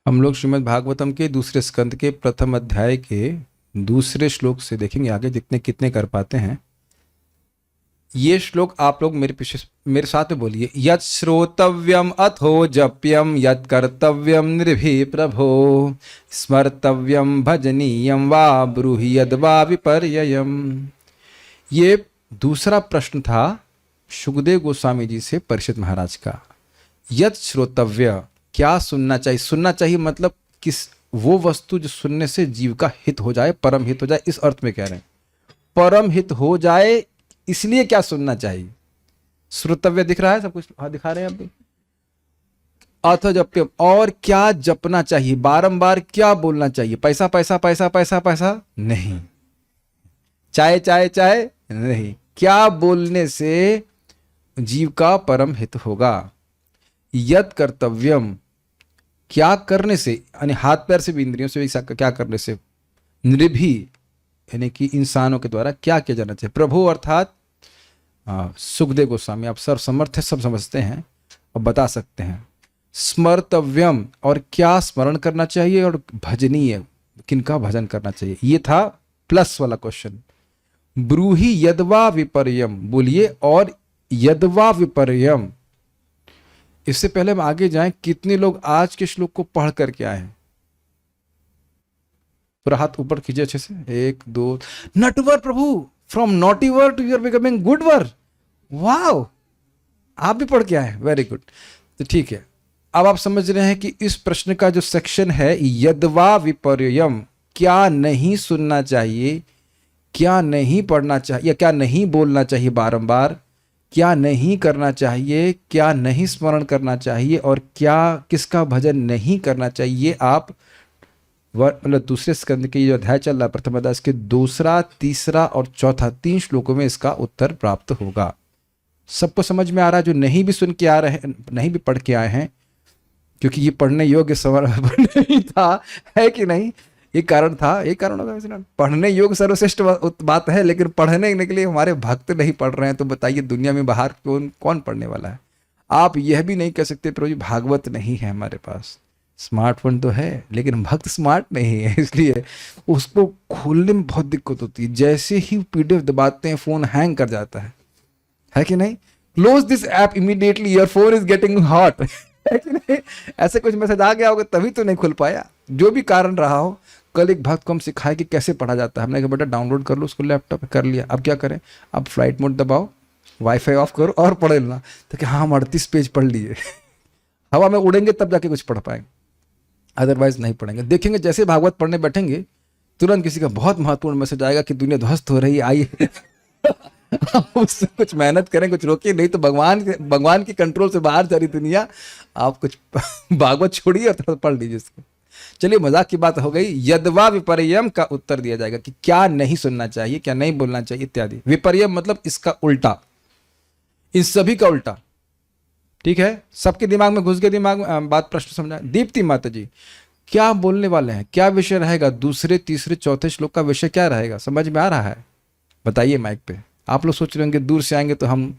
हम लोग श्रीमद् भागवतम के दूसरे स्कंद के प्रथम अध्याय के दूसरे श्लोक से देखेंगे आगे, जितने कितने कर पाते हैं। ये श्लोक आप लोग मेरे पीछे मेरे साथ में बोलिए। यत् श्रोतव्यम अथो जप्यम यत् कर्तव्यम नृभिः प्रभो स्मर्तव्यम भजनीयम वा ब्रूहि यद्वा विपर्ययम्। ये दूसरा प्रश्न था सुखदेव गोस्वामी जी से परीक्षित महाराज का। यत् श्रोतव्य, क्या सुनना चाहिए? सुनना चाहिए मतलब किस, वो वस्तु जो सुनने से जीव का हित हो जाए, परम हित हो जाए, इस अर्थ में कह रहे हैं। परम हित हो जाए इसलिए क्या सुनना चाहिए? श्रोतव्य दिख रहा है सब कुछ? हाँ दिखा रहे हैं अभी। अथ जप्यम, और क्या जपना चाहिए? बारंबार क्या बोलना चाहिए? पैसा पैसा पैसा पैसा पैसा नहीं, चाहे चाहे चाहे नहीं। क्या बोलने से जीव का परम हित होगा? यद कर्तव्यम, क्या करने से, यानी हाथ पैर से भी, इंद्रियों से भी, क्या करने से? नृभि, यानी कि इंसानों के द्वारा क्या किया जाना चाहिए? प्रभु अर्थात सुखदेव गोस्वामी, आप सर्व समर्थ है, सब समझते हैं और बता सकते हैं। स्मर्तव्यम, और क्या स्मरण करना चाहिए? और भजनीय, किनका भजन करना चाहिए? ये था प्लस वाला क्वेश्चन। ब्रूहि यद्वा विपर्यम, बोलिए, और यद्वा विपर्यम। इससे पहले हम आगे जाएं, कितने लोग आज के श्लोक को पढ़ करके आए हैं? पूरा हाथ ऊपर कीजिए अच्छे से। 1 2। नटवर प्रभु, फ्रॉम नॉटी वर टू यूर बिकमिंग गुड वर। वाओ, आप भी पढ़ के आए, वेरी गुड। तो ठीक है, अब आप समझ रहे हैं कि इस प्रश्न का जो सेक्शन है, यद्वा विपर्ययम, क्या नहीं सुनना चाहिए, क्या नहीं पढ़ना चाहिए, या क्या नहीं बोलना चाहिए बारंबार, क्या नहीं करना चाहिए, क्या नहीं स्मरण करना चाहिए, और क्या किसका भजन नहीं करना चाहिए। आप मतलब दूसरे स्कंद के जो अध्याय चल रहा है प्रथम अध्याय, इसके दूसरा, तीसरा और चौथा, 3 श्लोकों में इसका उत्तर प्राप्त होगा। सबको समझ में आ रहा है? जो नहीं भी सुन के आ रहे हैं, नहीं भी पढ़ के आए हैं, क्योंकि ये पढ़ने योग्य सवाल नहीं था, है कि नहीं? ये कारण था, ये कारण होगा। पढ़ने योग्य सर्वश्रेष्ठ बात है, लेकिन पढ़ने के लिए हमारे भक्त नहीं पढ़ रहे हैं, तो बताइए दुनिया में बाहर कौन पढ़ने वाला है? आप यह भी नहीं कह सकते प्रभु जी भागवत नहीं है हमारे पास। स्मार्टफोन तो है, लेकिन भक्त स्मार्ट नहीं है, इसलिए उसको खोलने में बहुत दिक्कत होती है। जैसे ही पीडीएफ दबाते हैं फोन हैंग कर जाता है कि नहीं? Close this app immediately, your phone is getting hot, है कि नहीं? ऐसे कुछ मैसेज आ गया होगा तभी तो नहीं खुल पाया, जो भी कारण रहा हो। कल एक भक्त को हम सिखाए कि कैसे पढ़ा जाता है। हमने कहा बेटा डाउनलोड कर लो उसको लैपटॉप पे, कर लिया। अब क्या करें? अब फ्लाइट मोड दबाओ, वाईफाई ऑफ करो और पढ़ लेना। तो कि हाँ, हम 38 पेज पढ़ लिए। हवा में उड़ेंगे तब जाके कुछ पढ़ पाएंगे, अदरवाइज नहीं पढ़ेंगे। देखेंगे जैसे भागवत पढ़ने बैठेंगे, तुरंत किसी का बहुत महत्वपूर्ण मैसेज आएगा कि दुनिया ध्वस्त हो रही है, आइए। उससे कुछ मेहनत करें, कुछ रोकिए, नहीं तो भगवान की कंट्रोल से बाहर जा रही दुनिया। आप कुछ भागवत छोड़िए और थोड़ा पढ़ लीजिए इसको। चलिए, मजाक की बात हो गई। यद्वा विपर्यम का उत्तर दिया जाएगा कि क्या नहीं सुनना चाहिए, क्या नहीं बोलना चाहिए इत्यादि। विपर्यम मतलब इसका उल्टा, इन सभी का उल्टा। ठीक है, सबके दिमाग में घुस गए, दिमाग में बात, प्रश्न समझा? दीप्ति माता जी, क्या बोलने वाले हैं? क्या विषय रहेगा? दूसरे, तीसरे, चौथे श्लोक का विषय क्या रहेगा? समझ में आ रहा है? बताइए माइक पे। आप लोग सोच रहे होंगे दूर से आएंगे तो हम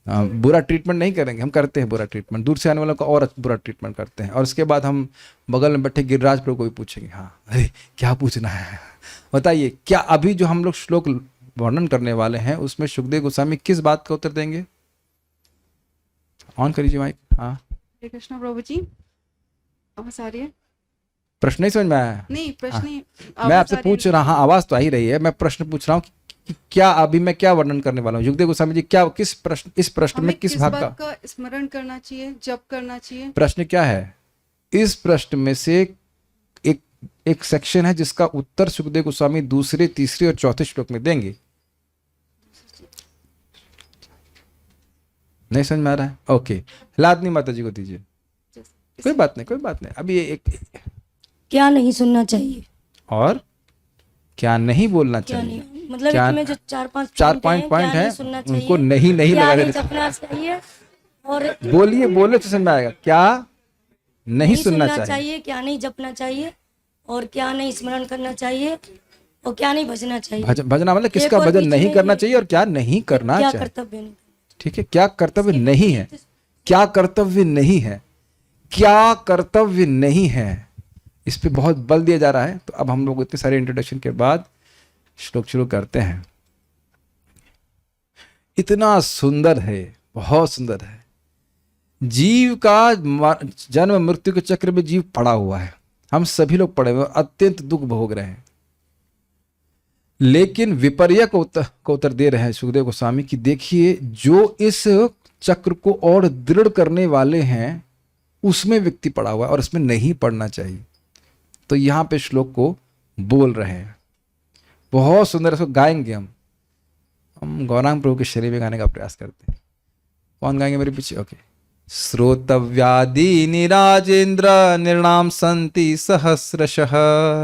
बुरा ट्रीटमेंट नहीं करेंगे। हम करते हैं बुरा ट्रीटमेंट, दूर से आने वालों का और बुरा ट्रीटमेंट करते हैं। और उसके बाद हम बगल में बैठे गिरिराज प्रभु को भी पूछेंगे, हाँ अरे क्या पूछना है बताइए। क्या अभी जो हम लोग श्लोक वर्णन करने वाले हैं उसमें सुखदेव गोस्वामी किस बात का उत्तर देंगे? ऑन करिए माइक। हाँ, हरे कृष्ण प्रभु जी, आवाज आ रही है? प्रश्न नहीं समझ में आया? नहीं, प्रश्न नहीं, मैं आपसे पूछ रहा, हाँ आवाज तो आ ही रही है। मैं प्रश्न पूछ रहा हूँ कि क्या अभी मैं क्या वर्णन करने वाला हूँ? सुखदेव गोस्वामी जी, क्या, किस प्रश्न, इस प्रश्न में किस भाग का स्मरण करना चाहिए, जप करना चाहिए? प्रश्न क्या है? इस प्रश्न में से एक सेक्शन है जिसका उत्तर सुखदेव गोस्वामी दूसरे, तीसरे और चौथे श्लोक में देंगे। नहीं समझ में आ रहा है? ओके, लादनी माता जी को दीजिए। कोई बात नहीं, कोई बात नहीं। अभी एक क्या नहीं सुनना चाहिए और क्या नहीं बोलना चाहिए, नहीं, मतलब क्या, इसमें जो 4-5 पॉइंट है उनको नहीं जपना लगा चाहिए, और बोलिए, बोले तो समझ में आएगा। क्या नहीं सुनना चाहिए, क्या नहीं जपना चाहिए, और क्या नहीं स्मरण करना चाहिए, और क्या नहीं भजना चाहिए। भजना मतलब किसका भजन नहीं करना चाहिए और क्या नहीं करना चाहिए। कर्तव्य नहीं, ठीक है, क्या कर्तव्य नहीं है, क्या कर्तव्य नहीं है, क्या कर्तव्य नहीं है, इस पे बहुत बल दिया जा रहा है। तो अब हम लोग इतने सारे इंट्रोडक्शन के बाद श्लोक शुरू करते हैं। इतना सुंदर है, बहुत सुंदर है। जीव का जन्म मृत्यु के चक्र में जीव पड़ा हुआ है, हम सभी लोग पड़े हुए, अत्यंत दुख भोग रहे हैं। लेकिन विपर्य को उत्तर दे रहे हैं सुखदेव गोस्वामी कि देखिए, जो इस चक्र को और दृढ़ करने वाले हैं उसमें व्यक्ति पड़ा हुआ है और इसमें नहीं पड़ना चाहिए। तो यहां पे श्लोक को बोल रहे हैं, बहुत सुंदर। इसको गाएंगे हम गौरांग प्रभु के शरीर में गाने का प्रयास करते हैं। कौन गाएंगे मेरे पीछे? ओके। श्रोतव्यादीनि राजेन्द्र नृणां सन्ति सहस्रशः।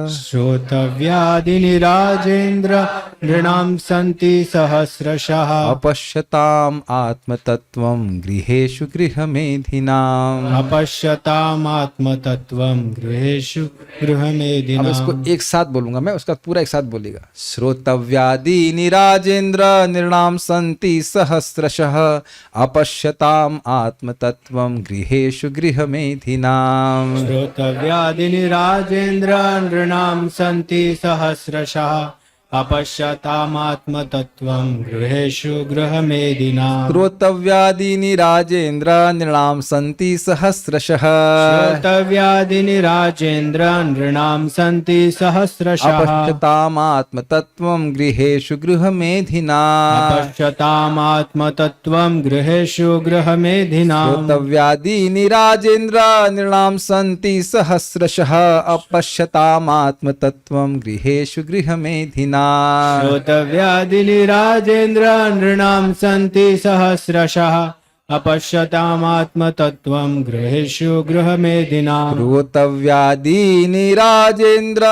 श्रोतव्यादीनि राजेन्द्र नृणां सन्ति सहस्रशः। अपश्यताम् आत्मतत्त्वं गृहेषु गृहमेधिनाम्। अपश्यताम् आत्मतत्त्वं गृहेषु गृहमेधिनाम्। अब इसको एक साथ बोलूंगा मैं, उसका पूरा एक साथ बोलिएगा। श्रोतव्यादीनि राजेन्द्र नृणां सन्ति सहस्रशः। अपश्यताम् आत्मतत्त्वं गृहेषु गृहमेधिनाम्। श्रोतव्यादीनि राजेन्द्र नृणां सन्ति सहस्रशः। अपश्यतामात्मतत्त्वं गृहेषु गृहमेधिनाम्। श्रोतव्यादीनि राजेन्द्र नृणां सन्ति सहस्रशः। श्रोतव्यादीनि राजेन्द्र नृणां सन्ति सहस्रशः। अपश्यतामात्मतत्त्वं गृहेषु गृहमेधिनाम्। अपश्यतामात्मतत्त्वं गृहेषु गृहमेधिनाम्। श्रोतव्यादीनि राजेन्द्र नृणां सन्ति सहस्रशः। अपश्यतामात्मतत्त्वं गृहेषु गृहमेधिनाम्। श्रोतव्यादीनि राजेन्द्र नृणां सन्ति सहस्रशः। अपश्यतामात्मतत्त्वं गृहेषु गृहमेधिनाम्। श्रोतव्यादीनि राजेन्द्र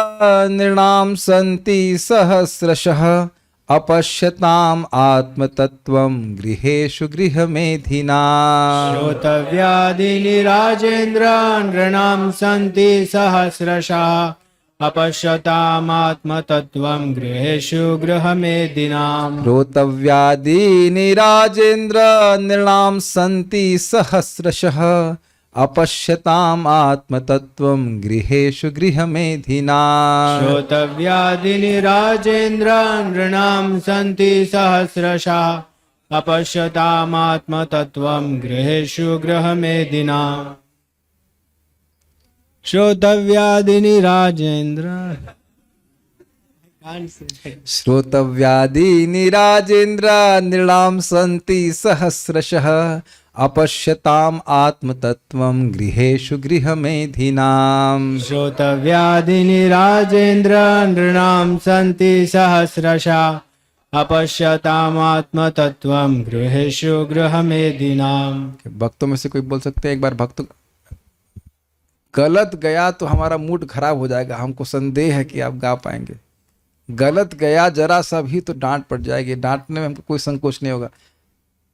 नृणां सन्ति सहस्रशः। अपश्यताम् आत्मतत्त्वं गृहेषु गृहमेधिनाम्। श्रोतव्यादीनि राजेन्द्र नृणां सन्ति सहस्रशः। अपश्यतामात्मतत्त्वं गृहेषु गृहमेधिनाम्। श्रोतव्यादीनि राजेन्द्र नृणां सन्ति सहस्रशः। अपश्यताम् आत्मतत्त्वं गृहेषु गृहमेधिनाम्। श्रोतव्यादीनि राजेन्द्र नृणां सन्ति सहस्रशः। अपश्यतामात्मतत्त्वं गृहेषु गृहमेधिनाम्। श्रोतव्यादीनि राजेन्द्र श्रोतव्यादीनि राजेन्द्र नृणां सन्ति सहस्रशः। अपश्यताम् आत्मतत्त्वं गृहेषु गृहमेधिनाम्। श्रोतव्यादीनि राजेन्द्र नृणां सन्ति सहस्रशः। अपश्यतामात्मतत्त्वं गृहेषु गृहमेधिनाम्। भक्तों में से कोई बोल सकते हैं एक बार? भक्त गलत गया तो हमारा मूड खराब हो जाएगा, हमको संदेह है कि आप गा पाएंगे। गलत गया जरा सा भी तो डांट पड़ जाएगी, डांटने में हमको कोई संकोच नहीं होगा।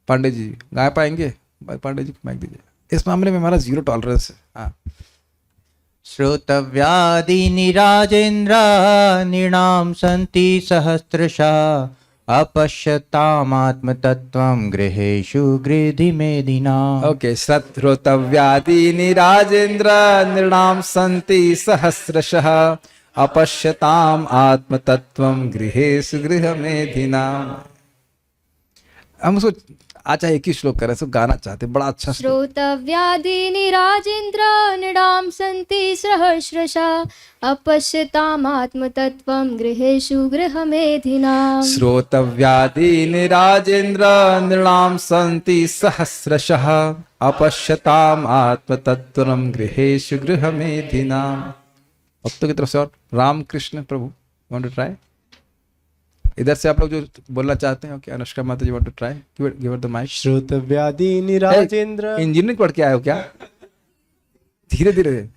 पांडे जी गा पाएंगे? पांडे जी माइक दीजिए। इस मामले में हमारा 0 टॉलरेंस है। हाँ। श्रोतव्यादीनि राजेन्द्र नृणां सन्ति सहस्रशः। अपश्यतामात्मतत्त्वं गृहेषु गृहमेधिनाम्। ओके। श्रोतव्यादीनि राजेन्द्र नृणां सन्ति सहस्रशः। अपश्यताम् आत्मतत्त्वं गृहेषु गृहमेधिनाम्। हम उसको अच्छा एक ही श्लोक करें, गाना चाहते, बड़ा अच्छा श्लोक। श्रोतव्यादीनि राजेन्द्र नृणां सन्ति सहस्रशः। अपश्यतामात्मतत्त्वं गृहेषु गृहमेधिनाम्। श्रोतव्यादीनि राजेन्द्र नृणां सन्ति सहस्रशः। अपश्यताम् आत्मतत्त्वं गृहेषु गृहमेधिनाम्। भक्तों की तरफ से और रामकृष्ण प्रभु, वांट टू ट्राई? इधर से आप लोग जो बोलना चाहते हैं। ओके। अनुष्का माता ji, want to try? Give the mic. श्रोतव्यादीनि राजेन्द्र। इंजीनियरिंग पढ़ के आए हो क्या? धीरे धीरे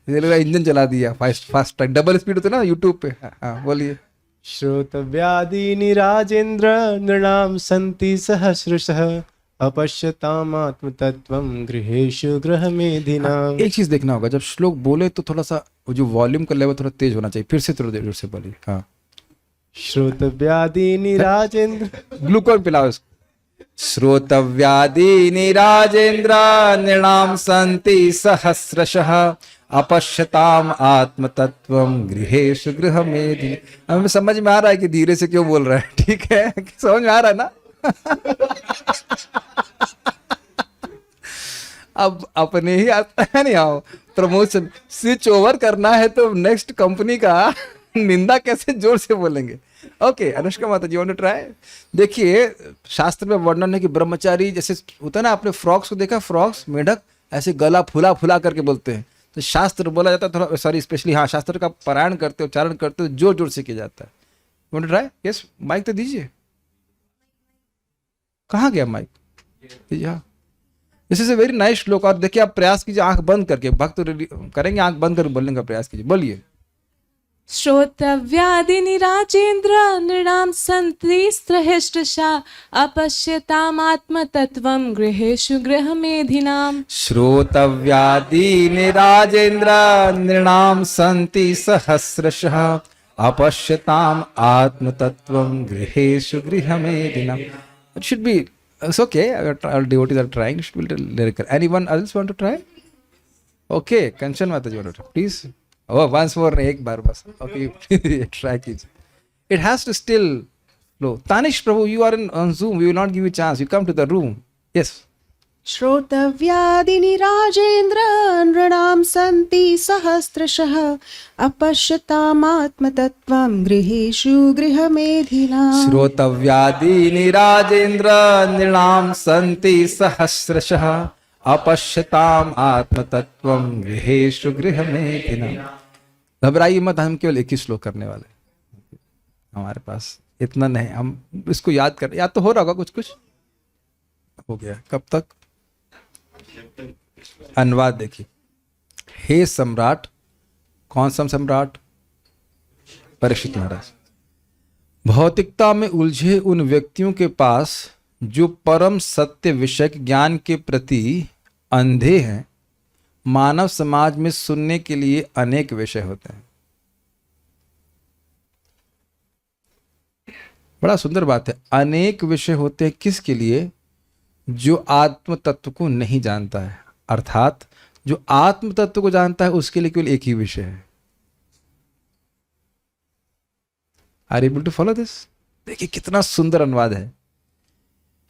इंजन चला दिया, फास्ट ट्रैक, डबल स्पीड होता है ना यूट्यूब पे। हाँ बोलिए। श्रोतव्यादीनि राजेन्द्र नृणां सन्ति सहस्रशः। अपश्यतामात्मतत्त्वं गृहेषु गृहमेधिनाम्। एक चीज देखना होगा, जब श्लोक बोले तो थोड़ा सा वो जो वॉल्यूम का लेवल थोड़ा तेज होना चाहिए। फिर से थोड़ा देर से बोलिए। हाँ। श्रोतव्यादीनि राजेन्द्र। ग्लूकोन पिलाओ इसको। श्रोतव्यादीनि राजेन्द्र नृणां सन्ति सहस्रशः। अपश्यताम आत्मतत्वम गृहेषु गृहमेधि। हमें समझ में आ रहा है कि धीरे से क्यों बोल रहा है, ठीक है, समझ में आ रहा है ना? अब अपने ही आता है नहीं, आओ प्रमोशन स्विच ओवर करना है तो नेक्स्ट कंपनी का निंदा कैसे जोर से बोलेंगे। ओके, अनुष्का माता जी, वांट टू ट्राई? देखिए, शास्त्र में वर्णन है कि ब्रह्मचारी जैसे होता है ना, आपने फ्रॉक्स को देखा, फ्रॉक्स मेढक ऐसे गला फुला फुला करके बोलते हैं, तो शास्त्र बोला जाता है थोड़ा, सॉरी स्पेशली, हाँ, शास्त्र का पारायण करते हो, उच्चारण करते हो, जोर जोर से किया जाता है। Want to try? Yes, mic तो दीजिए। कहाँ गया माइक? दीजिए। हाँ, this is a very nice shloka. और देखिए, आप प्रयास कीजिए आंख बंद करके, भक्त करेंगे, आंख बंद करके बोलने का प्रयास कीजिए, बोलिए। श्रोतव्यादिनि राजेन्द्र नृणां सन्ति स्त्रहिष्टशा अपश्यतामात्मतत्त्वं गृहेषु गृहमेधिनाम्। श्रोतव्यादीनि राजेन्द्र नृणां सन्ति सहस्रशः अपश्यताम् आत्मतत्त्वं गृहेषु गृहमेधिनाम्। It should be, it's okay, our devotees are trying, it should be lyrical. Anyone else want to try? Okay, Kanchan Mata ji want to try, please. Oh, once more, एक बार बस. Okay, try कीजिए. It has to still flow. Tanish Prabhu, you are on Zoom, we will not give you chance. You come to the room. Yes. श्रोतव्यादिनि Rajendra नृणां सन्ति सहस्रशः अपश्यतामात्मतत्त्वं गृहेषु गृहमेधिनाम्। श्रोतव्यादीनि राजेन्द्र नृणां सन्ति सहस्रशः अपश्यताम आत्मतत्वं गृहेषु गृहमेधिनाम्। घबराइए मत, हम केवल एक ही श्लोक करने वाले, हमारे पास इतना नहीं, हम इसको याद कर, याद तो हो रहा होगा, कुछ कुछ हो गया। कब तक? अनुवाद देखिए। हे सम्राट, कौन सा सम्राट? परीक्षित महाराज। भौतिकता में उलझे उन व्यक्तियों के पास जो परम सत्य विषयक ज्ञान के प्रति अंधे हैं, मानव समाज में सुनने के लिए अनेक विषय होते हैं। बड़ा सुंदर बात है, अनेक विषय होते हैं किसके लिए? जो आत्म तत्व को नहीं जानता है, अर्थात जो आत्म तत्व को जानता है उसके लिए केवल एक ही विषय है। Are able to follow this? देखिए कितना सुंदर अनुवाद है।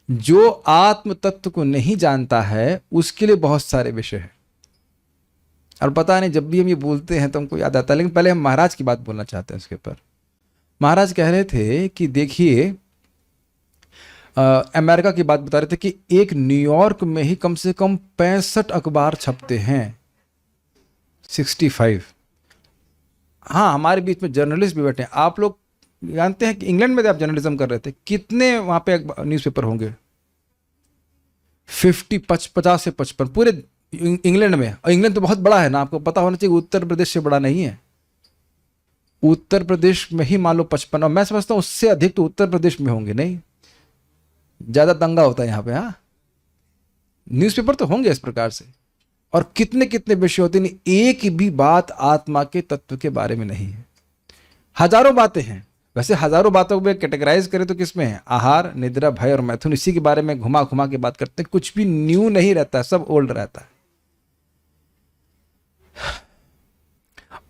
जो आत्म तत्व को नहीं जानता है उसके लिए बहुत सारे विषय हैं। और पता नहीं, जब भी हम ये बोलते हैं तो हमको याद आता है, लेकिन पहले हम महाराज की बात बोलना चाहते हैं उसके ऊपर। महाराज कह रहे थे कि देखिए, अमेरिका की बात बता रहे थे कि एक न्यूयॉर्क में ही कम से कम 65 अखबार छपते हैं, 65। हाँ, हमारे बीच में जर्नलिस्ट भी बैठे हैं। आप लोग जानते हैं कि इंग्लैंड में आप जर्नलिज्म कर रहे थे, कितने वहाँ पे न्यूज़पेपर होंगे? 50 से 55 पूरे इंग्लैंड में। और इंग्लैंड तो बहुत बड़ा है ना, आपको पता होना चाहिए, उत्तर प्रदेश से बड़ा नहीं है। उत्तर प्रदेश में ही मान लो 55, और मैं समझता हूँ उससे अधिक तो उत्तर प्रदेश में होंगे, नहीं ज़्यादा दंगा होता है यहाँ पे। हाँ, न्यूज़पेपर तो होंगे इस प्रकार से। और कितने कितने विषय होते हैं, एक भी बात आत्मा के तत्व के बारे में नहीं है। हजारों बातें हैं, वैसे हजारों बातों को कैटेगराइज करें तो किस में है? आहार, निद्रा, भय और मैथुन, इसी के बारे में घुमा घुमा के बात करते हैं। कुछ भी न्यू नहीं रहता है, सब ओल्ड रहता है।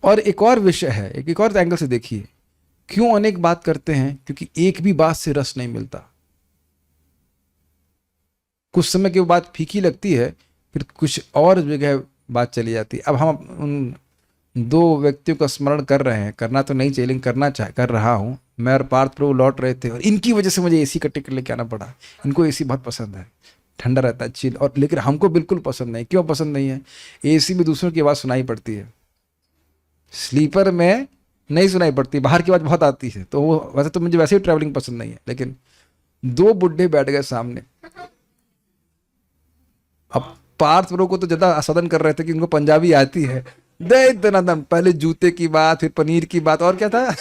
और एक और विषय है, एक और एंगल से देखिए, क्यों अनेक बात करते हैं? क्योंकि एक भी बात से रस नहीं मिलता। कुछ समय की बात फीकी लगती है, फिर कुछ और जगह बात चली जाती है। अब हम उन दो व्यक्तियों का स्मरण कर रहे हैं, करना तो नहीं चाहिए लेकिन कर रहा हूँ। मैं और पार्थ प्रभु लौट रहे थे और इनकी वजह से मुझे एसी का टिकट लेके आना पड़ा। इनको एसी बहुत पसंद है, ठंडा रहता है, चिल, और लेकिन हमको बिल्कुल पसंद नहीं। क्यों पसंद नहीं है? एसी में दूसरों की आवाज़ सुनाई पड़ती है, स्लीपर में नहीं सुनाई पड़ती, बाहर की आवाज़ बहुत आती है। तो वो वैसे तो मुझे वैसे ही ट्रैवलिंग पसंद नहीं है, लेकिन दो बुढ़े बैठ गए सामने। अब पार्थ प्रभु को तो ज़्यादा सदन कर रहे थे कि उनको पंजाबी आती है। दे दनादन, पहले जूते की बात, फिर पनीर की बात, और क्या था,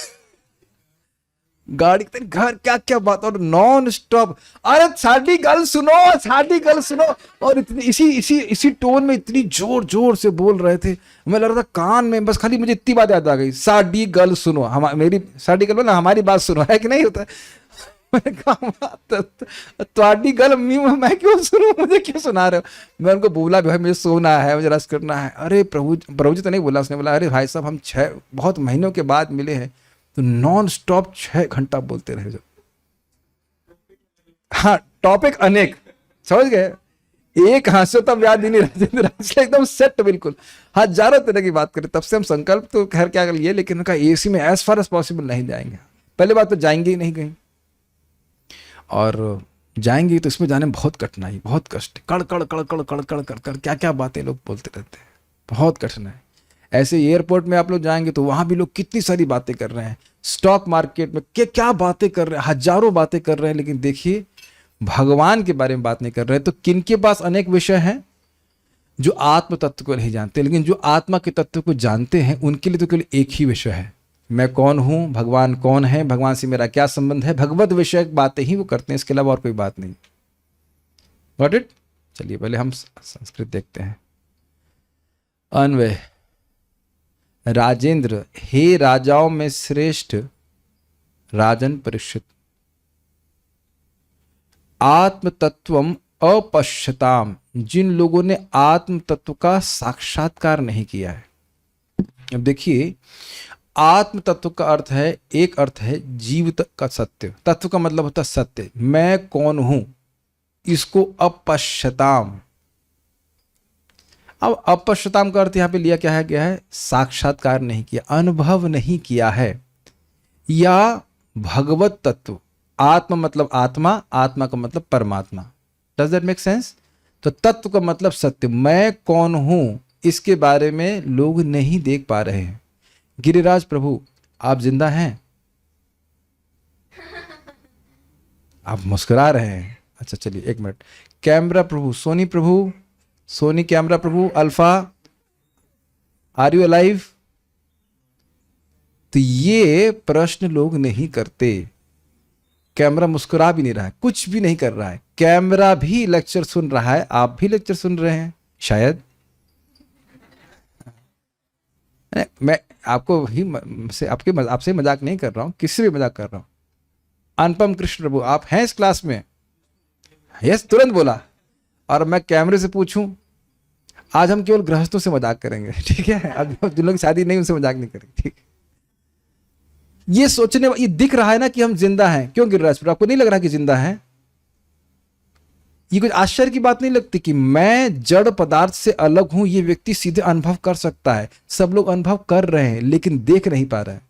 गाड़ी घर, क्या क्या बात, और नॉन स्टॉप। अरे साडी गल सुनो, साडी गल सुनो, और इतनी इसी टोन में इतनी जोर जोर से बोल रहे थे। मैं लग रहा था कान में, बस खाली मुझे इतनी बात याद आ गई, साडी गल सुनो। मेरी साडी गल ना, हमारी बात सुनो, है कि नहीं होता? मैंने कहा तुम्हारी गल मैं क्यों सुनूं, मुझे क्यों सुना रहे हो। मैं उनको बोला भाई मुझे सोना है, मुझे रस करना है। अरे प्रभु जी तो नहीं बोला, उसने बोला अरे भाई साहब हम 6 बहुत महीनों के बाद मिले हैं तो नॉन स्टॉप 6 घंटा बोलते रहे जो। हाँ टॉपिक अनेक, समझ गए, एक हास्योतम व्याधिनी राजेंद्र, एकदम सेट बिल्कुल, हजारों तरह की बात करें। तब से हम संकल्प तो खैर क्या कर लिए, लेकिन उनका एसी में एज फार एज पॉसिबल नहीं जाएंगे। पहले बात तो जाएंगे ही नहीं कहीं, और जाएंगे तो इसमें जाने में बहुत कठिनाई, बहुत कष्ट, कड़ कड़ कड़ कड़ कड़ कड़ कड़ कड़ क्या क्या बातें लोग बोलते रहते हैं, बहुत कठिन है। ऐसे एयरपोर्ट में आप लोग जाएंगे तो वहां भी लोग कितनी सारी बातें कर रहे हैं, स्टॉक मार्केट में क्या बातें कर रहे हैं, हजारों बातें कर रहे हैं, लेकिन देखिए भगवान के बारे में बात नहीं कर रहे। तो किनके पास अनेक विषय हैं, जो आत्म तत्व को नहीं जानते, लेकिन जो आत्मा के तत्व को जानते हैं उनके लिए तो केवल एक ही विषय है, मैं कौन हूं, भगवान कौन है, भगवान से मेरा क्या संबंध है, भगवत विषयक बातें ही वो करते हैं, इसके अलावा और कोई बात नहीं। Got it. चलिए पहले हम संस्कृत देखते हैं। अन्वय। राजेंद्र, हे राजाओं में श्रेष्ठ राजन परीक्षित, आत्म तत्वम अपश्यताम, जिन लोगों ने आत्म तत्व का साक्षात्कार नहीं किया है। अब देखिए आत्म तत्व का अर्थ है, एक अर्थ है जीवित का सत्य, तत्व का मतलब होता है सत्य, मैं कौन हूं, इसको अपश्यताम। अब अपश्यताम का अर्थ यहां पे लिया क्या है, गया है साक्षात्कार नहीं किया, अनुभव नहीं किया है, या भगवत तत्व, आत्मा मतलब आत्मा, आत्मा का मतलब परमात्मा। Does that make sense. तो तत्व का मतलब सत्य, मैं कौन हूं, इसके बारे में लोग नहीं देख पा रहे हैं। गिरिराज प्रभु आप जिंदा हैं, आप मुस्कुरा रहे हैं, अच्छा चलिए एक मिनट। कैमरा प्रभु, सोनी प्रभु, सोनी कैमरा प्रभु, अल्फा आर यू अलाइव। तो ये प्रश्न लोग नहीं करते, कैमरा मुस्कुरा भी नहीं रहा है, कुछ भी नहीं कर रहा है, कैमरा भी लेक्चर सुन रहा है, आप भी लेक्चर सुन रहे हैं शायद। मैं आपको ही से आपसे मजाक नहीं कर रहा हूं, किसी भी मजाक कर रहा हूं। अनुपम कृष्ण प्रभु आप हैं इस क्लास में? यस तुरंत बोला। और मैं कैमरे से पूछूं, आज हम केवल गृहस्थों से मजाक करेंगे, ठीक है, अब जिन लोगों की शादी नहीं उनसे मजाक नहीं करेंगे, ठीक। ये सोचने, ये दिख रहा है ना कि हम जिंदा हैं, क्यों गिरिराज प्रभु आपको नहीं लग रहा कि जिंदा हैं? ये कुछ आश्चर्य की बात नहीं लगती कि मैं जड़ पदार्थ से अलग हूं, ये व्यक्ति सीधे अनुभव कर सकता है। सब लोग अनुभव कर रहे हैं लेकिन देख नहीं पा रहे हैं।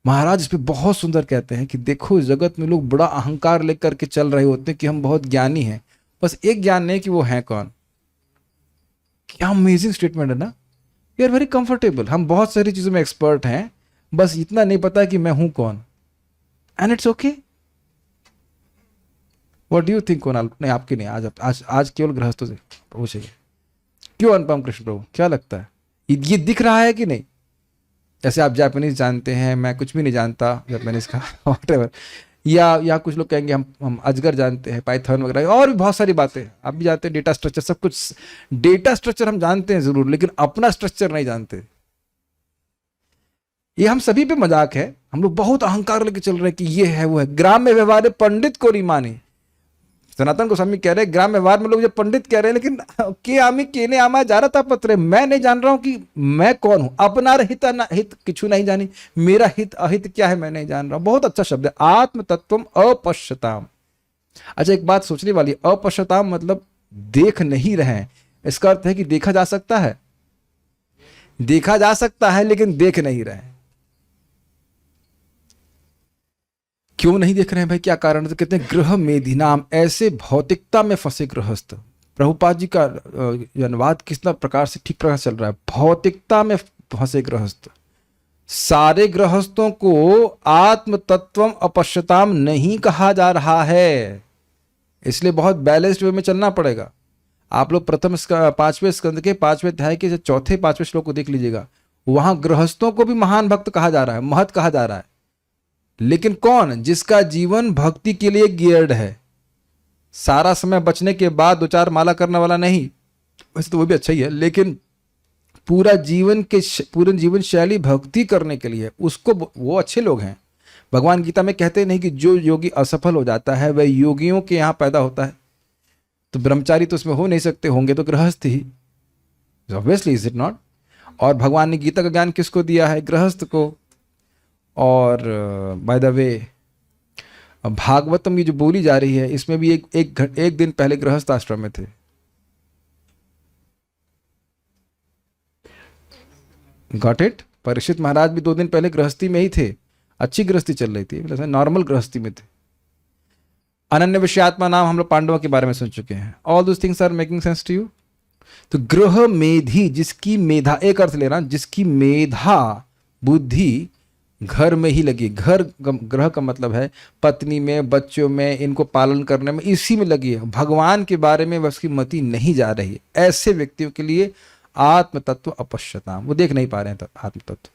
महाराज इस पे बहुत सुंदर कहते हैं कि देखो जगत में लोग बड़ा अहंकार लेकर के चल रहे होते हैं कि हम बहुत ज्ञानी हैं, बस एक ज्ञान नहीं कि वो हैं कौन। क्या अमेजिंग स्टेटमेंट है ना। वी आर वेरी कंफर्टेबल, हम बहुत सारी चीजों में एक्सपर्ट हैं, बस इतना नहीं पता कि मैं हूं कौन। And it's okay. What do you think Kunal? नहीं आपकी नहीं, आज केवल गृहस्थों से पूछिए। क्यों अनुपम कृष्ण प्रभु क्या लगता है, ये दिख रहा है कि नहीं? जैसे आप जापानीज जानते हैं, मैं कुछ भी नहीं जानता जापानीज का व्हाटएवर, या कुछ लोग कहेंगे हम अजगर जानते हैं, पाइथन वगैरह, और भी बहुत सारी बातें आप भी जानते हैं, डेटा स्ट्रक्चर, सब कुछ डेटा स्ट्रक्चर हम जानते हैं जरूर, लेकिन अपना स्ट्रक्चर नहीं जानते। ये हम सभी पे मजाक है, हम लोग बहुत अहंकार लेके चल रहे हैं कि ये है वो है। ग्राम्य व्यवहार पंडित को रिमानी, सनातन गोस्वामी कह रहे हैं ग्राम व्यवहार में लोग जब पंडित कह रहे हैं, लेकिन के आमी केने आमा जा रहा था पत्र, मैं नहीं जान रहा हूं कि मैं कौन हूं। अपना हित हित किछु नहीं जानी, मेरा हित अहित क्या है मैं नहीं जान रहा हूं। बहुत अच्छा शब्द है, आत्म तत्वम अपश्यताम। अच्छा एक बात सोचने वाली, अपश्यताम मतलब देख नहीं रहे हैं, इसका अर्थ है कि देखा जा सकता है, देखा जा सकता है लेकिन देख नहीं रहे हैं। क्यों नहीं देख रहे हैं भाई, क्या कारण? तो कहते हैं गृह मेधिनाम, ऐसे भौतिकता में फंसे गृहस्थ। प्रभुपाद जी का अनुवाद किस प्रकार से ठीक प्रकार चल रहा है, भौतिकता में फंसे गृहस्थ। सारे गृहस्थों को आत्म तत्वम अपश्यताम नहीं कहा जा रहा है, इसलिए बहुत बैलेंस्ड वे में चलना पड़ेगा। आप लोग प्रथम 5वें स्कंद के 5वें अध्याय के 4-5वें श्लोक को देख लीजिएगा, वहां गृहस्थों को भी महान भक्त कहा जा रहा है, महत कहा जा रहा है। लेकिन कौन? जिसका जीवन भक्ति के लिए गियर्ड है, सारा समय बचने के बाद 2-4 माला करने वाला नहीं, वैसे तो वो भी अच्छा ही है, लेकिन पूरा जीवन जीवन शैली भक्ति करने के लिए, उसको वो अच्छे लोग हैं। भगवान गीता में कहते नहीं कि जो योगी असफल हो जाता है वह योगियों के यहाँ पैदा होता है, तो ब्रह्मचारी तो उसमें हो नहीं सकते, होंगे तो गृहस्थ ही, ऑब्वियसली, इज इट नॉट? और भगवान ने गीता का ज्ञान किसको दिया है? गृहस्थ को। और बाय द वे भागवतम ये जो बोली जा रही है इसमें भी एक दिन पहले गृहस्थ आश्रम में थे। Got it? परीक्षित महाराज भी 2 दिन पहले गृहस्थी में ही थे, अच्छी गृहस्थी चल रही थी, नॉर्मल गृहस्थी में थे। अनन्य विषयात्मा नाम हम लोग पांडवों के बारे में सुन चुके हैं। All those things are making sense to you? तो गृह मेधी, जिसकी मेधा, एक अर्थ लेना, जिसकी मेधा बुद्धि घर में ही लगी। ग्रह का मतलब है पत्नी में, बच्चों में, इनको पालन करने में, इसी में लगी है, भगवान के बारे में उसकी मति नहीं जा रही है। ऐसे व्यक्तियों के लिए आत्म तत्व अपश्यताम, वो देख नहीं पा रहे हैं आत्म तत्व।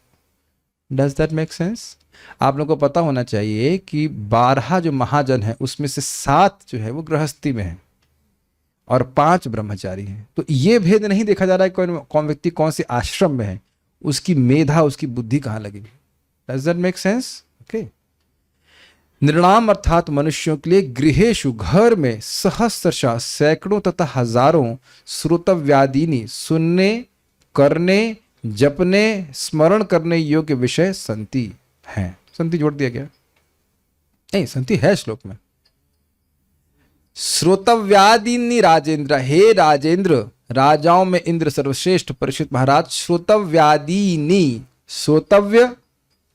Does that make sense? आप लोगों को पता होना चाहिए कि 12 जो महाजन है उसमें से 7 जो है वो गृहस्थी में है और 5 ब्रह्मचारी हैं। तो ये भेद नहीं देखा जा रहा है कौन व्यक्ति कौन से आश्रम में है, उसकी मेधा, उसकी बुद्धि कहाँ लगेगी। Does that make sense? Okay. निर्णाम अर्थात मनुष्यों के लिए गृहेषु, घर में, सहस्रशः, सैकड़ों तथा हजारों, श्रोतव्यादीनी, सुनने, करने, जपने, स्मरण करने योग्य विषय संति हैं। संति जोड़ दिया गया? नहीं, संति है श्लोक में। श्रोतव्यादीनी राजेंद्र, हे राजेंद्र, राजाओं में इंद्र सर्वश्रेष्ठ परीक्षित महाराज, श्रोतव्यादीनी, श्रोतव्य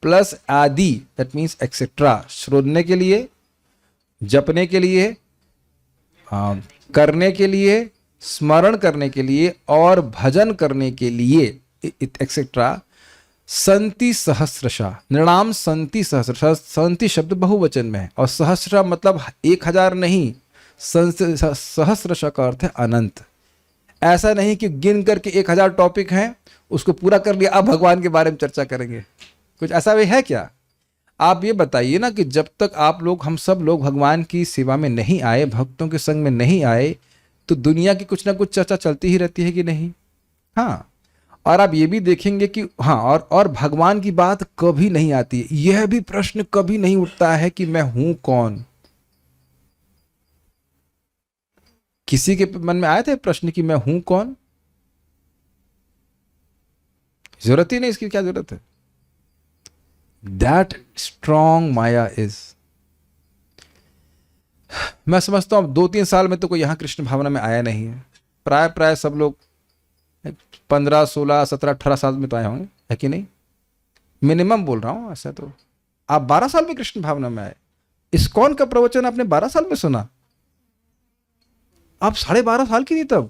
प्लस आदि, दैट मीन्स एक्सेट्रा, सुनने के लिए, जपने के लिए, करने के लिए, स्मरण करने के लिए और भजन करने के लिए एक्सेट्रा, संति सहस्रशा, निर्णाम संति सहस्रशा। संति शब्द बहुवचन में है और सहस्र मतलब 1000 नहीं, सहस्रशा का अर्थ है अनंत। ऐसा नहीं कि गिन करके 1000 टॉपिक हैं, उसको पूरा कर लिया, अब भगवान के बारे में चर्चा करेंगे, कुछ ऐसा भी है क्या? आप ये बताइए ना कि जब तक आप लोग, हम सब लोग भगवान की सेवा में नहीं आए, भक्तों के संग में नहीं आए, तो दुनिया की कुछ ना कुछ चर्चा चलती ही रहती है कि नहीं? हाँ। और आप ये भी देखेंगे कि हाँ, और भगवान की बात कभी नहीं आती। यह भी प्रश्न कभी नहीं उठता है कि मैं हूं कौन। किसी के मन में आए थे प्रश्न कि मैं हूं कौन? जरूरत ही नहीं, इसकी क्या जरूरत है? That strong Maya is. मैं समझता हूं 2-3 साल में तो कोई यहां कृष्ण भावना में आया नहीं है। प्राय सब लोग 15, 16, 17, 18 साल में तो आए होंगे, है कि नहीं? मिनिमम बोल रहा हूं। ऐसा तो आप 12 साल में कृष्ण भावना में आए। इस्कॉन का प्रवचन आपने 12 साल में सुना, आप 12.5 साल की नहीं तब।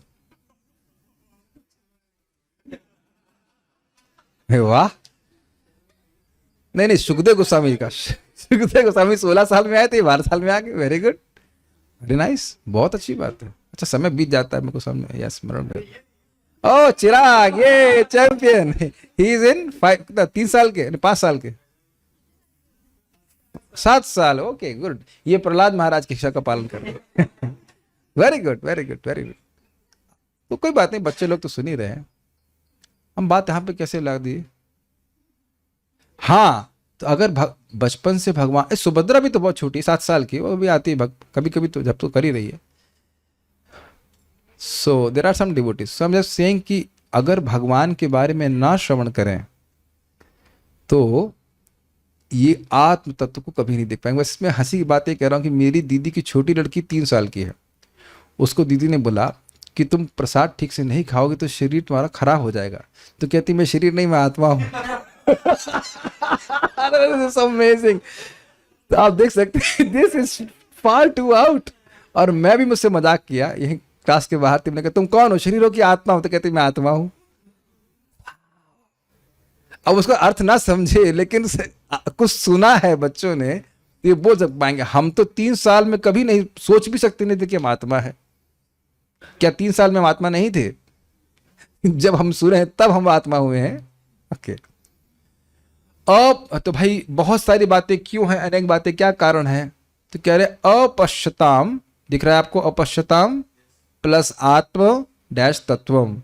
वाह। नहीं, सुखदेव गोस्वामी का, सुखदेव गोस्वामी 16 साल में आए थे, 12 साल में आ गए। वेरी गुड, वेरी नाइस, बहुत अच्छी बात है। अच्छा, समय बीत जाता है मेरे को सामने, यस, स्मरण में। ओ चिराग, ये चैंपियन, ही इज इन 3 साल के, 5 साल के, 7 साल। Okay, good. ये प्रहलाद महाराज की इच्छा का पालन कर रहे हैं। Very good, very good, very good. तो कोई बात नहीं, बच्चे लोग तो सुन ही रहे हैं। हम बात यहाँ पे कैसे ला दिए? हाँ, तो अगर बचपन से भगवान, सुभद्रा भी तो बहुत छोटी, 7 साल की, वो भी आती है कभी कभी, तो जब तो कर ही रही है। So there are some devotees, so I am just saying कि अगर भगवान के बारे में ना श्रवण करें तो ये आत्म तत्व को कभी नहीं देख पाएंगे। बस इसमें हंसी की बात ये कह रहा हूँ कि मेरी दीदी की छोटी लड़की 3 साल की है। उसको दीदी ने बोला कि तुम प्रसाद ठीक से नहीं खाओगे तो शरीर तुम्हारा खराब हो जाएगा। तो कहती मैं शरीर नहीं, मैं आत्मा हूँ। अमेजिंग। तो आप देख सकते हैं, this is far too out. और मैं भी, मुझसे मजाक किया यही क्लास के बाहर, तुमने कहा तुम कौन हो? शरीर हो कि आत्मा हो? तो कहती मैं आत्मा हूं। अब उसका अर्थ ना समझे, लेकिन कुछ सुना है बच्चों ने, तो ये बोल सक पाएंगे। हम तो 3 साल में कभी नहीं सोच भी सकते नहीं थे कि हम आत्मा है। क्या 3 साल में हम आत्मा नहीं थे? जब हम सुने हैं तब हम आत्मा हुए हैं। ओके। अब तो भाई बहुत सारी बातें क्यों हैं, अनेक बातें, क्या कारण है? तो कह रहे अपश्यताम, दिख रहा है आपको, अपश्यताम प्लस आत्म डैश तत्वम,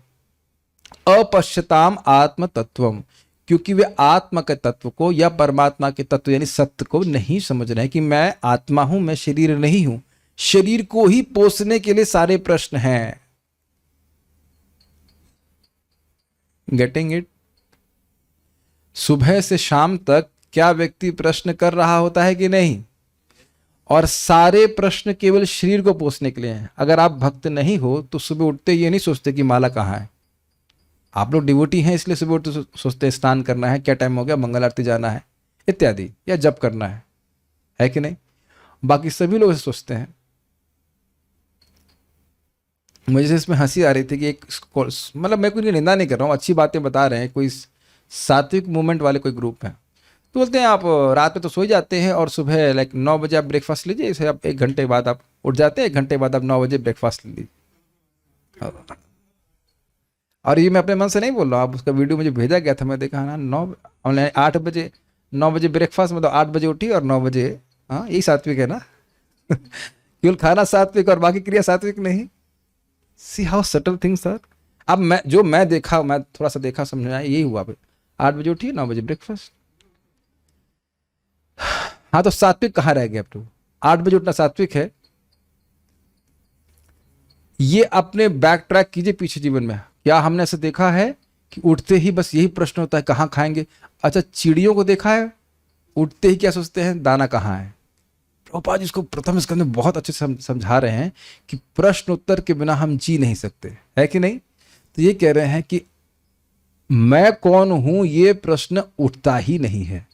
अपश्यताम आत्म तत्वम। क्योंकि वे आत्मा के तत्व को या परमात्मा के तत्व यानी सत्य को नहीं समझ रहे हैं कि मैं आत्मा हूं, मैं शरीर नहीं हूं। शरीर को ही पोसने के लिए सारे प्रश्न हैं। Getting it? सुबह से शाम तक क्या व्यक्ति प्रश्न कर रहा होता है कि नहीं? और सारे प्रश्न केवल शरीर को पोसने के लिए हैं। अगर आप भक्त नहीं हो तो सुबह उठते ये नहीं सोचते कि माला कहाँ है। आप लोग डिवोटी हैं इसलिए सुबह उठते सोचते हैं स्नान करना है, क्या टाइम हो गया, मंगल आरती जाना है इत्यादि, या जप करना है कि नहीं? बाकी सभी लोग ऐसे सोचते हैं। मुझे इसमें हंसी आ रही थी कि एक मतलब मैं कोई निंदा नहीं कर रहा हूँ, अच्छी बातें बता रहे हैं। कोई सात्विक मूवमेंट वाले कोई ग्रुप है तो बोलते हैं आप रात में तो सो जाते हैं और सुबह लाइक 9 बजे आप ब्रेकफास्ट लीजिए, इसे आप 1 घंटे बाद आप उठ जाते हैं, 1 घंटे बाद आप 9 बजे ब्रेकफास्ट लीजिए। और ये मैं अपने मन से नहीं बोल रहा हूँ, आप उसका वीडियो मुझे भेजा गया था, मैं देखा ना 8 बजे 9 बजे ब्रेकफास्ट, मतलब 8 बजे उठी और 9 बजे, हाँ यही सात्विक है ना। केवल खाना सात्विक और बाकी क्रिया सात्विक नहीं। See how subtle things are. अब मैं देखा, मैं थोड़ा सा देखा समझा, यही हुआ। 8 बजे उठी, 9 बजे ब्रेकफास्ट। हाँ तो सात्विक कहाँ रह गया प्रभु? 8 बजे उठना सात्विक है? ये अपने बैक ट्रैक कीजिए पीछे जीवन में। क्या हमने ऐसा देखा है कि उठते ही बस यही प्रश्न होता है कहाँ खाएंगे? अच्छा, चिड़ियों को देखा है उठते ही क्या सोचते हैं? दाना कहाँ है। प्रभुपाद इसको प्रथम स्कंद में बहुत अच्छे से समझा रहे हैं कि प्रश्न उत्तर के बिना हम जी नहीं सकते, है कि नहीं? तो ये कह रहे हैं कि मैं कौन हूं ये प्रश्न उठता ही नहीं है।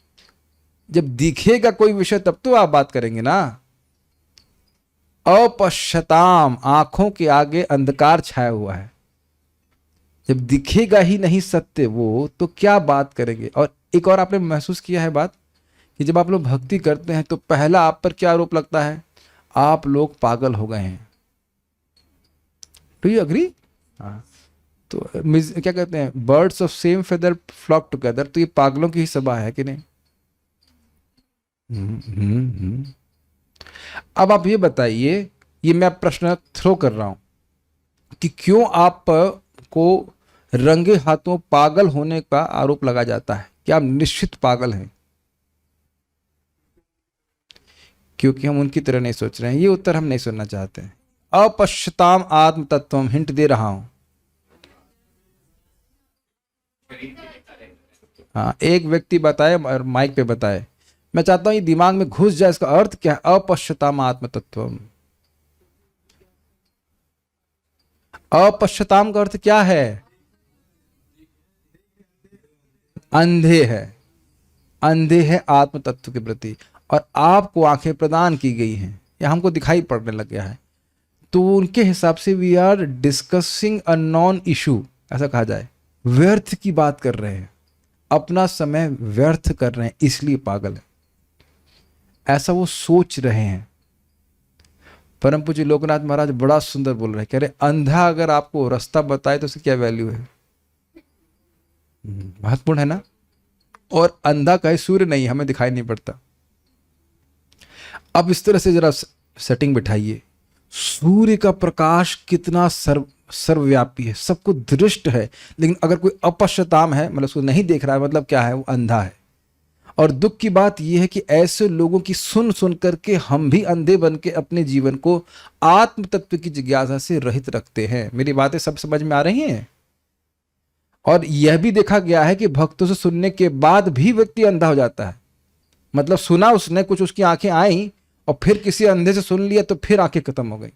जब दिखेगा कोई विषय तब तो आप बात करेंगे ना। अपश्यताम, आंखों के आगे अंधकार छाया हुआ है। जब दिखेगा ही नहीं सत्य वो, तो क्या बात करेंगे। और एक और आपने महसूस किया है बात कि जब आप लोग भक्ति करते हैं तो पहला आप पर क्या आरोप लगता है? आप लोग पागल हो गए हैं। Do you agree? हाँ, तो क्या कहते हैं, birds of same feather flock together. तो ये पागलों की ही सभा है कि नहीं? अब आप ये बताइए, ये मैं प्रश्न थ्रो कर रहा हूं कि क्यों आप को रंगे हाथों पागल होने का आरोप लगा जाता है? क्या आप निश्चित पागल हैं? क्योंकि हम उनकी तरह नहीं सोच रहे हैं। ये उत्तर हम नहीं सुनना चाहते हैं। अपश्यताम आत्म तत्वम, हिंट दे रहा हूं। हाँ, एक व्यक्ति बताए और माइक पे बताए। मैं चाहता हूं ये दिमाग में घुस जाए। इसका अर्थ क्या है? अपश्यताम आत्म तत्वम। अपश्यताम का अर्थ क्या है? अंधे है, अंधे है आत्म तत्व के प्रति। और आपको आंखें प्रदान की गई हैं या हमको दिखाई पड़ने लग गया है, तो उनके हिसाब से we are discussing a non issue, ऐसा कहा जाए। व्यर्थ की बात कर रहे हैं, अपना समय व्यर्थ कर रहे हैं, इसलिए पागल है, ऐसा वो सोच रहे हैं। परम पूज्य लोकनाथ महाराज बड़ा सुंदर बोल रहे हैं, कह रहे अंधा अगर आपको रास्ता बताए तो उसकी क्या वैल्यू है? महत्वपूर्ण है ना। और अंधा कहे सूर्य नहीं, हमें दिखाई नहीं पड़ता। अब इस तरह से जरा सेटिंग बिठाइए। सूर्य का प्रकाश कितना सर्वव्यापी है, सबको दृष्ट है, लेकिन अगर कोई अपश्यताम है, मतलब उसको नहीं देख रहा है, मतलब क्या है? वो अंधा है। और दुख की बात यह है कि ऐसे लोगों की सुन सुन करके हम भी अंधे बन के अपने जीवन को आत्म तत्व की जिज्ञासा से रहित रखते हैं। मेरी बातें सब समझ में आ रही हैं? और यह भी देखा गया है कि भक्तों से सुनने के बाद भी व्यक्ति अंधा हो जाता है। मतलब सुना उसने कुछ, उसकी आंखें आई और फिर किसी अंधे से सुन लिया तो फिर आंखें खत्म हो गई,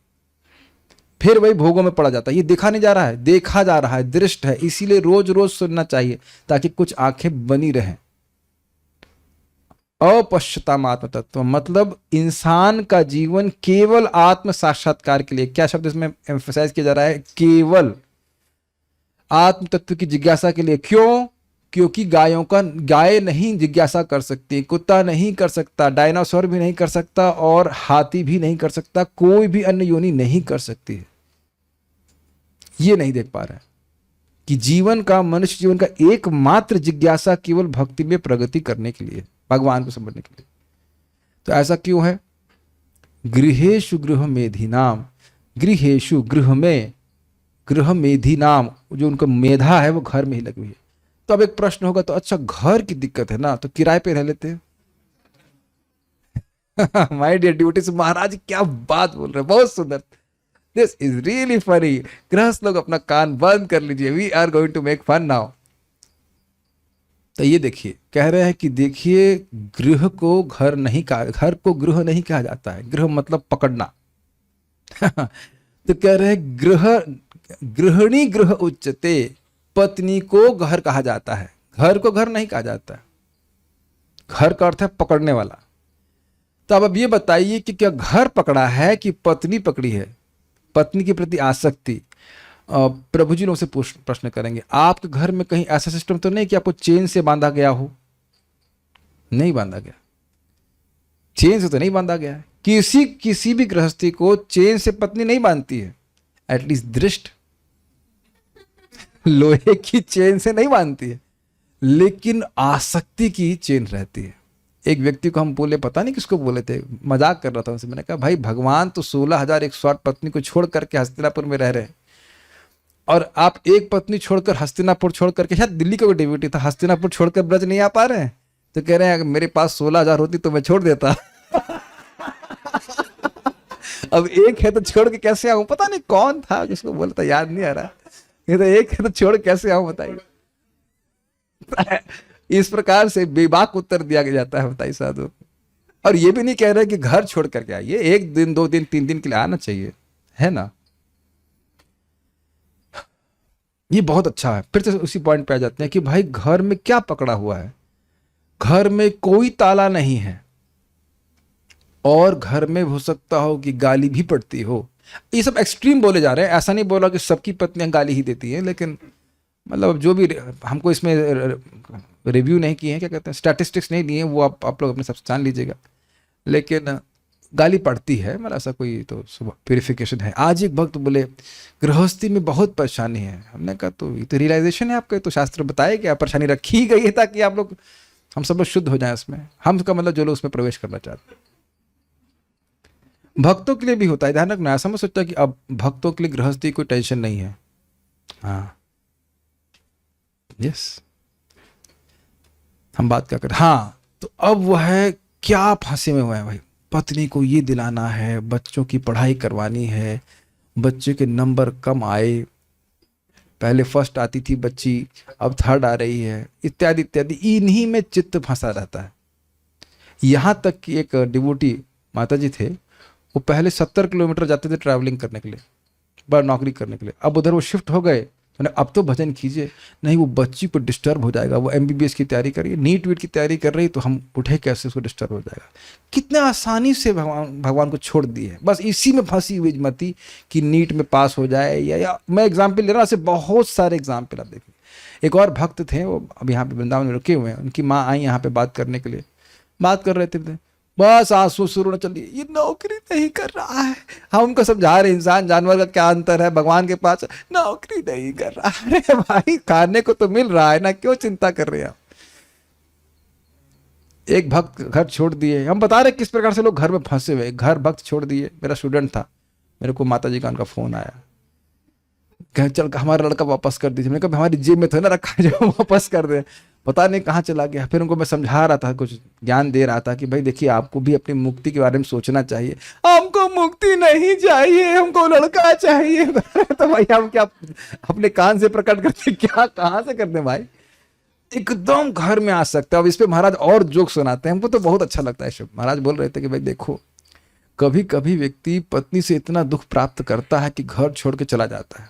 फिर वही भोगों में पड़ा जाता है। ये देखा नहीं जा रहा है, देखा जा रहा है, दृष्ट है। इसीलिए रोज रोज सुनना चाहिए ताकि कुछ आंखें बनी रहें। अपश्यताम आत्म तत्व मतलब इंसान का जीवन केवल आत्म साक्षात्कार के लिए। क्या शब्द इसमें एम्फसाइज किया जा रहा है? केवल आत्म तत्व की जिज्ञासा के लिए। क्यों? क्योंकि गाय नहीं जिज्ञासा कर सकती, कुत्ता नहीं कर सकता, डायनासोर भी नहीं कर सकता, और हाथी भी नहीं कर सकता, कोई भी अन्य योनि नहीं कर सकती है। ये नहीं देख पा रहा है कि जीवन का, मनुष्य जीवन का एकमात्र जिज्ञासा केवल भक्ति में प्रगति करने के लिए, भगवान को समझने के लिए। तो ऐसा क्यों है? गृहेषु गृह मेधिनाम, गृहेषु गृह में, गृह मेधिनाम, जो उनका मेधा है वो घर में ही लगी हुई है। तो अब एक प्रश्न होगा, तो अच्छा घर की दिक्कत है ना, तो किराए पे रह लेते हैं। माय डियर ड्यूटीज, महाराज क्या बात बोल रहे हैं, बहुत सुंदर। This is really funny. गृहस्थ लोग अपना कान बंद कर लीजिए, we are going to make fun now. तो ये देखिए, कह रहे हैं कि देखिए, गृह को घर नहीं कहा, घर को गृह नहीं कहा जाता है। गृह मतलब पकड़ना। तो कह रहे हैं गृहिणी गृह उच्चते, पत्नी को घर कहा जाता है, घर को घर नहीं कहा जाता है। घर का अर्थ है पकड़ने वाला। तो अब ये बताइए कि क्या घर पकड़ा है कि पत्नी पकड़ी है? पत्नी के प्रति आसक्ति। प्रभु जी लोग से प्रश्न करेंगे, आपके घर में कहीं ऐसा सिस्टम तो नहीं कि आपको चेन से बांधा गया हो? नहीं बांधा गया, चेन से तो नहीं बांधा गया है। किसी भी गृहस्थी को चेन से पत्नी नहीं बांधती है, एटलीस्ट दृष्ट लोहे की चेन से नहीं बांधती है, लेकिन आसक्ति की चेन रहती है। एक व्यक्ति को हम बोले, पता नहीं किसको बोले थे, मजाक कर रहा था उनसे, मैंने कहा भाई भगवान तो 16,108 पत्नी को छोड़ करके हस्तिनापुर में रह रहे हैं, और आप एक पत्नी छोड़कर हस्तिनापुर छोड़ करके, शायद दिल्ली का कोई डिवोटी था, हस्तिनापुर छोड़कर ब्रज नहीं आ पा रहे हैं। तो कह रहे हैं अगर मेरे पास 16,000 होती तो मैं छोड़ देता। अब एक है तो छोड़ के कैसे आऊं? पता नहीं कौन था जिसको बोलता, याद नहीं आ रहा। ये तो एक है तो छोड़ कैसे आऊं बताइए। इस प्रकार से बेबाक उत्तर दिया जाता है, बताइए साधु। और ये भी नहीं कह रहे कि घर छोड़ करके आइए, 1 दिन 2 दिन 3 दिन के लिए आना चाहिए, है ना। ये बहुत अच्छा है। फिर से उसी पॉइंट पे आ जाते हैं कि भाई घर में क्या पकड़ा हुआ है? घर में कोई ताला नहीं है, और घर में हो सकता हो कि गाली भी पड़ती हो। ये सब एक्सट्रीम बोले जा रहे हैं, ऐसा नहीं बोला कि सबकी पत्नियां गाली ही देती हैं, लेकिन मतलब जो भी, हमको इसमें रिव्यू नहीं किए हैं, क्या कहते हैं, स्टैटिस्टिक्स नहीं दिए, वो आप लोग अपने सबसे जान लीजिएगा, लेकिन गाली पड़ती है, मतलब ऐसा कोई तो प्यूरिफिकेशन है। आज एक भक्त बोले गृहस्थी में बहुत परेशानी है। हमने कहा तो ये तो रियलाइजेशन है आपका, तो शास्त्र बताए कि परेशानी रखी ही गई है ताकि आप लोग, हम सब लोग शुद्ध हो जाएं उसमें। हम का मतलब जो लोग उसमें प्रवेश करना चाहते हैं। भक्तों के लिए भी होता है, ध्यान रखना। ऐसा मत सोचता कि अब भक्तों के लिए गृहस्थी कोई टेंशन नहीं है। हाँ, यस, हम बात क्या करें। हाँ, तो अब वह है क्या फांसी में हुआ है भाई, पत्नी को ये दिलाना है, बच्चों की पढ़ाई करवानी है, बच्चे के नंबर कम आए, पहले फर्स्ट आती थी बच्ची, अब थर्ड आ रही है, इत्यादि इत्यादि, इन्हीं में चित्त फंसा रहता है। यहाँ तक कि एक डिवोटी माता जी थे, वो पहले 70 किलोमीटर जाते थे ट्रैवलिंग करने के लिए, बड़ा नौकरी करने के लिए। अब उधर वो शिफ्ट हो गए, मैंने अब तो भजन कीजिए, नहीं वो बच्ची को डिस्टर्ब हो जाएगा, वो MBBS की तैयारी कर रही है, नीट वीट की तैयारी कर रही है, तो हम उठे कैसे, उसको डिस्टर्ब हो जाएगा। कितने आसानी से भगवान को छोड़ दिए, बस इसी में फंसी हुई मती कि नीट में पास हो जाए, या मैं एग्जाम्पल ले रहा हूँ, ऐसे बहुत सारे एग्जाम्पल आप देखिए। एक और भक्त थे, वो अब यहाँ पे वृंदावन में रुके हुए हैं, उनकी माँ आई यहाँ पे बात करने के लिए, बात कर रहे थे, बस आंसू शुरू न चलिए, ये नौकरी नहीं कर रहा है। हम उनको समझा रहे, इंसान जानवर का क्या अंतर है, भगवान के पास नौकरी नहीं कर रहा है। अरे भाई खाने को तो मिल रहा है ना, क्यों चिंता कर रहे हैं आप। एक भक्त घर छोड़ दिए, हम बता रहे किस प्रकार से लोग घर में फंसे हुए, घर भक्त छोड़ दिए। मेरा स्टूडेंट था, मेरे को माता जी का उनका फोन आया, कह चल हमारा लड़का वापस कर दीजिए। मैंने कहा हमारी जेब में तो ना रखा है जो वापस कर दे, पता नहीं कहाँ चला गया। फिर उनको मैं समझा रहा था, कुछ ज्ञान दे रहा था कि भाई देखिए आपको भी अपनी मुक्ति के बारे में सोचना चाहिए। हमको मुक्ति नहीं चाहिए, हमको लड़का चाहिए। तो भाई हम क्या अपने कान से प्रकट करते, क्या कहाँ से करते भाई, एकदम घर में आ सकते। अब इस पे महाराज और जोक सुनाते हैं, हमको तो बहुत अच्छा लगता है। महाराज बोल रहे थे कि भाई देखो, कभी कभी व्यक्ति पत्नी से इतना दुख प्राप्त करता है कि घर छोड़ के चला जाता है।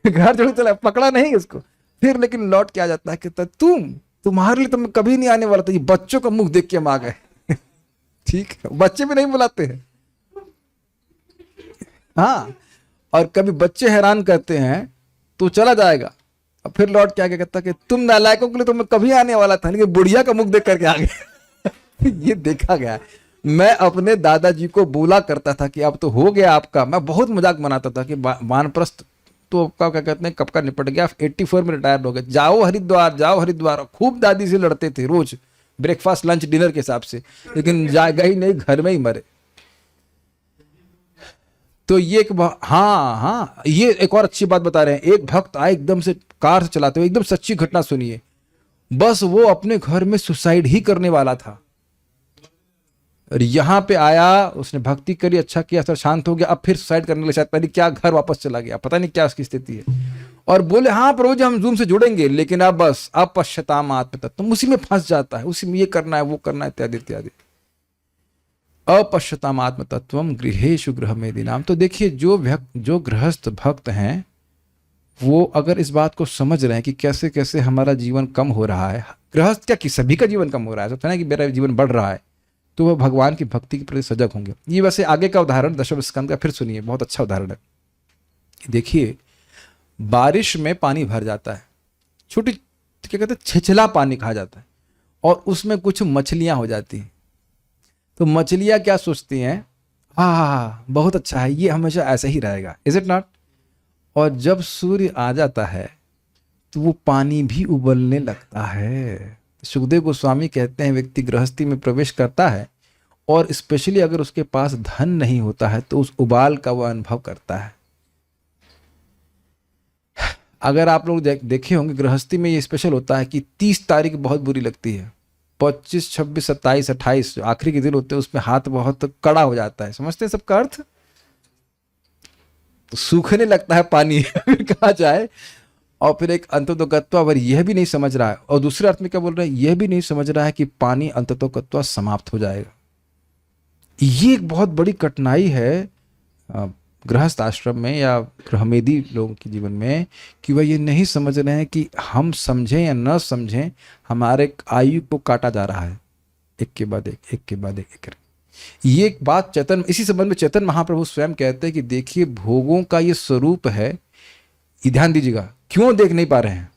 घर छोड़ के चला, पकड़ा नहीं उसको, फिर लेकिन लौट के आ जाता है कि तुम्हारे लिए तो मैं कभी नहीं आने वाला था, ये बच्चों का मुख देख के हम आ गए। ठीक है, बच्चे भी नहीं बुलाते हैं। हाँ, और कभी बच्चे हैरान करते हैं तो चला जाएगा, और फिर लौट के आके कहता कि तुम नालायकों के लिए तो मैं कभी आने वाला था, लेकिन बुढ़िया का मुख देख करके आ गया। ये देखा गया। मैं अपने दादाजी को बोला करता था कि अब तो हो गया आपका, मैं बहुत मजाक बनाता था कि वानप्रस्थ तो आपका क्या कहते हैं कब का निपट गया, 84 में रिटायर्ड हो गए, जाओ हरिद्वार जाओ हरिद्वार। खूब दादी से लड़ते थे रोज, ब्रेकफास्ट लंच डिनर के हिसाब से, लेकिन जाएगा ही नहीं, घर में ही मरे। तो ये एक हाँ, ये एक और अच्छी बात बता रहे हैं। एक भक्त आए, एकदम से कार से चलाते हुए, एकदम सच्ची घटना सुनिए, बस वो अपने घर में सुसाइड ही करने वाला था और यहाँ पे आया, उसने भक्ति करी, अच्छा किया, सर शांत हो गया, अब फिर सुसाइड करने लगा, शायद पता नहीं क्या, घर वापस चला गया, पता नहीं क्या उसकी स्थिति है। और बोले हाँ प्रभु जी हम जूम से जुड़ेंगे, लेकिन अब बस अपश्यताम आत्म तत्व, उसी में फंस जाता है, उसी में ये करना है वो करना है इत्यादि इत्यादि। अपश्यताम आत्म तत्वम गृहेषु गृहमेधिनाम। तो देखिए जो गृहस्थ भक्त हैं वो अगर इस बात को समझ रहे हैं कि कैसे कैसे हमारा जीवन कम हो रहा है, गृहस्थ क्या कि सभी का जीवन कम हो रहा है, सोचना है कि मेरा जीवन बढ़ रहा है, तो वह भगवान की भक्ति के प्रति सजग होंगे। ये वैसे आगे का उदाहरण दशम स्कंद का फिर सुनिए, बहुत अच्छा उदाहरण है। देखिए बारिश में पानी भर जाता है, छोटी क्या कहते हैं छिछला पानी कहा जाता है, और उसमें कुछ मछलियां हो जाती हैं। तो मछलियां क्या सोचती हैं, हाँ बहुत अच्छा है, ये हमेशा ऐसा ही रहेगा, इज इट नॉट। और जब सूर्य आ जाता है तो वो पानी भी उबलने लगता है। सुखदेव गोस्वामी कहते हैं व्यक्ति गृहस्थी में प्रवेश करता है और स्पेशली अगर उसके पास धन नहीं होता है तो उस उबाल का वह अनुभव करता है। अगर आप लोग देखे होंगे गृहस्थी में ये स्पेशल होता है कि 30 तारीख बहुत बुरी लगती है, 25, 26, 27, 28 आखिरी के दिन होते हैं, उसमें हाथ बहुत कड़ा हो जाता है। समझते हैं सबका अर्थ? तो सूखने लगता है पानी फिर कहा जाए। और फिर एक अंततोगत्वा, अगर यह भी नहीं समझ रहा है, और दूसरे अर्थ में क्या बोल रहा है, यह भी नहीं समझ रहा है कि पानी अंततोगत्वा समाप्त हो जाएगा। ये एक बहुत बड़ी कठिनाई है गृहस्थ आश्रम में या गृहमेधी लोगों के जीवन में, कि वह ये नहीं समझ रहे हैं कि हम समझें या न समझें हमारे आयु को काटा जा रहा है, एक के बाद एक, एक के बाद एक करके। ये एक बात चैतन्य, इसी संबंध में चैतन्य महाप्रभु स्वयं कहते हैं कि देखिए भोगों का ये स्वरूप है, ये ध्यान दीजिएगा, क्यों देख नहीं पा रहे हैं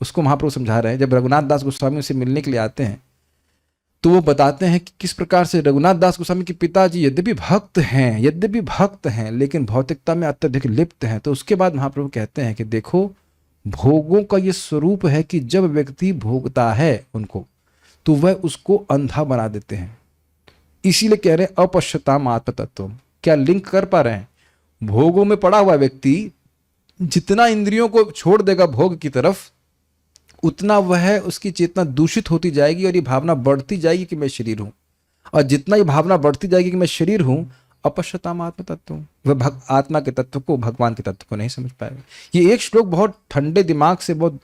उसको महाप्रभु समझा रहे हैं। जब रघुनाथ दास गोस्वामी से मिलने के लिए आते हैं तो वो बताते हैं कि किस प्रकार से रघुनाथ दास गोस्वामी के पिताजी यद्यपि भक्त हैं लेकिन भौतिकता में अत्यधिक लिप्त हैं। तो उसके बाद महाप्रभु कहते हैं कि देखो भोगों का ये स्वरूप है कि जब व्यक्ति भोगता है उनको तो वह उसको अंधा बना देते हैं। इसीलिए कह रहे हैं अपश्यताम आत्म तत्व। क्या लिंक कर पा रहे हैं? भोगों में पड़ा हुआ व्यक्ति जितना इंद्रियों को छोड़ देगा भोग की तरफ, उतना वह उसकी चेतना दूषित होती जाएगी और ये भावना बढ़ती जाएगी कि मैं शरीर हूं। और जितना ये भावना बढ़ती जाएगी कि मैं शरीर हूं, अपश्यताम आत्म तत्व, वह आत्मा के तत्व को, भगवान के तत्व को नहीं समझ पाएगा। ये एक श्लोक बहुत ठंडे दिमाग से बहुत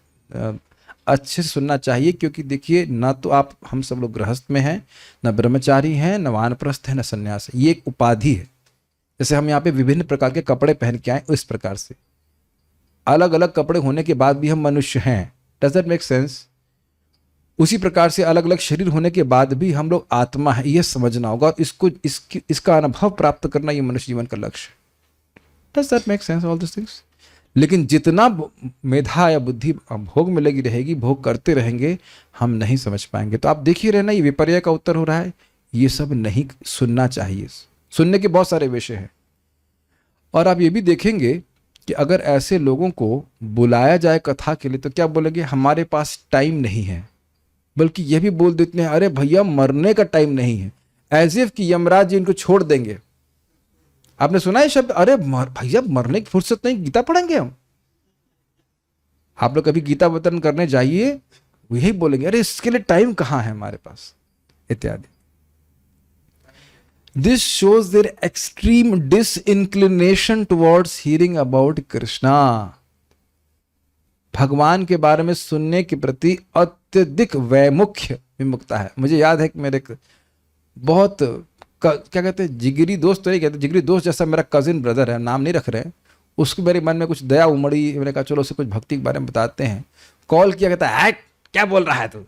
अच्छे से सुनना चाहिए, क्योंकि देखिए न तो आप हम सब लोग गृहस्थ में हैं, न ब्रह्मचारी हैं, न वानप्रस्थ है, न संन्यास है। ये एक उपाधि है। जैसे हम यहाँ पे विभिन्न प्रकार के कपड़े पहन के आए, इस प्रकार से अलग अलग कपड़े होने के बाद भी हम मनुष्य हैं। Does that make sense? उसी प्रकार से अलग अलग शरीर होने के बाद भी हम लोग आत्मा है, यह समझना होगा और इसका अनुभव प्राप्त करना ये मनुष्य जीवन का लक्ष्य है। Does that make sense all this things? लेकिन जितना मेधा या बुद्धि भोग में लगी रहेगी, भोग करते रहेंगे, हम नहीं समझ पाएंगे। तो आप देखिए रहे ना, ये विपर्य का उत्तर हो रहा है। ये सब नहीं सुनना चाहिए। सुनने के बहुत सारे विषय हैं। और आप ये भी देखेंगे कि अगर ऐसे लोगों को बुलाया जाए कथा के लिए तो क्या बोलेंगे, हमारे पास टाइम नहीं है। बल्कि यह भी बोल देते हैं, अरे भैया मरने का टाइम नहीं है, एज इफ कि यमराज जी इनको छोड़ देंगे। आपने सुना है शब्द, अरे भैया मरने की फुर्सत नहीं, गीता पढ़ेंगे हम। आप लोग कभी गीता अवतरण करने जाइए, यही बोलेंगे, अरे इसके लिए टाइम कहाँ है हमारे पास, इत्यादि। This shows their extreme disinclination towards hearing about Krishna. भगवान के बारे में सुनने के प्रति अत्यधिक वैमुख्य विमुखता है। मुझे याद है कि मेरे बहुत क्या कहते हैं, जिगरी दोस्त तो नहीं कहते, जिगरी दोस्त जैसा मेरा कजिन ब्रदर है, नाम नहीं रख रहे हैं, उसको मेरे मन में कुछ दया उमड़ी। मैंने कहा चलो उसे कुछ भक्ति के बारे में बताते हैं। कॉल किया, कहता है क्या बोल रहा है तू?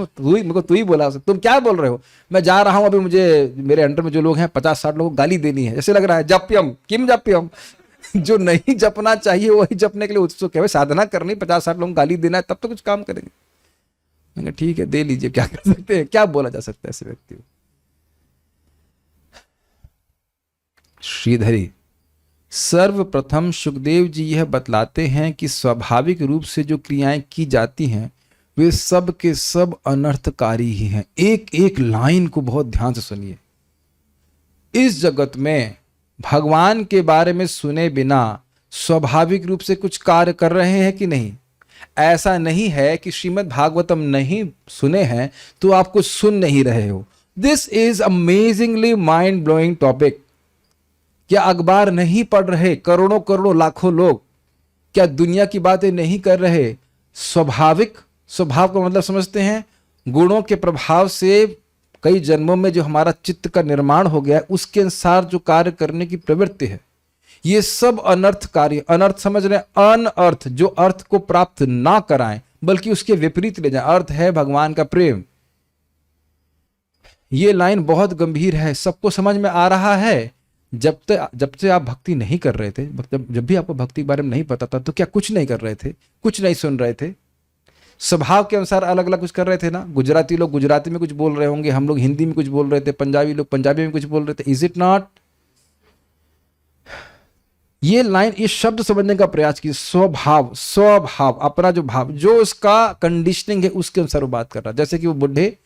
तू ही बोला, तुम क्या बोल रहे हो? मैं जा रहा हूं, अभी मुझे मेरे अंडर में जो लोग हैं 50-60 लोगों को गाली देनी है। जैसे लग रहा है जप्यम किम जप्यम जो नहीं जपना चाहिए वही जपने के लिए उत्सुक है। साधना करनी, 50-60 लोगों को गाली देना है, तब तो कुछ काम करेंगे। मैंने ठीक है दे लीजिए, क्या कर सकते हैं, क्या बोला जा सकता है ऐसे व्यक्ति को। श्रीधरी सर्वप्रथम सुखदेव जी यह बतलाते हैं कि स्वाभाविक रूप से जो क्रियाएं की जाती हैं वे सब के सब अनर्थकारी ही हैं। एक एक लाइन को बहुत ध्यान से सुनिए। इस जगत में भगवान के बारे में सुने बिना स्वाभाविक रूप से कुछ कार्य कर रहे हैं कि नहीं? ऐसा नहीं है कि श्रीमद् भागवतम नहीं सुने हैं तो आप कुछ सुन नहीं रहे हो। This is amazingly mind blowing topic. क्या अखबार नहीं पढ़ रहे करोड़ों करोड़ों लाखों लोग? क्या दुनिया की बातें नहीं कर रहे? स्वाभाविक, स्वभाव का मतलब समझते हैं, गुणों के प्रभाव से कई जन्मों में जो हमारा चित्त का निर्माण हो गया है उसके अनुसार जो कार्य करने की प्रवृत्ति है, ये सब अनर्थ कार्य, अनर्थ समझ रहे हैं, अनर्थ जो अर्थ को प्राप्त ना कराएं बल्कि उसके विपरीत ले जाएं। अर्थ है भगवान का प्रेम। ये लाइन बहुत गंभीर है, सबको समझ में आ रहा है। जब से आप भक्ति नहीं कर रहे थे, जब भी आपको भक्ति के बारे में नहीं पता था तो क्या कुछ नहीं कर रहे थे, कुछ नहीं सुन रहे थे, स्वभाव के अनुसार अलग अलग कुछ कर रहे थे ना? गुजराती लोग गुजराती में कुछ बोल रहे होंगे, हम लोग हिंदी में कुछ बोल रहे थे, पंजाबी लोग पंजाबी में कुछ बोल रहे थे। Is it not? ये लाइन, ये शब्द समझने का प्रयास कीजिए। स्वभाव, स्वभाव, अपना जो भाव, जो उसका कंडीशनिंग है उसके अनुसार वो बात कर रहा है। जैसे कि वो बुढ़े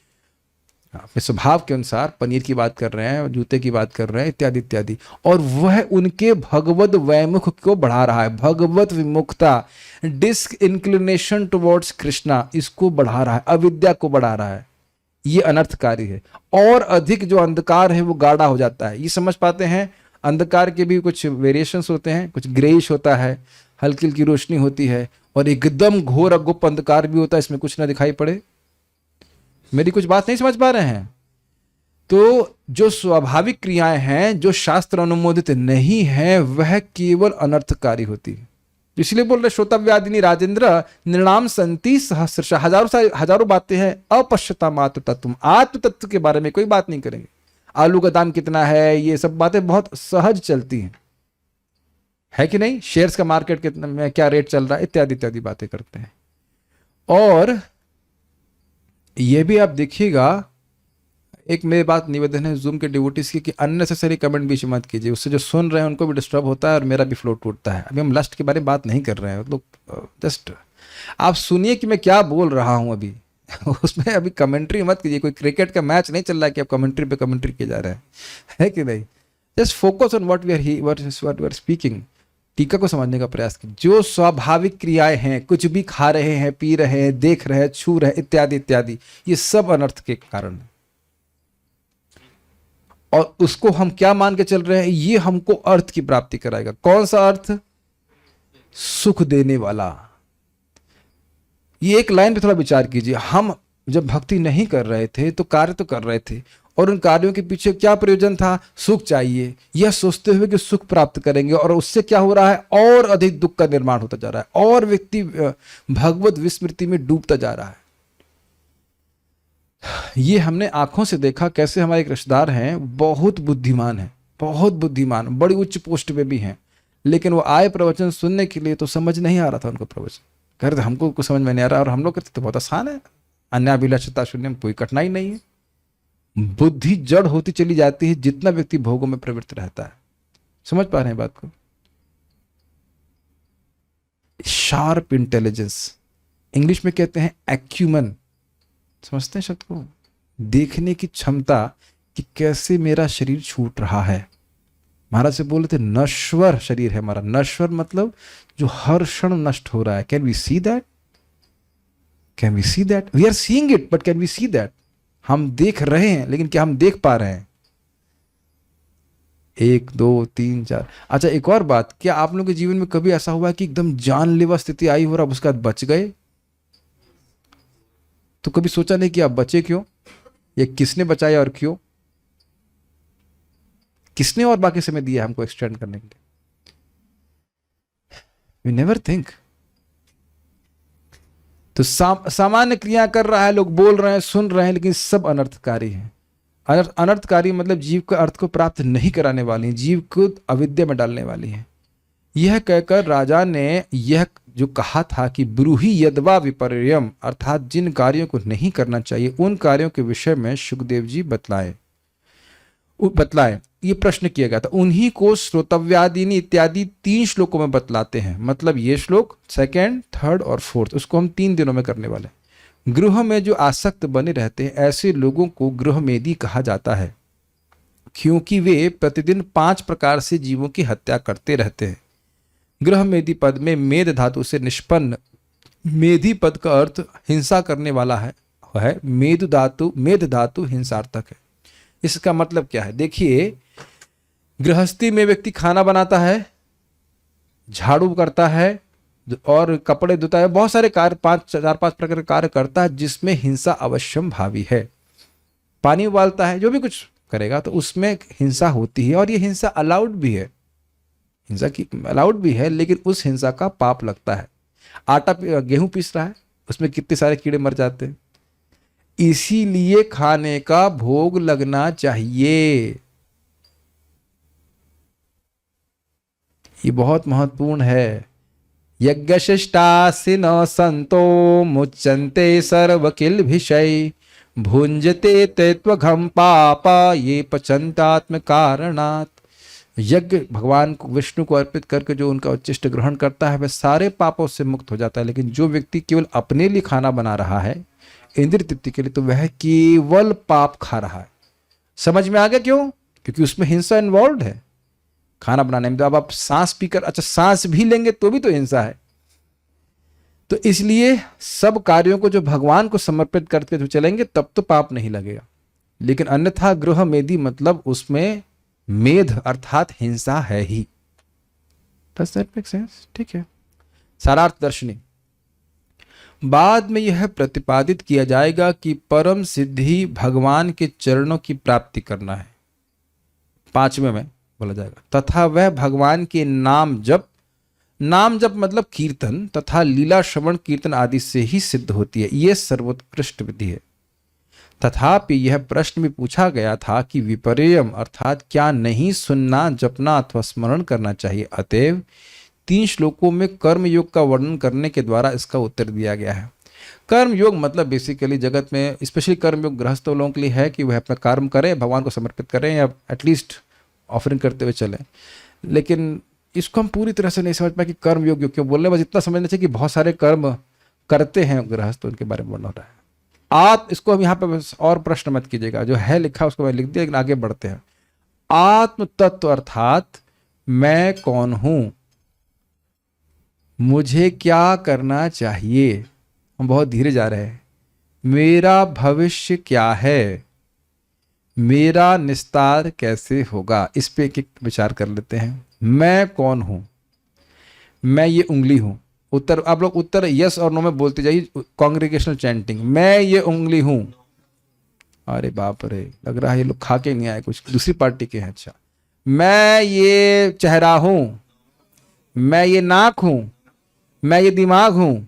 अपने स्वभाव के अनुसार पनीर की बात कर रहे हैं, जूते की बात कर रहे हैं, इत्यादि इत्यादि, और वह उनके भगवत वैमुख को बढ़ा रहा है। भगवत विमुखता, डिस्क इंक्लिनेशन टुवर्ड्स कृष्णा, इसको बढ़ा रहा है, अविद्या को बढ़ा रहा है। ये अनर्थकारी है। और अधिक जो अंधकार है वो गाढ़ा हो जाता है। ये समझ पाते हैं? अंधकार के भी कुछ वेरिएशंस होते हैं, कुछ ग्रेइश होता है, हल्की हल्की रोशनी होती है, और एकदम घोर अगुप अंधकार भी होता है, इसमें कुछ ना दिखाई पड़े। मेरी कुछ बात नहीं समझ पा रहे हैं? तो जो स्वाभाविक क्रियाएं हैं जो शास्त्र अनुमोदित नहीं है वह केवल अनर्थकारी होती है। इसलिए बोल रहे श्रोतव्यादिनी राजेंद्र निर्णाम संति सहस्रशः, हजारों बातें हैं। अपश्यताम आत्म तत्व, आत्म तत्व के बारे में कोई बात नहीं करेंगे। आलू का दाम कितना है, ये सब बातें बहुत सहज चलती हैं, है कि नहीं? शेयर्स का मार्केट कितना में क्या रेट चल रहा है, इत्यादि इत्यादि बातें करते हैं। और ये भी आप देखिएगा, एक मेरी बात निवेदन है जूम के डिवोटीज की कि अननेसेसरी कमेंट बीच मत कीजिए, उससे जो सुन रहे हैं उनको भी डिस्टर्ब होता है और मेरा भी फ्लो टूटता है। अभी हम लस्ट के बारे में बात नहीं कर रहे हैं, मतलब जस्ट आप सुनिए कि मैं क्या बोल रहा हूं अभी। उसमें अभी कमेंट्री मत कीजिए। कोई क्रिकेट का मैच नहीं चल रहा है कि आप कमेंट्री पे कमेंट्री किए जा रहे हैं, है कि नहीं? Just focus on what we are speaking. टीका को समझने का प्रयास कीजिए। जो स्वाभाविक क्रियाएं हैं, कुछ भी खा रहे हैं, पी रहे हैं, देख रहे हैं, छू रहे हैं, इत्यादि इत्यादि, ये सब अनर्थ के कारण है। और उसको हम क्या मान के चल रहे हैं? ये हमको अर्थ की प्राप्ति कराएगा। कौन सा अर्थ? सुख देने वाला। ये एक लाइन पे थोड़ा विचार कीजिए। हम जब भक्ति नहीं कर रहे थे तो कार्य तो कर रहे थे, और उन कार्यों के पीछे क्या प्रयोजन था? सुख चाहिए, यह सोचते हुए कि सुख प्राप्त करेंगे, और उससे क्या हो रहा है? और अधिक दुख का निर्माण होता जा रहा है, और व्यक्ति भगवत विस्मृति में डूबता जा रहा है। ये हमने आंखों से देखा। कैसे हमारे एक रिश्तेदार हैं, बहुत बुद्धिमान है, बहुत बुद्धिमान, बड़ी उच्च पोस्ट पे भी हैं, लेकिन वो आए प्रवचन सुनने के लिए तो समझ नहीं आ रहा था उनको प्रवचन। कह रहे थे हमको कुछ समझ में नहीं आ रहा, और हम लोग कहते तो बहुत आसान है, अन्याभिलाषिता शून्यम, कोई कठिनाई नहीं है। बुद्धि जड़ होती चली जाती है जितना व्यक्ति भोगों में प्रवृत्त रहता है। समझ पा रहे हैं बात को? शार्प इंटेलिजेंस, इंग्लिश में कहते हैं एक्यूमन। समझते हैं शब्द को? देखने की क्षमता कि कैसे मेरा शरीर छूट रहा है। महाराज से बोले थे नश्वर शरीर है हमारा। नश्वर मतलब जो हर क्षण नष्ट हो रहा है। Can we see that? Can we see that? We are seeing it, but can we see that? हम देख रहे हैं, लेकिन क्या हम देख पा रहे हैं? 1 2 3 4। अच्छा, एक और बात, क्या आप लोगों के जीवन में कभी ऐसा हुआ कि एकदम जानलेवा स्थिति आई हो और आप उसके बाद बच गए? तो कभी सोचा नहीं कि आप बचे क्यों, या किसने बचाया और क्यों? किसने और बाकी समय दिया हमको एक्सटेंड करने के लिए? We never think. तो सामान्य क्रिया कर रहा है, लोग बोल रहे हैं, सुन रहे हैं, लेकिन सब अनर्थकारी है। अनर्थकारी मतलब जीव के अर्थ को प्राप्त नहीं कराने वाली, जीव को अविद्या में डालने वाली है। यह कहकर राजा ने यह जो कहा था कि ब्रूहि यद्वा विपर्ययम, अर्थात जिन कार्यों को नहीं करना चाहिए उन कार्यों के विषय में सुखदेव जी बतलाए। ये प्रश्न किया गया था, उन्हीं को श्रोतव्यादिनी इत्यादि 3 श्लोकों में बतलाते हैं। मतलब ये श्लोक 2nd, 3rd और 4th, उसको हम 3 दिनों में करने वाले हैं। गृह में जो आसक्त बने रहते हैं ऐसे लोगों को गृहमेदी कहा जाता है, क्योंकि वे प्रतिदिन 5 प्रकार से जीवों की हत्या करते रहते हैं। गृहमेदी पद में मेद धातु से निष्पन्न मेधि पद का अर्थ हिंसा करने वाला है मेध धातु हिंसार्थक है। इसका मतलब क्या है? देखिए, गृहस्थी में व्यक्ति खाना बनाता है, झाड़ू करता है और कपड़े धोता है, बहुत सारे कार्य, 4-5 प्रकार के कार्य करता है जिसमें हिंसा अवश्यम भावी है। पानी उबालता है, जो भी कुछ करेगा तो उसमें हिंसा होती है और ये हिंसा अलाउड भी है, हिंसा की अलाउड भी है, लेकिन उस हिंसा का पाप लगता है। गेहूं पीस रहा है, उसमें कितने सारे कीड़े मर जाते हैं, इसीलिए खाने का भोग लगना चाहिए। ये बहुत महत्वपूर्ण है। यज्ञशिष्टासि न संतो मुच्यन्ते सर्वकिल्भिषै भुंजते ते त्वघं पापा ये पचन्तात्म कारणात्। यज्ञ भगवान को, विष्णु को अर्पित करके जो उनका उच्चिष्ट ग्रहण करता है वह सारे पापों से मुक्त हो जाता है। लेकिन जो व्यक्ति केवल अपने लिए खाना बना रहा है, इंद्रिय तृप्ति के लिए, तो वह केवल पाप खा रहा है। समझ में आ गया क्यों? क्योंकि उसमें हिंसा इन्वॉल्व है खाना बनाने में। तो अब आप सांस पीकर, अच्छा सांस भी लेंगे तो भी तो हिंसा है। तो इसलिए सब कार्यों को जो भगवान को समर्पित करके जो चलेंगे तब तो पाप नहीं लगेगा। लेकिन अन्यथा गृह मेधि मतलब उसमें मेध अर्थात हिंसा है ही। Does that make sense? ठीक है। सारार्थ दर्शनी। बाद में यह प्रतिपादित किया जाएगा कि परम सिद्धि भगवान के चरणों की प्राप्ति करना है। 5वें में बोला जाएगा, तथा वह भगवान के नाम जप मतलब कीर्तन तथा लीला श्रवण कीर्तन आदि से ही सिद्ध होती है। यह सर्वोत्कृष्ट विधि है। तथापि यह प्रश्न भी पूछा गया था कि विपर्ययम अर्थात क्या नहीं सुनना, जपना अथवा स्मरण करना चाहिए। अतएव 3 श्लोकों में कर्म योग का वर्णन करने के द्वारा इसका उत्तर दिया गया है। कर्म योग मतलब बेसिकली जगत में स्पेशली कर्म योग गृहस्थ लोगों के लिए है कि वह अपना कर्म करें, भगवान को समर्पित करें या एटलीस्ट ऑफरिंग करते हुए चलें। लेकिन इसको हम पूरी तरह से नहीं समझ पाए कि कर्म योग क्यों बोल रहे हैं। बस इतना समझना चाहिए कि बहुत सारे कर्म करते हैं गृहस्थ, उनके बारे में वर्णन हो रहा है। आप इसको हम यहाँ पे बस और प्रश्न मत कीजिएगा, जो है लिखा उसको मैं लिख दिया, लेकिन आगे बढ़ते हैं। आत्म तत्व अर्थात मैं कौन हूं, मुझे क्या करना चाहिए, हम बहुत धीरे जा रहे हैं। मेरा भविष्य क्या है, मेरा निस्तार कैसे होगा, इस पे एक विचार कर लेते हैं। मैं कौन हूं, मैं ये उंगली हूं। उत्तर आप लोग उत्तर यस और नो में बोलते जाइए, कांग्रेगेशनल चैंटिंग। मैं ये उंगली हूं। अरे बाप रे, लग रहा है ये लोग खा के नहीं आए, कुछ दूसरी पार्टी के हैं। अच्छा, मैं ये चेहरा हूं, मैं ये नाक हूं, मैं ये दिमाग हूं,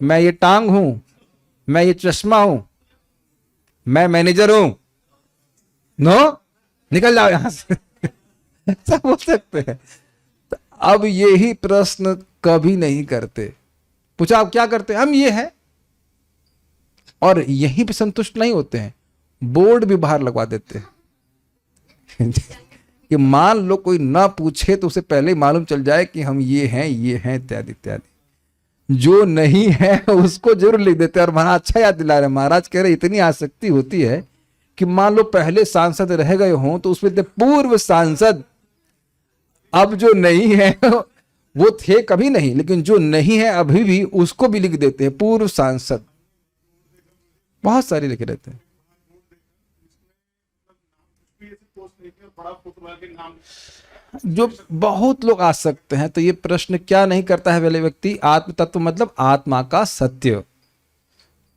मैं ये टांग हूं, मैं ये चश्मा हूं, मैं मैनेजर हूं। नो, निकल जाओ यहां से। ऐसा बोल सकते हैं। तो अब यही प्रश्न कभी नहीं करते। पूछा आप क्या करते हैं, हम ये हैं, और यहीं पे संतुष्ट नहीं होते हैं, बोर्ड भी बाहर लगवा देते हैं कि मान लो कोई ना पूछे तो उसे पहले ही मालूम चल जाए कि हम ये हैं इत्यादि इत्यादि। जो नहीं है उसको जरूर लिख देते हैं। और महाराज अच्छा याद दिला रहे, महाराज कह रहे इतनी आसक्ति होती है कि मान लो पहले सांसद रह गए हों तो उसमें पूर्व सांसद, अब जो नहीं है वो थे कभी नहीं, लेकिन जो नहीं है अभी भी उसको भी लिख देते हैं पूर्व सांसद। बहुत सारे लिखे रहते हैं। जो बहुत लोग आ सकते हैं। तो ये प्रश्न क्या नहीं करता है पहले व्यक्ति, आत्म तत्व मतलब आत्मा का सत्य,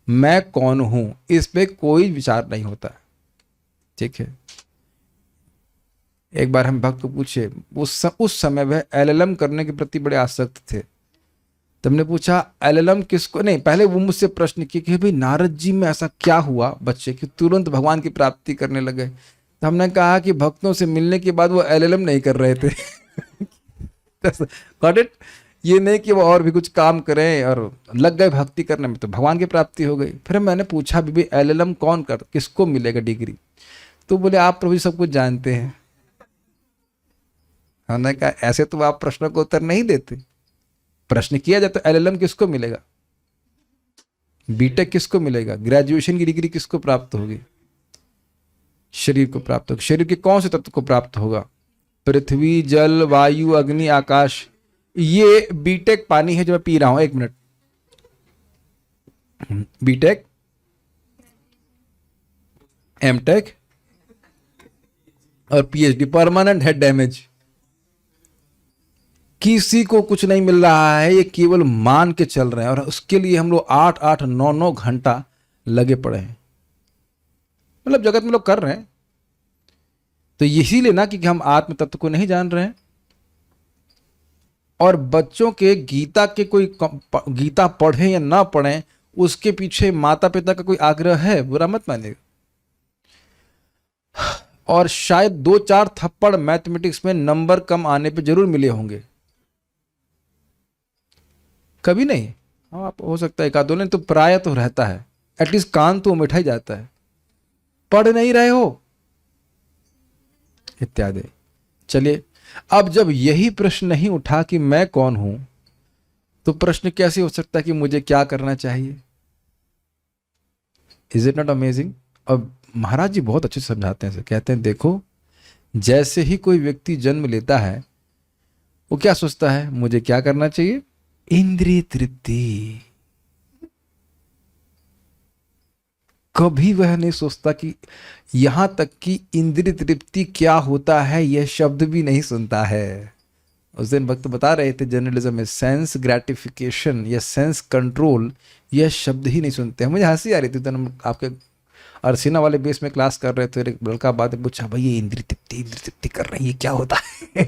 मैं कौन हूं, इस पे कोई विचार नहीं होता। ठीक है। एक बार हम भक्त को पूछे, उस समय वह एलएलएम करने के प्रति बड़े आसक्त थे। तो हमने पूछा एलएलएम किसको, नहीं पहले वो मुझसे प्रश्न किए कि भाई नारद जी में ऐसा क्या हुआ बच्चे कि तुरंत भगवान की प्राप्ति करने लगे। तो हमने कहा कि भक्तों से मिलने के बाद वो एलएलएम नहीं कर रहे थे। Got it? ये नहीं कि वो और भी कुछ काम करें और लग गए भक्ति करने में तो भगवान की प्राप्ति हो गई। फिर मैंने पूछा बीबी एलएलएम कौन कर, किसको मिलेगा डिग्री? तो बोले आप प्रभु जी सब कुछ जानते हैं। हमने कहा ऐसे तो आप प्रश्नों को उत्तर नहीं देते। प्रश्न किया जाए तो एलएलएम किसको मिलेगा, बीटेक किसको मिलेगा, ग्रेजुएशन की डिग्री किसको प्राप्त होगी? शरीर को प्राप्त होगा। शरीर के कौन से तत्व को प्राप्त होगा? पृथ्वी, जल, वायु, अग्नि, आकाश। ये बीटेक पानी है जो मैं पी रहा हूं। 1 मिनट, बीटेक, एमटेक और पीएचडी, परमानेंट हेड डैमेज। किसी को कुछ नहीं मिल रहा है, ये केवल मान के चल रहे हैं, और उसके लिए हम लोग 8-8, 9-9 घंटा लगे पड़े हैं। मतलब जगत में लोग कर रहे हैं, तो इसीलिए ना कि हम आत्म तत्व को नहीं जान रहे हैं। और बच्चों के गीता के कोई गीता पढ़े या ना पढ़े, उसके पीछे माता पिता का कोई आग्रह है, बुरा मत मानिएगा। और शायद 2-4 थप्पड़ मैथमेटिक्स में नंबर कम आने पे जरूर मिले होंगे, कभी नहीं। हाँ, आप हो सकता है एक आध दो, तो प्राय तो रहता है, एटलीस्ट कान तो मिठा ही जाता है। पढ़ नहीं रहे हो इत्यादि। चलिए, अब जब यही प्रश्न नहीं उठा कि मैं कौन हूं, तो प्रश्न कैसे हो सकता है कि मुझे क्या करना चाहिए? Is it not amazing? अब महाराज जी बहुत अच्छे से समझाते हैं, कहते हैं देखो, जैसे ही कोई व्यक्ति जन्म लेता है, वो क्या सोचता है, मुझे क्या करना चाहिए? इंद्रिय तृप्ति। कभी वह नहीं सोचता कि यहां तक कि इंद्रिय तृप्ति क्या होता है यह शब्द भी नहीं सुनता है। उस दिन भक्त बता रहे थे जर्नलिज्म में सेंस ग्रेटिफिकेशन या सेंस कंट्रोल यह शब्द ही नहीं सुनते हैं। मुझे हंसी आ रही थी, तो हम आपके अरसीना वाले बेस में क्लास कर रहे थे, एक लड़का बात पूछा, भाई ये इंद्रिय तृप्ति कर रहे हैं, ये क्या होता है?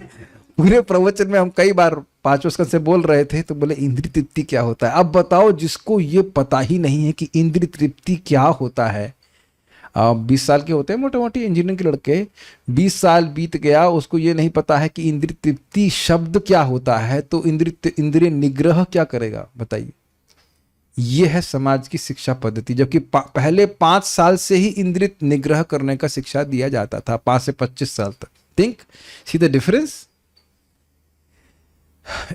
पूरे प्रवचन में हम कई बार 5 स्कंद से बोल रहे थे, तो बोले इंद्रिय तृप्ति क्या होता है? अब बताओ, जिसको ये पता ही नहीं है कि इंद्रिय तृप्ति क्या होता है। 20 साल के होते हैं मोटे मोटे इंजीनियरिंग के लड़के, 20 साल बीत गया, उसको ये नहीं पता है कि इंद्रिय तृप्ति शब्द क्या होता है, तो इंद्रिय निग्रह क्या करेगा बताइए। ये है समाज की शिक्षा पद्धति, जबकि पहले 5 साल से ही इंद्रिय निग्रह करने का शिक्षा दिया जाता था, 5 से 25 साल तक। Think see the difference.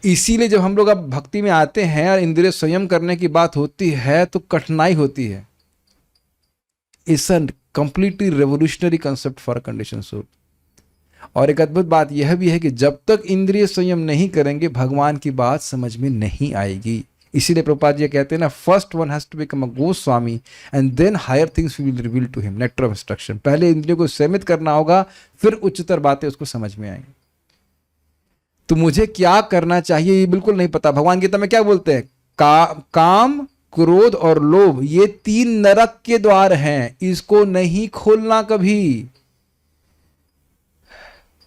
इसीलिए जब हम लोग अब भक्ति में आते हैं और इंद्रिय संयम करने की बात होती है, तो कठिनाई होती है। It's a completely revolutionary concept for condition soul. और एक अद्भुत बात यह भी है कि जब तक इंद्रिय संयम नहीं करेंगे, भगवान की बात समझ में नहीं आएगी। इसीलिए प्रभुपाद जी कहते हैं ना, first one has to become a Goswami and then higher things will reveal to him. Nectar of Instruction. पहले इंद्रियों को संयमित करना होगा, फिर उच्चतर बातें उसको समझ में आएंगी। तो मुझे क्या करना चाहिए ये बिल्कुल नहीं पता। भगवान गीता में क्या बोलते हैं? काम, क्रोध और लोभ, ये 3 नरक के द्वार हैं, इसको नहीं खोलना कभी।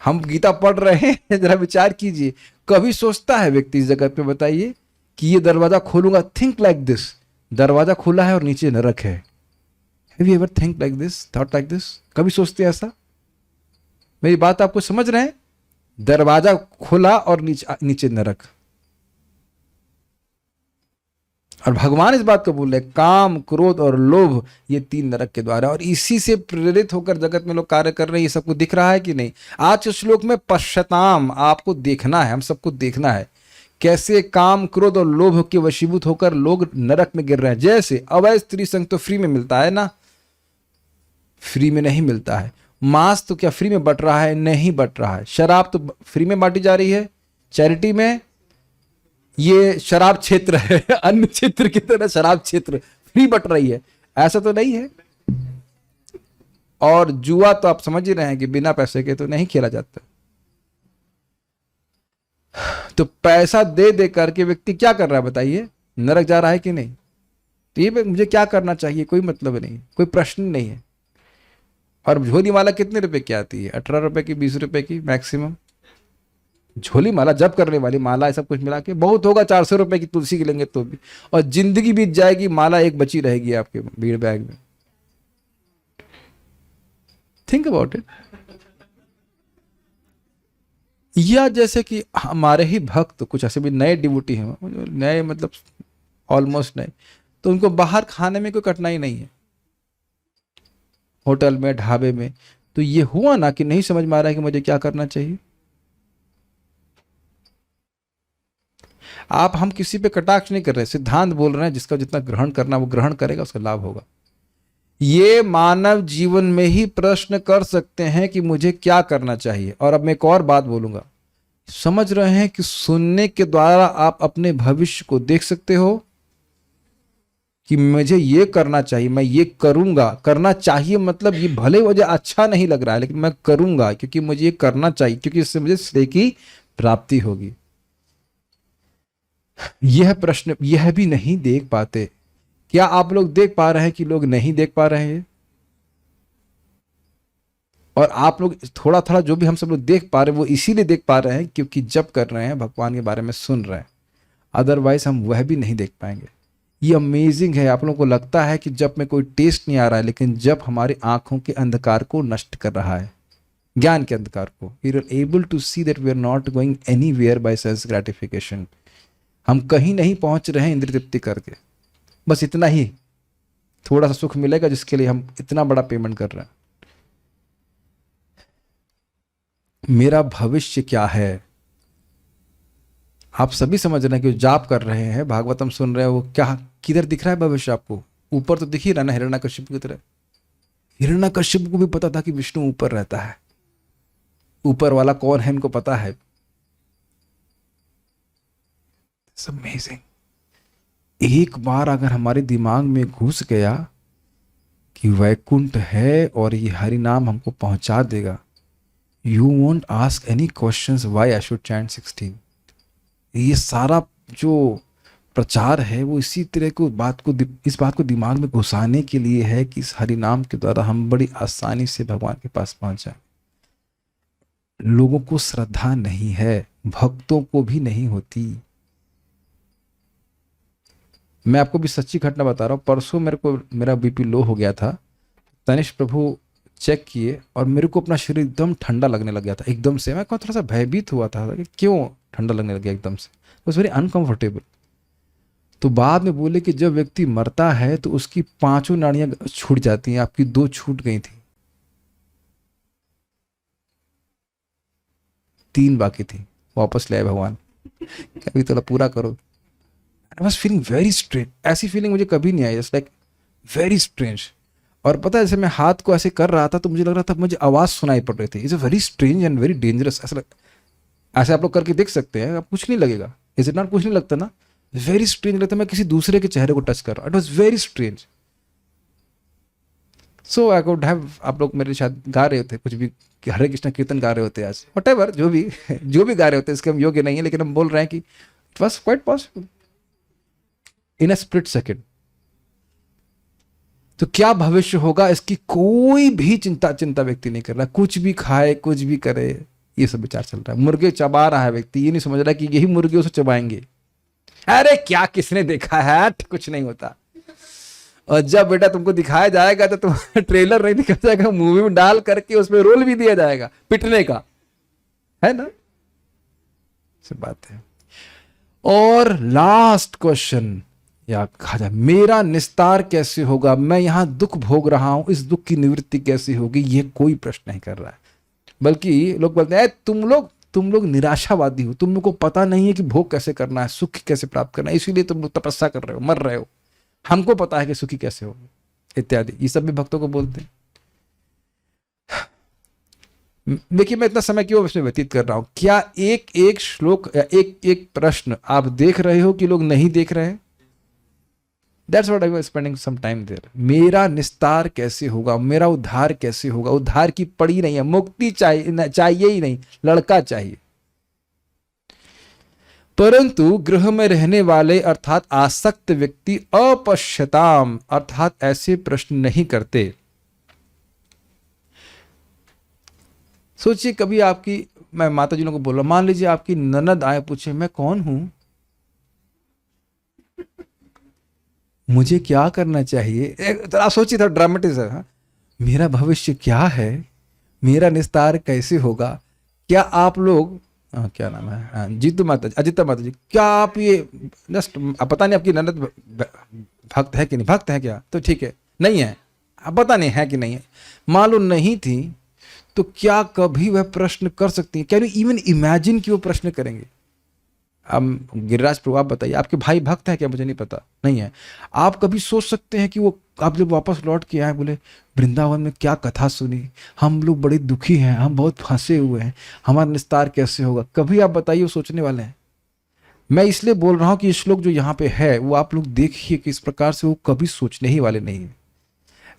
हम गीता पढ़ रहे हैं, जरा विचार कीजिए, कभी सोचता है व्यक्ति इस जगत पे, बताइए, कि ये दरवाजा खोलूंगा? थिंक लाइक दिस, दरवाजा खुला है और नीचे नरक है। Have you ever think like this, thought like this? कभी सोचते हैं ऐसा? मेरी बात आपको समझ रहे हैं? दरवाजा खुला और नीचे नरक। और भगवान इस बात को बोल रहे, काम, क्रोध और लोभ, ये 3 नरक के द्वार है। और इसी से प्रेरित होकर जगत में लोग कार्य कर रहे हैं। ये सबको दिख रहा है कि नहीं? आज के श्लोक में पश्चाताम आपको देखना है, हम सबको देखना है, कैसे काम, क्रोध और लोभ के वशीभूत होकर लोग नरक में गिर रहे हैं। जैसे अवैध स्त्री संग तो फ्री में मिलता है ना? फ्री में नहीं मिलता है। मांस तो क्या फ्री में बट रहा है? नहीं बट रहा है। शराब तो फ्री में बांटी जा रही है चैरिटी में। ये शराब क्षेत्र है, अन्य क्षेत्र की तरह शराब क्षेत्र फ्री बट रही है, ऐसा तो नहीं है। और जुआ तो आप समझ ही रहे हैं कि बिना पैसे के तो नहीं खेला जाता। तो पैसा दे दे करके व्यक्ति क्या कर रहा है बताइए? नरक जा रहा है कि नहीं? तो ये मुझे क्या करना चाहिए, कोई मतलब नहीं, कोई प्रश्न नहीं है। और झोली माला कितने रुपए की आती है? 18 रुपए की, 20 रुपए की मैक्सिमम। झोली माला जप करने वाली माला सब कुछ मिला के बहुत होगा 400 रुपए की तुलसी की लेंगे तो भी, और जिंदगी बीत जाएगी, माला एक बची रहेगी आपके भीड़ बैग में। Think about it. या जैसे कि हमारे ही भक्त कुछ ऐसे भी नए डिवोटी हैं, नए मतलब ऑलमोस्ट नए, तो उनको बाहर खाने में कोई कठिनाई नहीं है, होटल में, ढाबे में। तो ये हुआ ना कि नहीं समझ में आ रहा है कि मुझे क्या करना चाहिए। आप, हम किसी पे कटाक्ष नहीं कर रहे, सिद्धांत बोल रहे हैं, जिसका जितना ग्रहण करना वो ग्रहण करेगा, उसका लाभ होगा। ये मानव जीवन में ही प्रश्न कर सकते हैं कि मुझे क्या करना चाहिए। और अब मैं एक और बात बोलूंगा, समझ रहे हैं कि सुनने के द्वारा आप अपने भविष्य को देख सकते हो कि मुझे ये करना चाहिए, मैं ये करूंगा। करना चाहिए मतलब ये भले मुझे अच्छा नहीं लग रहा है लेकिन मैं करूंगा क्योंकि मुझे ये करना चाहिए, क्योंकि इससे मुझे श्रेय की प्राप्ति होगी। यह प्रश्न यह भी नहीं देख पाते। क्या आप लोग देख पा रहे हैं कि लोग नहीं देख पा रहे हैं? और आप लोग थोड़ा थोड़ा जो भी हम सब लोग देख पा रहे हैं वो इसीलिए देख पा रहे हैं क्योंकि जब कर रहे हैं भगवान के बारे में सुन रहे हैं, अदरवाइज हम वह भी नहीं देख पाएंगे। ये अमेजिंग है। आप लोगों को लगता है कि जब में कोई टेस्ट नहीं आ रहा है, लेकिन जब हमारी आंखों के अंधकार को नष्ट कर रहा है, ज्ञान के अंधकार को, we are able to see that we are not going anywhere by sense gratification. हम कहीं नहीं पहुंच रहे हैं इंद्रिय तृप्ति करके, बस इतना ही थोड़ा सा सुख मिलेगा जिसके लिए हम इतना बड़ा पेमेंट कर रहे हैं। मेरा भविष्य क्या है? आप सभी समझ रहे हैं कि जाप कर रहे हैं, भागवतम सुन रहे हैं, वो क्या किधर दिख रहा है भविष्य आपको? ऊपर तो दिख ही रहा ना, हिरण्यकश्यप की तरह। हिरण्यकश्यप को भी पता था कि विष्णु ऊपर रहता है, ऊपर वाला कौन है इनको पता है। It's amazing। एक बार अगर हमारे दिमाग में घुस गया कि वैकुंठ है और ये हरि नाम हमको पहुंचा देगा, you won't ask any questions why I should chant 16। ये सारा जो प्रचार है वो इसी तरह को इस बात को दिमाग में घुसाने के लिए है कि इस हरि नाम के द्वारा हम बड़ी आसानी से भगवान के पास पहुंच जाए। लोगों को श्रद्धा नहीं है, भक्तों को भी नहीं होती। मैं आपको भी सच्ची घटना बता रहा हूँ। परसों मेरा बीपी लो हो गया था। तनिष्क प्रभु चेक किए और मेरे को अपना शरीर एकदम ठंडा लगने लग गया था एकदम से। मैं थोड़ा सा भयभीत हुआ था कि क्यों ठंडा लगने लग गया एकदम से, वॉज वेरी अनकंफर्टेबल। तो बाद में बोले कि जब व्यक्ति मरता है तो उसकी 5 नाड़ियां छूट जाती हैं, आपकी 2 छूट गई थी, 3 बाकी थी, वापस ले आए भगवान, अभी थोड़ा पूरा करो। I was feeling very strange. ऐसी फीलिंग मुझे कभी नहीं आई, जस्ट लाइक वेरी स्ट्रेंज। और पता है, जैसे मैं हाथ को ऐसे कर रहा था तो मुझे लग रहा था मुझे आवाज सुनाई पड़ रही थी। It's a very strange and very dangerous. ऐसे आप लोग करके देख सकते हैं, आप कुछ नहीं लगेगा। Is it not? कुछ नहीं लगता ना, वेरी स्ट्रेंज लगता है। मैं किसी दूसरे के चेहरे को टच कर रहा हूँ। It was very strange. So I could have, आप लोग मेरे शायद गा रहे होते कुछ भी, हरे कृष्ण कीर्तन गा रहे होते आज, व्हाटएवर, जो भी गा रहे होते, इसके हम योग्य नहीं है, लेकिन हम बोल रहे हैं कि it was quite possible in a split second. तो क्या भविष्य होगा इसकी कोई भी चिंता व्यक्ति नहीं कर रहा। कुछ भी खाए, कुछ भी करे, ये सब विचार चल रहा है। मुर्गे चबा रहा है व्यक्ति, ये नहीं समझ रहा कि यही मुर्गे उसे चबाएंगे। अरे क्या किसने देखा है, कुछ नहीं होता। और जब बेटा तुमको दिखाया जाएगा तो तुम ट्रेलर नहीं दिखाया जाएगा, मूवी में डाल करके उसमें रोल भी दिया जाएगा पिटने का, है ना? सब बात है। और लास्ट क्वेश्चन या कहा जाए, मेरा निस्तार कैसे होगा? मैं यहां दुख भोग रहा हूं, इस दुख की निवृत्ति कैसे होगी? ये कोई प्रश्न नहीं कर रहा है। बल्कि लोग बोलते हैं तुम लोग निराशावादी हो, तुम लोग को पता नहीं है कि भोग कैसे करना है, सुख कैसे प्राप्त करना है, इसीलिए तुम लोग तपस्या कर रहे हो, मर रहे हो। हमको पता है कि सुखी कैसे हो, इत्यादि। ये सब भी भक्तों को बोलते हैं। देखिए, मैं इतना समय क्यों इसमें व्यतीत कर रहा हूं? क्या एक श्लोक या एक प्रश्न आप देख रहे हो कि लोग नहीं देख रहे हैं? That's what I was spending some time there. मेरा निस्तार कैसे होगा? मेरा उद्धार कैसे होगा? उद्धार की पड़ी नहीं है, मुक्ति चाहिए ही नहीं, लड़का चाहिए। परंतु गृह में रहने वाले अर्थात आसक्त व्यक्ति अपश्यताम अर्थात ऐसे प्रश्न नहीं करते। सोचिए, कभी आपकी, मैं माता जी को बोल रहा हूं, मान लीजिए आपकी ननद आए पूछे मैं कौन हूं, मुझे क्या करना चाहिए? तो आप सोचिए, था ड्रामेटिक है। हाँ? मेरा भविष्य क्या है? मेरा निस्तार कैसे होगा? क्या आप लोग, क्या नाम है, जीतू माता जी, अजिता माता जी, क्या आप ये जस्ट, पता नहीं आपकी ननद भक्त है कि नहीं, भक्त है क्या? तो ठीक है, नहीं है, पता नहीं है कि नहीं है। मान लो नहीं थी तो क्या कभी वह प्रश्न कर सकती हैं? कैन यू इवन इमेजिन कि वो प्रश्न करेंगे? अब गिरिराज प्रभु आप बताइए, आपके भाई भक्त है क्या? मुझे नहीं पता, नहीं है। आप कभी सोच सकते हैं कि वो आप जब वापस लौट के आए, बोले वृंदावन में क्या कथा सुनी, हम लोग बड़े दुखी हैं, हम बहुत फंसे हुए हैं, हमारा निस्तार कैसे होगा? कभी आप बताइए वो सोचने वाले हैं? मैं इसलिए बोल रहा हूं कि ये श्लोक जो यहाँ पे है वो आप लोग देखिए कि इस प्रकार से वो कभी सोचने ही वाले नहीं है।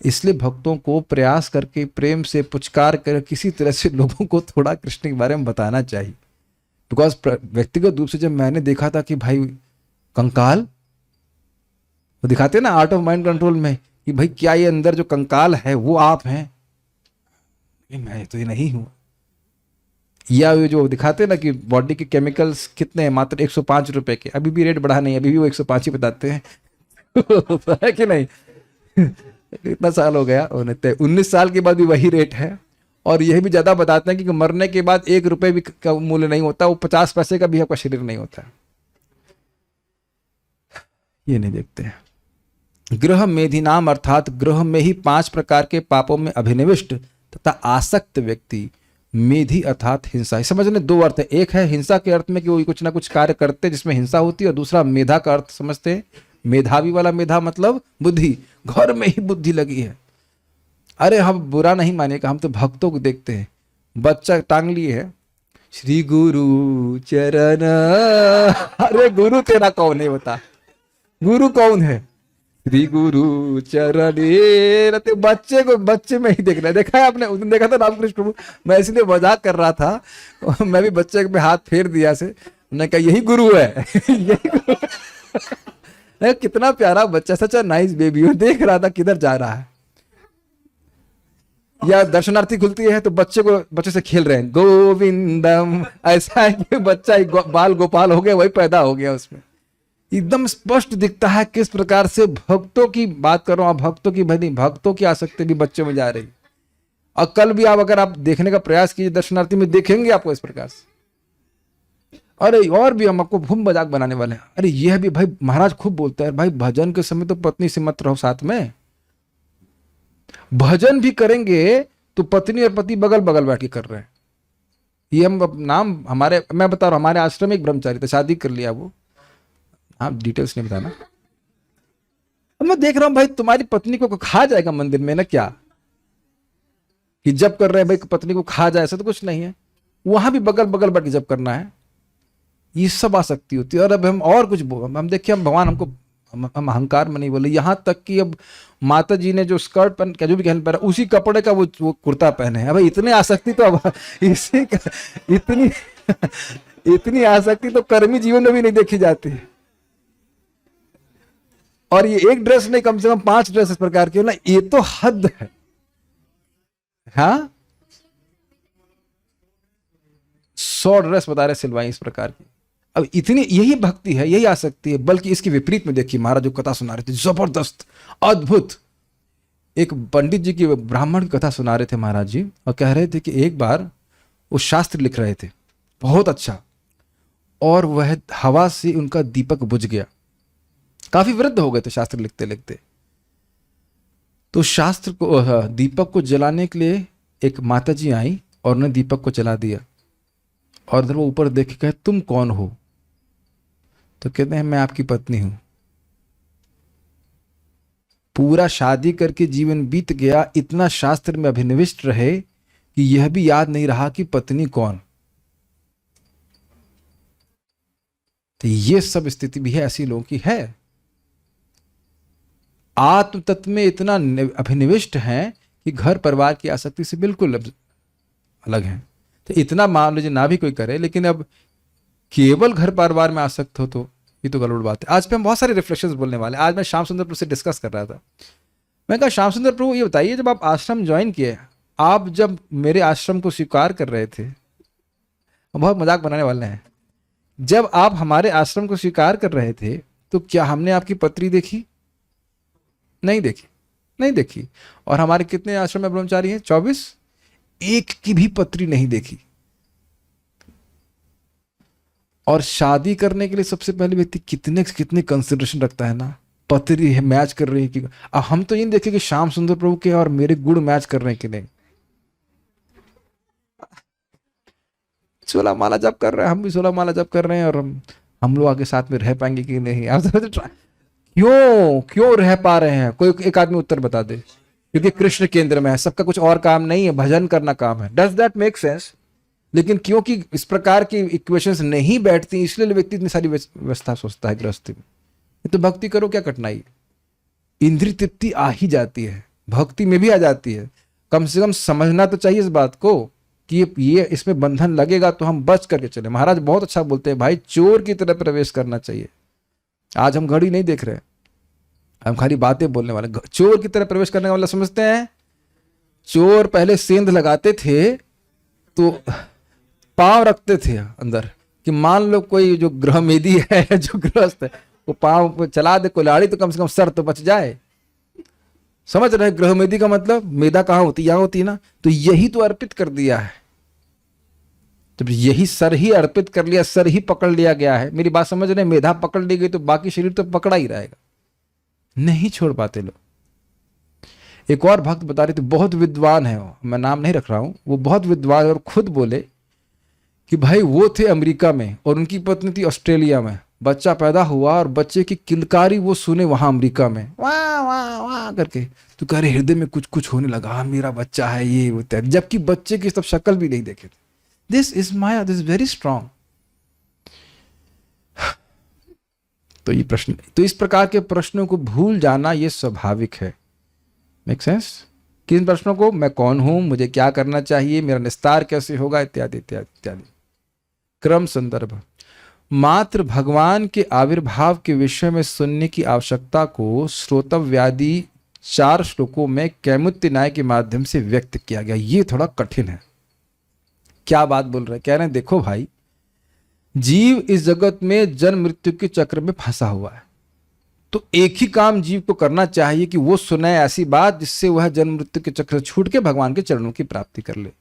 इसलिए भक्तों को प्रयास करके प्रेम से पुचकार कर किसी तरह से लोगों को थोड़ा कृष्ण के बारे में बताना चाहिए। बिकॉज व्यक्तिगत रूप से जब मैंने देखा था कि भाई कंकाल, वो दिखाते हैं ना आर्ट ऑफ माइंड कंट्रोल में कि भाई क्या ये अंदर जो कंकाल है वो आप हैं, मैं तो ये नहीं हूं। या ये जो दिखाते हैं ना कि बॉडी के केमिकल्स कितने हैं, मात्र 105 रुपए के, अभी भी रेट बढ़ा नहीं, अभी भी वो 105 ही बताते हैं है कि नहीं इतना साल हो गया, 19 साल के बाद भी वही रेट है। और यह भी ज्यादा बताते हैं कि मरने के बाद 1 रुपए भी का मूल्य नहीं होता, वो 50 पैसे का भी आपका शरीर नहीं होता, ये नहीं देखते हैं। ग्रह मेधिनाम अर्थात ग्रह में ही 5 प्रकार के पापों में अभिनिविष्ट तथा आसक्त व्यक्ति, मेधि अर्थात हिंसा, समझने 2 अर्थ है। एक है हिंसा के अर्थ में कि वो कुछ ना कुछ कार्य करते जिसमें हिंसा होती है, और दूसरा मेधा का अर्थ समझते हैं, मेधावी वाला मेधा मतलब बुद्धि, घर में ही बुद्धि लगी है। अरे हम बुरा नहीं मानेगा, हम तो भक्तों को देखते हैं, बच्चा टांग लिए है श्री गुरु चरण, अरे गुरु तेरा कौन है बता, गुरु कौन है, श्री गुरु चरण, तो बच्चे में ही देखना है। देखा है आपने, उस दिन देखा था रामकृष्ण प्रभु, मैं इसलिए मजाक कर रहा था, मैं भी बच्चे पे हाथ फेर दिया से, मैंने कहा यही गुरु है यही गुरु है। कितना प्यारा बच्चा, सच नाइस बेबी, देख रहा था किधर जा रहा है। या दर्शनार्थी खुलती है तो बच्चे से खेल रहे हैं, गोविंदम, ऐसा है कि बच्चा बाल गोपाल हो गया, वही पैदा हो गया उसमें। एकदम स्पष्ट दिखता है किस प्रकार से भक्तों की बात कर रहा हूं, भक्तों की भली, भक्तों की आसक्ति भी बच्चों में जा रही। और कल भी अगर आप देखने का प्रयास कीजिए दर्शनार्थी में, देखेंगे आपको इस प्रकार से। अरे और भी हम आपको भूम मजाक बनाने वाले हैं। अरे यह भी भाई महाराज खूब बोलता है, भाई भजन के समय तो पत्नी से मत रहो साथ में, भजन भी करेंगे तो पत्नी और पति बगल बगल बैठ के कर रहे हैं। ये हम नाम हमारे, मैं बता रहा हूं, हमारे आश्रम में एक ब्रह्मचारी था, शादी कर लिया वो, आप डिटेल्स नहीं बताना। अब मैं देख रहा हूं भाई तुम्हारी पत्नी को खा जाएगा मंदिर में ना, क्या कि जब कर रहे हैं भाई पत्नी को खा जाए, ऐसा तो कुछ नहीं है, वहां भी बगल बगल बैठ के जब करना है, ये सब आसक्ति होती है। और अब हम और कुछ हम देखिए, हम भगवान हमको, हम अहंकार में नहीं बोले, यहां तक कि अब माता जी ने जो स्कर्ट पहन के जो भी पहन उसी कपड़े का वो कुर्ता पहने हैं। भाई इतने आसक्ति तो अब इसी इतनी आसक्ति तो कर्मी जीवन में भी नहीं देखी जाती। और ये एक ड्रेस नहीं, कम से कम 5 ड्रेस इस प्रकार की हो ना, ये तो हद है। हाँ 100 ड्रेस बता रहे सिलवाई इस प्रकार की। अब इतनी, यही भक्ति है, यही आसक्ति है। बल्कि इसके विपरीत में देखिए, महाराज जो कथा सुना रहे थे, जबरदस्त अद्भुत। एक पंडित जी की, ब्राह्मण की कथा सुना रहे थे महाराज जी, और कह रहे थे कि एक बार वो शास्त्र लिख रहे थे बहुत अच्छा, और वह हवा से उनका दीपक बुझ गया, काफी वृद्ध हो गए थे शास्त्र लिखते लिखते। तो शास्त्र को, दीपक को जलाने के लिए एक माता जी आई और उन्हें दीपक को जला दिया। और जब वो ऊपर देख के कहे तुम कौन हो, तो कहते हैं मैं आपकी पत्नी हूं। पूरा शादी करके जीवन बीत गया, इतना शास्त्र में अभिनिविष्ट रहे कि यह भी याद नहीं रहा कि पत्नी कौन। तो ये सब स्थिति भी है, ऐसी लोगों की है। आत्म तत्व में इतना अभिनिविष्ट हैं कि घर परिवार की आसक्ति से बिल्कुल अलग है। तो इतना मान लीजिए ना भी कोई करे, लेकिन अब केवल घर परिवार में आसक्त हो तो ये तो गड़बड़ बात है। आज पे हम बहुत सारे रिफ्लेक्शंस बोलने वाले हैं। आज मैं श्याम सुंदर प्रभु से डिस्कस कर रहा था, मैं कहा श्याम सुंदर प्रभु ये बताइए, जब आप आश्रम ज्वाइन किए, आप जब मेरे आश्रम को स्वीकार कर रहे थे, बहुत मजाक बनाने वाले हैं, जब आप हमारे आश्रम को स्वीकार कर रहे थे तो क्या हमने आपकी पत्री देखी? नहीं देखी, नहीं देखी। और हमारे कितने आश्रम में ब्रह्मचारी हैं? 24, एक की भी पत्री नहीं देखी। और शादी करने के लिए सबसे पहले व्यक्ति कितने कंसिडरेशन रखता है ना, पत्री है मैच कर रही है कि, अब हम तो ये देखे कि श्याम सुंदर प्रभु के और मेरे गुण मैच कर रहे हैं कि नहीं। 16 माला जप कर रहे हैं, हम भी 16 माला जप कर रहे हैं, और हम लोग आगे साथ में रह पाएंगे कि नहीं। आप क्यों रह पा रहे हैं? कोई एक आदमी उत्तर बता दे। क्योंकि कृष्ण केंद्र में है, सबका कुछ और काम नहीं है, भजन करना काम है। Does that make sense? लेकिन क्योंकि इस प्रकार की इक्वेशंस नहीं बैठती, इसलिए व्यक्ति इतनी सारी व्यवस्था सोचता है गृहस्थी में। तो भक्ति करो, क्या कठिनाई है? इंद्रिय तृप्ति आ ही जाती है, भक्ति में भी आ जाती है। कम से कम समझना तो चाहिए इस बात को कि ये इसमें बंधन लगेगा तो हम बच करके चले। महाराज बहुत अच्छा बोलते हैं, भाई चोर की तरह प्रवेश करना चाहिए। आज हम घड़ी नहीं देख रहे, हम खाली बातें बोलने वाले। चोर की तरह प्रवेश करने का मतलब समझते हैं? चोर पहले सेंध लगाते थे तो पांव रखते थे अंदर, कि मान लो कोई जो गृहमेदी है, जो गृहस्थ है, वो पांव चला दे कुल्हाड़ी तो कम से कम सर तो बच जाए। समझ रहे? गृहमेदी का मतलब मेधा कहाँ होती? यहाँ होती है ना। तो यही तो अर्पित कर दिया है। जब यही सर ही अर्पित कर लिया, सर ही पकड़ लिया गया है। मेरी बात समझ रहे? मेधा पकड़ ली गई तो बाकी शरीर तो पकड़ा ही रहेगा, नहीं छोड़ पाते लोग। एक और भक्त बता रहे थे, बहुत विद्वान है वो, मैं नाम नहीं रख रहा हूं, वो बहुत विद्वान, और खुद बोले कि भाई वो थे अमेरिका में और उनकी पत्नी थी ऑस्ट्रेलिया में। बच्चा पैदा हुआ और बच्चे की किलकारी वो सुने वहां अमेरिका में, वाह वाह वाह करके। तो कह रहे हृदय में कुछ कुछ होने लगा, मेरा बच्चा है ये वो, जबकि बच्चे की तब शक्ल भी नहीं देखे। This is Maya, this is very strong. तो ये प्रश्न, तो इस प्रकार के प्रश्नों को भूल जाना ये स्वाभाविक है। Make sense? किन प्रश्नों को? मैं कौन हूं, मुझे क्या करना चाहिए, मेरा निस्तार कैसे होगा, इत्यादि इत्यादि इत्यादि। क्रम संदर्भ। मात्र भगवान के आविर्भाव के विषय में सुनने की आवश्यकता को श्रोतव्यादि 4 श्लोकों में कैमुत्य न्याय के माध्यम से व्यक्त किया गया। ये थोड़ा कठिन है। क्या बात बोल रहे हैं? कह रहे हैं देखो भाई, जीव इस जगत में जन्म मृत्यु के चक्र में फंसा हुआ है, तो एक ही काम जीव को करना चाहिए कि वो सुने ऐसी बात जिससे वह जन्म मृत्यु के चक्र से छूट के भगवान के चरणों की प्राप्ति कर ले।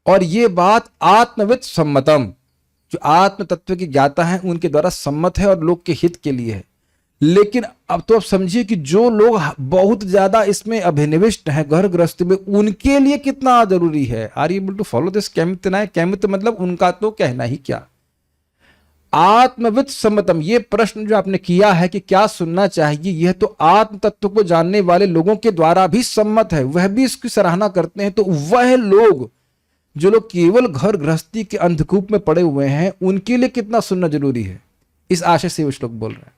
और ये बात आत्मविद सम्मतम, जो आत्म तत्व की ज्ञाता है उनके द्वारा सम्मत है और लोग के हित के लिए है। लेकिन अब तो आप समझिए कि जो लोग बहुत ज्यादा इसमें अभिनिविष्ट हैं घर गृहस्थी में, उनके लिए कितना जरूरी है। Are you able to follow this? कैमित्य न्याय, कैमित्य मतलब उनका तो कहना ही क्या। आत्मविद सम्मतम, ये प्रश्न जो आपने किया है कि क्या सुनना चाहिए, यह तो आत्म तत्व को जानने वाले लोगों के द्वारा भी सम्मत है, वह भी इसकी सराहना करते हैं। तो वह लोग जो लोग केवल घर गृहस्थी के अंधकूप में पड़े हुए हैं, उनके लिए कितना सुनना जरूरी है, इस आशय से वो श्लोक बोल रहे हैं।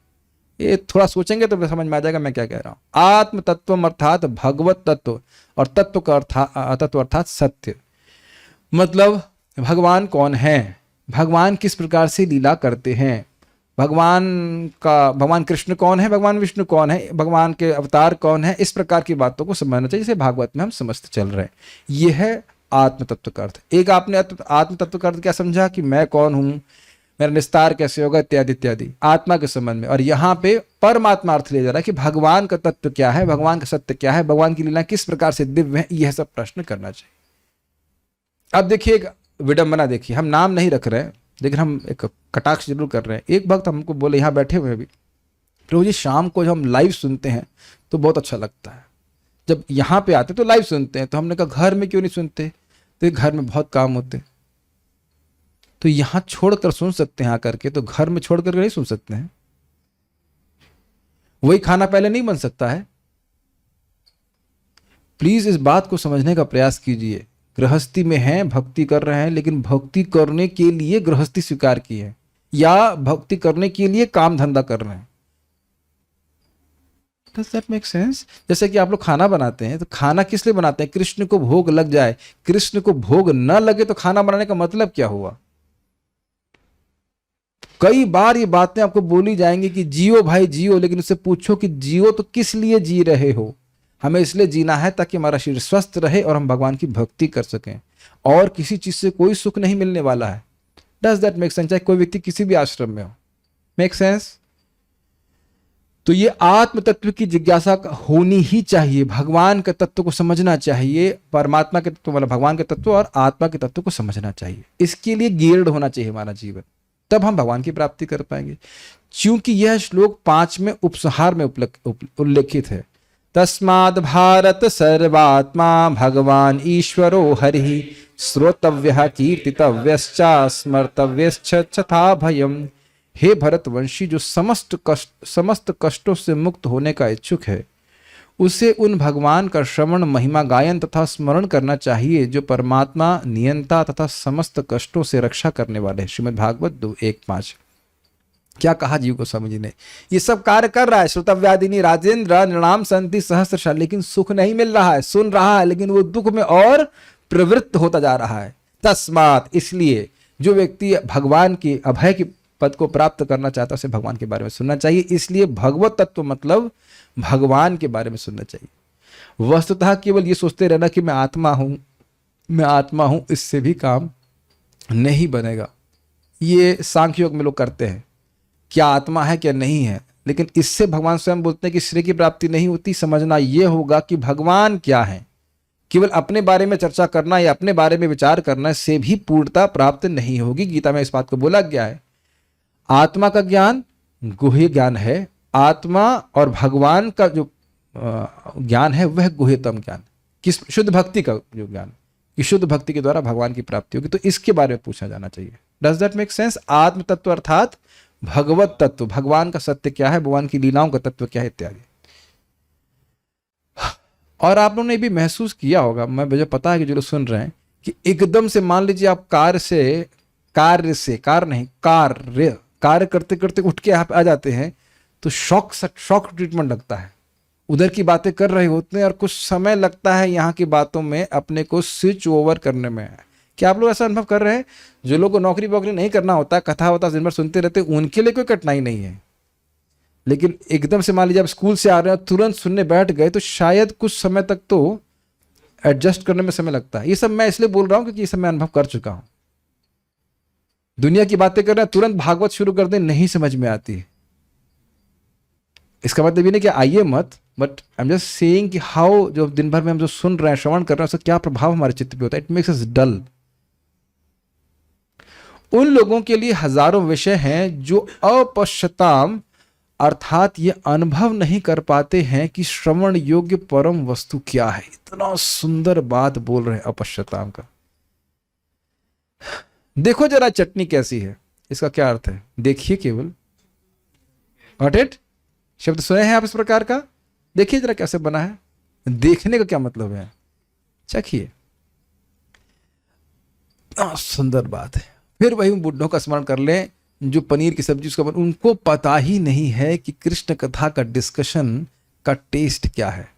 ये थोड़ा सोचेंगे तो समझ में आ जाएगा मैं क्या कह रहा हूं। आत्म तत्व अर्थात भगवत तत्व, और तत्व का तत्व अर्थात सत्य। मतलब भगवान कौन है, भगवान किस प्रकार से लीला करते हैं, भगवान कृष्ण कौन है, भगवान विष्णु कौन है, भगवान के अवतार कौन है, इस प्रकार की बातों को समझना चाहिए, जैसे भागवत में हम समझते चल रहे हैं। यह है आत्म तत्व का अर्थ। एक आपने आत्म तत्व का अर्थ क्या समझा कि मैं कौन हूं, मेरा निस्तार कैसे होगा, इत्यादि इत्यादि, आत्मा के संबंध में। और यहाँ पे परमात्मा अर्थ लिया जा रहा है कि भगवान का तत्व क्या है, भगवान का सत्य क्या है, भगवान की लीला किस प्रकार से दिव्य है, यह सब प्रश्न करना चाहिए। अब देखिए एक विडंबना, देखिए हम नाम नहीं रख रहे हैं लेकिन हम एक कटाक्ष जरूर कर रहे हैं। एक भक्त हमको बोले, यहाँ बैठे हुए भी, प्रभु जी शाम को जब हम लाइव सुनते हैं तो बहुत अच्छा लगता है, जब यहाँ पे आते तो लाइव सुनते हैं। तो हमने कहा घर में क्यों नहीं सुनते? तो घर में बहुत काम होते, तो यहां छोड़कर सुन सकते हैं आकर के, तो घर में छोड़कर नहीं सुन सकते हैं। वही खाना पहले नहीं बन सकता है। प्लीज इस बात को समझने का प्रयास कीजिए। गृहस्थी में हैं, भक्ति कर रहे हैं, लेकिन भक्ति करने के लिए गृहस्थी स्वीकार की है या भक्ति करने के लिए काम धंधा कर रहे हैं। Does that make sense? जैसे कि आप लोग खाना बनाते हैं तो खाना किस लिए बनाते हैं? कृष्ण को भोग लग जाए। कृष्ण को भोग न लगे तो खाना बनाने का मतलब क्या हुआ? कई बार ये बातें आपको बोली जाएंगी कि जियो भाई जियो, लेकिन उससे पूछो कि जियो तो किस लिए जी रहे हो? हमें इसलिए जीना है ताकि हमारा शरीर स्वस्थ रहे और हम भगवान की भक्ति कर सकें, और किसी चीज से कोई सुख नहीं मिलने वाला है। Does that make sense? चाहे कोई व्यक्ति किसी भी आश्रम में हो। Make sense? तो ये आत्म तत्व की जिज्ञासा होनी ही चाहिए, भगवान के तत्व को समझना चाहिए, परमात्मा के तत्व मतलब भगवान के तत्व और आत्मा के तत्व को समझना चाहिए। इसके लिए गियर्ड होना चाहिए हमारा जीवन, तब हम भगवान की प्राप्ति कर पाएंगे। क्योंकि यह श्लोक 5 में उपसंहार में उल्लेखित है। तस्माद् भारत सर्वात्मा भगवान ईश्वरो हरिः श्रोतव्यः कीर्तितव्यश्च स्मर्तव्यश्च तथा भयम्। हे भरतवंशी, जो समस्त कष्टों से मुक्त होने का इच्छुक है, उसे उन भगवान का श्रवण, महिमा गायन तथा स्मरण करना चाहिए जो परमात्मा, नियंता तथा समस्त कष्टों से रक्षा करने वाले हैं। श्रीमद् भागवत 2:1-5। क्या कहा जीव गोस्वामी जी ने? ये सब कार्य कर रहा है, श्रोतव्यादिनी राजेंद्र नृणाम संति सहस्रशः, लेकिन सुख नहीं मिल रहा है, सुन रहा है लेकिन वो दुख में और प्रवृत्त होता जा रहा है। तस्मात्, इसलिए जो व्यक्ति भगवान की अभय की पद को प्राप्त करना चाहता है उसे भगवान के बारे में सुनना चाहिए। इसलिए भगवत तत्व मतलब भगवान के बारे में सुनना चाहिए। वस्तुतः केवल ये सोचते रहना कि मैं आत्मा हूं, मैं आत्मा हूं, इससे भी काम नहीं बनेगा। ये सांख्य योग में लोग करते हैं, क्या आत्मा है क्या नहीं है, लेकिन इससे भगवान स्वयं बोलते हैं कि श्रेय की प्राप्ति नहीं होती। समझना यह होगा कि भगवान क्या है। केवल अपने बारे में चर्चा करना या अपने बारे में विचार करना से भी पूर्णता प्राप्त नहीं होगी। गीता में इस बात को बोला गया है। आत्मा का ज्ञान गुह्य ज्ञान है, आत्मा और भगवान का जो ज्ञान है वह गुह्यतम ज्ञान, किस शुद्ध भक्ति का जो ज्ञान, कि शुद्ध भक्ति के द्वारा भगवान की प्राप्ति होगी। तो इसके बारे में पूछा जाना चाहिए। Does that make sense? आत्म तत्व अर्थात भगवत तत्व, भगवान का सत्य क्या है, भगवान की लीलाओं का तत्व क्या है इत्यादि। और आप लोगों ने भी महसूस किया होगा, मैं मुझे पता है कि जो लोग सुन रहे हैं, कि एकदम से मान लीजिए आप कार्य करते करते उठ के यहाँ पे आ जाते हैं तो शॉक ट्रीटमेंट लगता है। उधर की बातें कर रहे होते हैं और कुछ समय लगता है यहाँ की बातों में अपने को स्विच ओवर करने में। क्या आप लोग ऐसा अनुभव कर रहे हैं? जो लोगों को नौकरी वोकरी नहीं करना होता, कथा होता दिन भर सुनते रहते, उनके लिए कोई कठिनाई नहीं है। लेकिन एकदम से मान लीजिए आप स्कूल से आ रहे हैं, तुरंत सुनने बैठ गए, तो शायद कुछ समय तक तो एडजस्ट करने में समय लगता है। ये सब मैं इसलिए बोल रहा हूँ क्योंकि ये सब मैं अनुभव कर चुका हूँ। दुनिया की बातें कर रहे हैं, तुरंत भागवत शुरू कर दें, नहीं समझ में आती है। इसका मतलब ये नहीं कि आइए मत, but I am just saying कि हाउ जो दिन भर में हम जो सुन रहे हैं, श्रवण कर रहे हैं, उसका क्या प्रभाव हमारे चित्त पे होता है। इट मेक्स अस डल। उन लोगों के लिए हजारों विषय हैं जो अपश्यताम अर्थात ये अनुभव नहीं कर पाते हैं कि श्रवण योग्य परम वस्तु क्या है। इतना सुंदर बात बोल रहे हैं अपश्यताम का। देखो जरा चटनी कैसी है, इसका क्या अर्थ है? देखिए केवल। Got it? शब्द सुने हैं आप इस प्रकार का? देखिए जरा कैसे बना है। देखने का क्या मतलब है? चखिए। सुंदर बात है। फिर वही बुढ़ों का स्मरण कर लें जो पनीर की सब्जी उसका उनको पता ही नहीं है कि कृष्ण कथा का डिस्कशन का टेस्ट क्या है।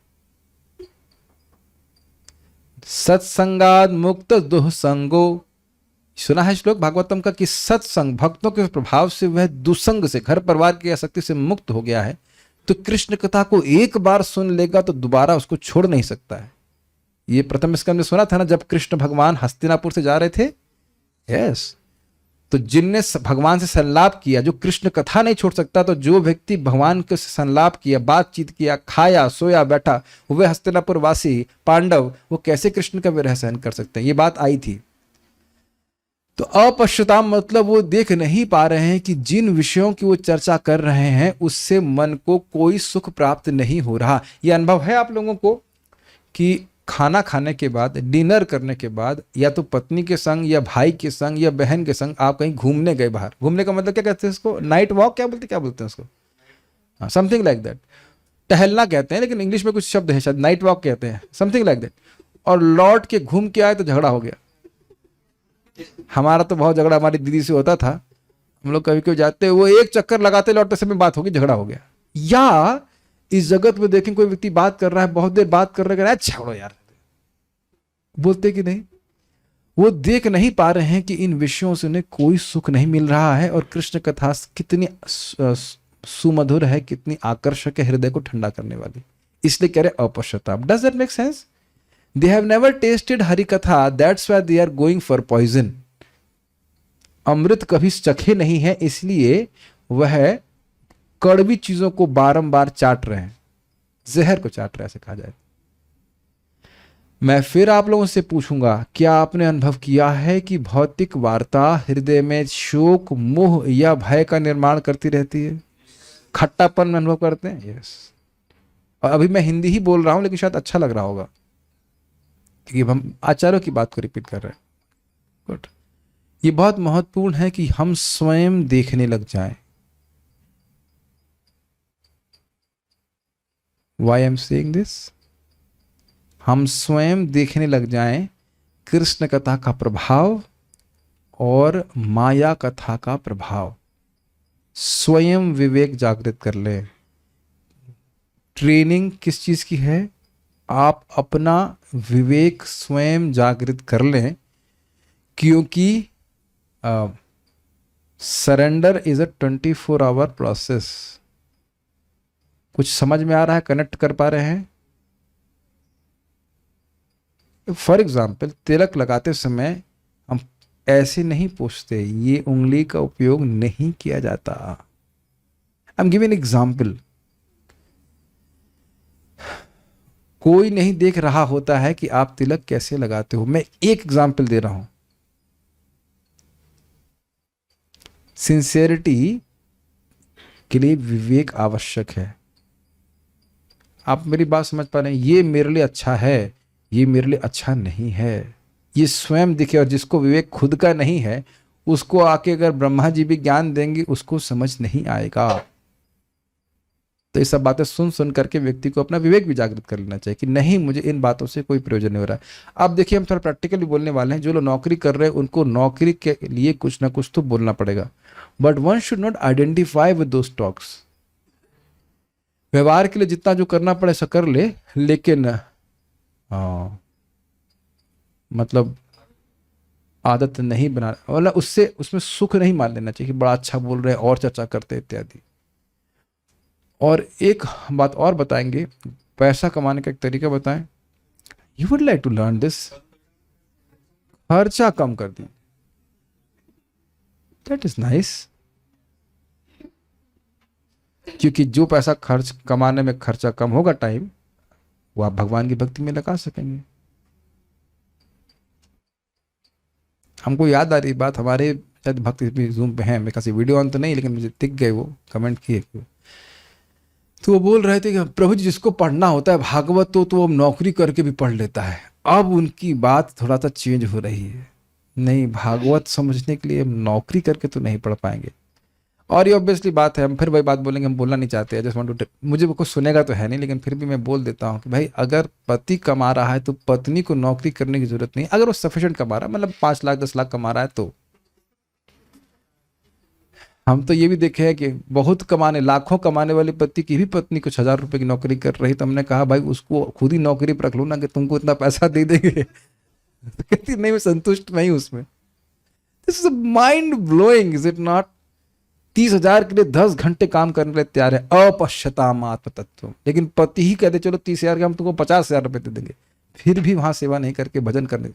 सत्संगाद मुक्त दुःसंगो, सुना है श्लोक भागवतम का कि सत्संग भक्तों के प्रभाव से वह दुसंग से, घर परिवार की आसक्ति से मुक्त हो गया है। तो कृष्ण कथा को एक बार सुन लेगा तो दोबारा उसको छोड़ नहीं सकता है। ये प्रथम स्कंद में सुना था ना, जब कृष्ण भगवान हस्तिनापुर से जा रहे थे। यस, तो जिनने भगवान से संलाप किया, जो कृष्ण कथा नहीं छोड़ सकता, तो जो व्यक्ति भगवान के संलाप किया, बातचीत किया, खाया सोया बैठा, वह हस्तिनापुर वासी पांडव, वो कैसे कृष्ण का विरह सहन कर सकते हैं? ये बात आई थी। तो अपश्यताम मतलब वो देख नहीं पा रहे हैं कि जिन विषयों की वो चर्चा कर रहे हैं उससे मन को कोई सुख प्राप्त नहीं हो रहा। ये अनुभव है आप लोगों को कि खाना खाने के बाद, डिनर करने के बाद, या तो पत्नी के संग या भाई के संग या बहन के संग आप कहीं घूमने गए बाहर। घूमने का मतलब क्या कहते हैं इसको? नाइट वॉक क्या बोलते हैं उसको? Something like that. टहलना कहते हैं, लेकिन इंग्लिश में कुछ शब्द है शायद, नाइट वॉक कहते हैं, समथिंग लाइक दैट। और लौट के घूम के आए तो झगड़ा हो गया। हमारा तो बहुत झगड़ा हमारी दीदी से होता था। हम लोग कभी कभी जाते, वो एक चक्कर लगाते लौटते समय बात होगी, झगड़ा हो गया। या इस जगत में देखें कोई व्यक्ति बात कर रहा है, बहुत देर बात कर रहे हैं, छोड़ो यार, बोलते कि नहीं। वो देख नहीं पा रहे हैं कि इन विषयों से उन्हें कोई सुख नहीं मिल रहा है। और कृष्ण कथा कितनी सुमधुर है, कितनी आकर्षक है, हृदय को ठंडा करने वाली। इसलिए कह रहे अपश्यताम। Does that make sense? They have never tasted Hari कथा, that's why they are going for poison. अमृत कभी चखे नहीं है, इसलिए वह कड़वी चीजों को बारंबार चाट रहे हैं, जहर को चाट रहे हैं, ऐसे कहा जाए। मैं फिर आप लोगों से पूछूंगा, क्या आपने अनुभव किया है कि भौतिक वार्ता हृदय में शोक, मोह या भय का निर्माण करती रहती है? खट्टापन में अनुभव करते हैं? यस। और अभी मैं हिंदी ही बोल रहा हूं, लेकिन शायद अच्छा लग रहा होगा क्योंकि हम आचार्यों की बात को रिपीट कर रहे हैं। गुड। ये बहुत महत्वपूर्ण है कि हम स्वयं देखने लग जाएं। वाई एम सेइंग दिस, हम स्वयं देखने लग जाएं कृष्ण कथा का प्रभाव और माया कथा का प्रभाव, स्वयं विवेक जागृत कर लें। ट्रेनिंग किस चीज की है? आप अपना विवेक स्वयं जागृत कर लें, क्योंकि surrender is a 24 hour process. कुछ समझ में आ रहा है? कनेक्ट कर पा रहे हैं? फॉर एग्जाम्पल, तिलक लगाते समय हम ऐसे नहीं पूछते, ये उंगली का उपयोग नहीं किया जाता। I am giving an example. कोई नहीं देख रहा होता है कि आप तिलक कैसे लगाते हो। मैं एक एग्जाम्पल दे रहा हूं। सिंसियरिटी के लिए विवेक आवश्यक है। आप मेरी बात समझ पा रहे हैं? ये मेरे लिए अच्छा है, ये मेरे लिए अच्छा नहीं है, ये स्वयं दिखे। और जिसको विवेक खुद का नहीं है, उसको आके अगर ब्रह्मा जी भी ज्ञान देंगे, उसको समझ नहीं आएगा। तो ये सब बातें सुन सुन करके व्यक्ति को अपना विवेक भी जागृत कर लेना चाहिए कि नहीं, मुझे इन बातों से कोई प्रयोजन नहीं हो रहा है। अब देखिए, हम थोड़ा प्रैक्टिकली बोलने वाले हैं। जो लोग नौकरी कर रहे हैं, उनको नौकरी के लिए कुछ ना कुछ तो बोलना पड़ेगा, but one should not identify with those talks. व्यवहार के लिए जितना जो करना पड़े सो कर ले, लेकिन मतलब आदत नहीं बना, मतलब उसमें सुख नहीं मान लेना चाहिए कि बड़ा अच्छा बोल रहे हैं और चर्चा करते इत्यादि। और एक बात और बताएंगे, पैसा कमाने का एक तरीका बताएं। You would like to learn this. खर्चा कम कर दी, दैट इज नाइस। क्योंकि जो पैसा खर्च कमाने में खर्चा कम होगा टाइम, वो आप भगवान की भक्ति में लगा सकेंगे। हमको याद आ रही बात, हमारे शायद भक्ति भी जूम पे हैं, मेरे खासी वीडियो ऑन तो नहीं, लेकिन मुझे दिख गए, वो कमेंट किए। तो वो बोल रहे थे कि प्रभु जी, जिसको पढ़ना होता है भागवत तो वो नौकरी करके भी पढ़ लेता है। अब उनकी बात थोड़ा सा चेंज हो रही है। नहीं, भागवत समझने के लिए हम नौकरी करके तो नहीं पढ़ पाएंगे। और ये ऑब्वियसली बात है, हम फिर वही बात बोलेंगे, हम बोलना नहीं चाहते। जस्ट वांट टू, मुझे कुछ सुनेगा तो है नहीं, लेकिन फिर भी मैं बोल देता हूँ कि भाई, अगर पति कमा रहा है तो पत्नी को नौकरी करने की जरूरत नहीं। अगर वो सफिशिएंट कमा रहा है, मतलब 5 लाख 10 लाख कमा रहा है, तो हम तो ये भी देखे हैं कि बहुत कमाने, लाखों कमाने वाले पति की भी पत्नी कुछ 1000 रुपए की नौकरी कर रही। तो हमने कहा भाई, उसको खुद ही नौकरी पर रख लो ना, कि तुमको इतना पैसा दे देंगे। तो कहती नहीं, मैं संतुष्ट नहीं उसमें। This is mind blowing, is it not? 30,000 के लिए 10 घंटे काम करने के लिए तैयार है, अपश्यताम आत्म तत्व। लेकिन पति ही कहते चलो 30,000 के हम तुमको 50,000 रुपए दे देंगे, फिर भी वहां सेवा नहीं करके भजन करने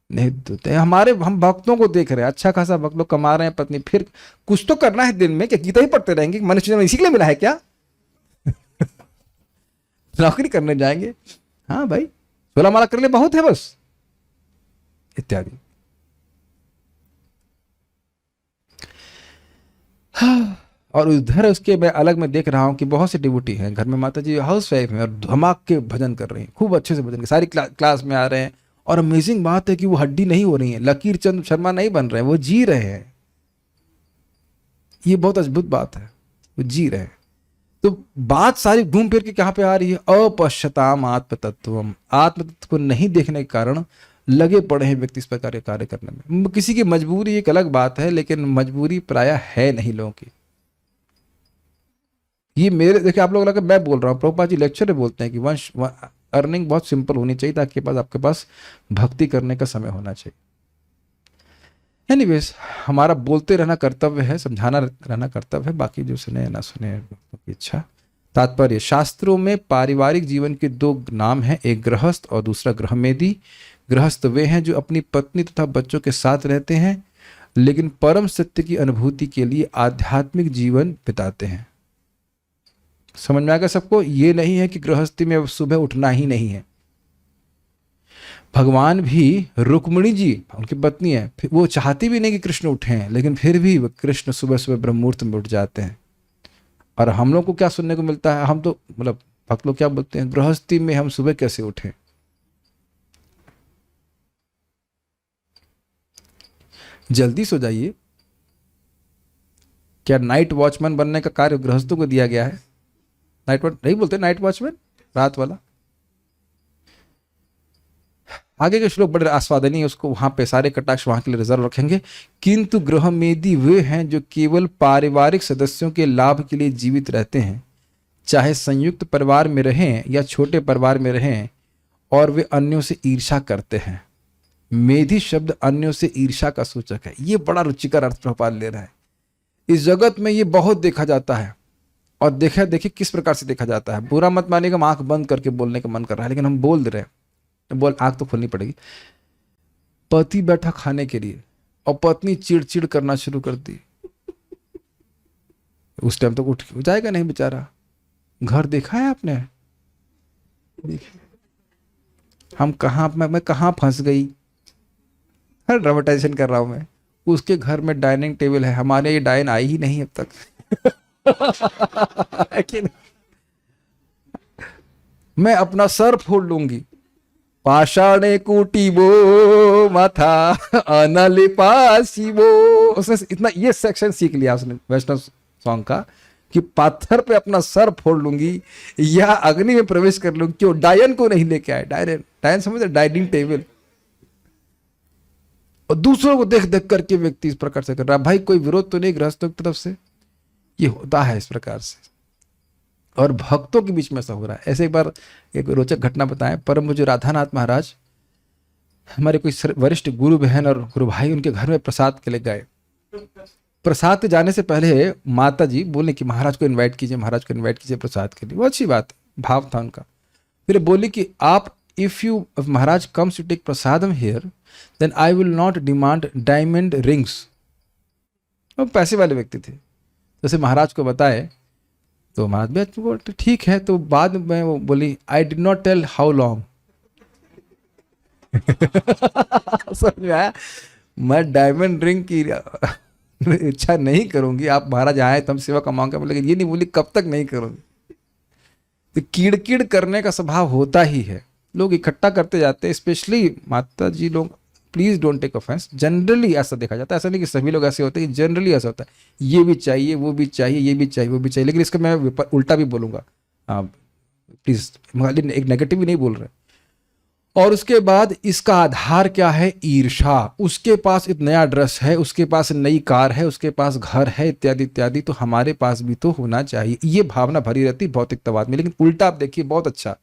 नहीं देते। हम भक्तों को देख रहे हैं, अच्छा खासा भक्त लोग कमा रहे हैं, पत्नी फिर कुछ तो करना है दिन में, क्या गीता ही पढ़ते रहेंगे? मनुष्य इसी के लिए मिला है क्या? नौकरी करने जाएंगे? हाँ भाई, 16 माला कर ले बहुत है बस, इत्यादि। और उधर उसके मैं अलग में देख रहा हूँ कि बहुत से डिवोटी हैं घर में, माता जी हाउस वाइफ हैं और धमाक के भजन कर रही हैं, खूब अच्छे से भजन कर, सारी क्लास में आ रहे हैं। और अमेजिंग बात है कि वो हड्डी नहीं हो रही है, लकीर चंद शर्मा नहीं बन रहे हैं, वो जी रहे हैं। ये बहुत अद्भुत बात है, वो जी रहे हैं। तो बात सारी घूम फिर के कहाँ पे आ रही है? अपश्यताम आत्म तत्वम। आत्म तत्व को नहीं देखने के कारण लगे पड़े हैं व्यक्ति इस प्रकार के कार्य करने में। किसी की मजबूरी एक अलग बात है, लेकिन मजबूरी प्रायः है नहीं लोगों की। ये मेरे देखिए, आप लोग लगा मैं बोल रहा हूँ, प्रभुपाद जी लेक्चर में बोलते हैं कि वंश अर्निंग बहुत सिंपल होनी चाहिए, ताकि आपके पास भक्ति करने का समय होना चाहिए। एनीवेज, हमारा बोलते रहना कर्तव्य है, समझाना रहना कर्तव्य है, बाकी जो सुने ना सुने की इच्छा। तात्पर्य, शास्त्रों में पारिवारिक जीवन के 2 नाम हैं, एक गृहस्थ और दूसरा गृहमेदी। गृहस्थ वे हैं जो अपनी पत्नी तथा बच्चों के साथ रहते हैं, लेकिन परम सत्य की अनुभूति के लिए आध्यात्मिक जीवन बिताते हैं। समझ में आ गया सबको? ये नहीं है कि गृहस्थी में सुबह उठना ही नहीं है। भगवान भी, रुक्मिणी जी उनकी पत्नी है, वो चाहती भी नहीं कि कृष्ण उठें, लेकिन फिर भी कृष्ण सुबह सुबह ब्रह्म मुहूर्त में उठ जाते हैं। और हम लोग को क्या सुनने को मिलता है? हम तो मतलब भक्त लोग क्या बोलते हैं, गृहस्थी में हम सुबह कैसे उठें? जल्दी सो जाइए। क्या नाइट वॉचमैन बनने का कार्य गृहस्थों को दिया गया है? नाइट वॉच नहीं बोलते, नाइट वॉचमैन रात वाला। आगे के श्लोक बड़े आस्वादनीय है, उसको वहां पे सारे कटाक्ष वहां के लिए रिजर्व रखेंगे। किंतु गृहमेधी वे हैं जो केवल पारिवारिक सदस्यों के लाभ के लिए जीवित रहते हैं, चाहे संयुक्त परिवार में रहें या छोटे परिवार में रहें, और वे अन्यों से ईर्ष्या करते हैं। मेधी शब्द अन्यों से ईर्ष्या का सूचक है। ये बड़ा रुचिकर अर्थ प्रभुपाद ले रहा है। इस जगत में ये बहुत देखा जाता है, और देखिए किस प्रकार से देखा जाता है। बुरा मत मानिएगा, हम आंख बंद करके बोलने का मन कर रहा है, लेकिन हम बोल दे रहे हैं, बोल आंख तो खोलनी पड़ेगी। पति बैठा खाने के लिए और पत्नी चिड़चिड़ करना शुरू कर दी, उस टाइम तो उठ जाएगा नहीं बेचारा। घर देखा है आपने? देखिए हम कहाँ, मैं कहाँ फंस गई। हर ड्रामेटाइजेशन कर रहा हूं मैं। उसके घर में डाइनिंग टेबल है, हमारे ये डाइन आई ही नहीं अब तक। है कि नहीं? मैं अपना सर फोड़ लूंगी। पाषाणे कुटीबो माथा अनलिपासिबो। उसने इतना ये सेक्शन सीख लिया उसने वैष्णव सॉन्ग का कि पाथर पे अपना सर फोड़ लूंगी या अग्नि में प्रवेश कर लूंगी। क्यों? डायन को नहीं लेके आए। डायन समझे? Dining table. और दूसरों को देख देख करके व्यक्ति इस प्रकार से कर रहा है। भाई कोई विरोध तो नहीं गृहस्थों की तरफ से, ये होता है इस प्रकार से, और भक्तों के बीच में ऐसा हो रहा है। ऐसे एक बार एक रोचक घटना बताएं। परम पूज्य राधानाथ महाराज हमारे कोई वरिष्ठ गुरु बहन और गुरु भाई उनके घर में प्रसाद के लिए गए। प्रसाद के जाने से पहले माता जी बोले कि महाराज को इनवाइट कीजिए, महाराज को इनवाइट कीजिए प्रसाद के लिए। वो अच्छी बात, भाव था उनका। फिर बोली कि आप if Maharaj comes to take prasadam here then I will not demand diamond rings. वो पैसे वाले व्यक्ति थे। जैसे महाराज को बताए तो महाराज भी ठीक है। तो बाद में वो बोली I did not tell how long. समझ में आया? मैं डायमंड रिंग की इच्छा नहीं करूंगी। आप महाराज आए तो हम सेवा कमाऊंगा, लेकिन ये नहीं बोली कब तक नहीं करूंगी। तो कीड़ करने का स्वभाव होता ही है। लोग इकट्ठा करते जाते हैं, स्पेशली माता जी लोग। Please don't take offence. Generally ऐसा देखा जाता है, ऐसा नहीं कि सभी लोग ऐसे होते हैं, जनरली ऐसा होता है। ये भी चाहिए, वो भी चाहिए, ये भी चाहिए, वो भी चाहिए। लेकिन इसका मैं उल्टा भी बोलूंगा, प्लीज, एक नेगेटिव भी नहीं बोल रहे। और उसके बाद इसका आधार क्या है? ईर्षा। उसके पास एक नया ड्रेस है, उसके पास नई कार है, उसके पास घर है, इत्यादि इत्यादि, तो हमारे पास भी तो होना चाहिए। ये भावना भरी रहती भौतिकतावाद में। लेकिन उल्टा आप देखिए, बहुत अच्छा।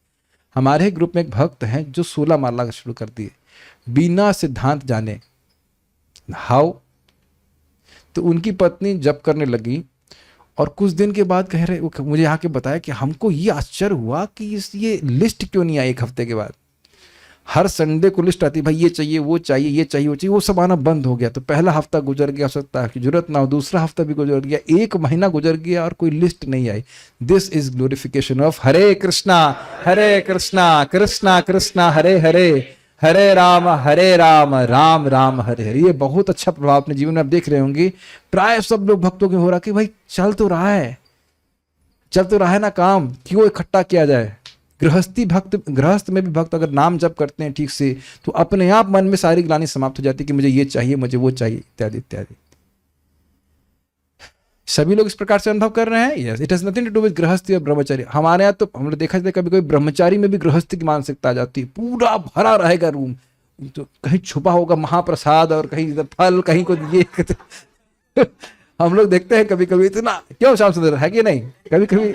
हमारे ग्रुप में एक भक्त हैं जो 16 माला शुरू कर दिए बिना सिद्धांत जाने। हाउ? तो उनकी पत्नी जप करने लगी, और कुछ दिन के बाद कह रहे, मुझे आके बताया कि हमको ये आश्चर्य हुआ कि ये लिस्ट क्यों नहीं आई। एक हफ्ते के बाद हर संडे को लिस्ट आती, भाई ये चाहिए, वो चाहिए, ये चाहिए, वो चाहिए। वो सब आना बंद हो गया। तो पहला हफ्ता गुजर गया, हो सकता है कि जरूरत ना हो, दूसरा हफ्ता भी गुजर गया, 1 महीना गुजर गया और कोई लिस्ट नहीं आई। दिस इज ग्लोरिफिकेशन ऑफ हरे कृष्णा कृष्णा कृष्णा हरे हरे, हरे राम राम राम हरे हरे। ये बहुत अच्छा प्रभाव अपने जीवन में आप देख रहे होंगे। प्राय सब लोग भक्तों के हो रहा कि भाई चल तो रहा है ना काम, क्यों इकट्ठा किया जाए। गृहस्थ में भी भक्त अगर नाम जप करते हैं ठीक से, तो अपने आप मन में सारी ग्लानि समाप्त हो जाती है कि मुझे ये चाहिए, मुझे वो चाहिए, इत्यादि इत्यादि। सभी लोग इस प्रकार से अनुभव कर रहे हैं। Yes, it has nothing to do with गृहस्थी और ब्रह्मचारी। हमारे यहाँ तो हमने देखा जाता है कभी कोई ब्रह्मचारी में भी गृहस्थी की मानसिकता आ जाती है। पूरा भरा रहेगा रूम, तो कहीं छुपा होगा महाप्रसाद और कहीं फल, कहीं को ये। हम लोग देखते हैं कभी कभी इतना, क्यों श्याम सुंदर, है कि नहीं? कभी कभी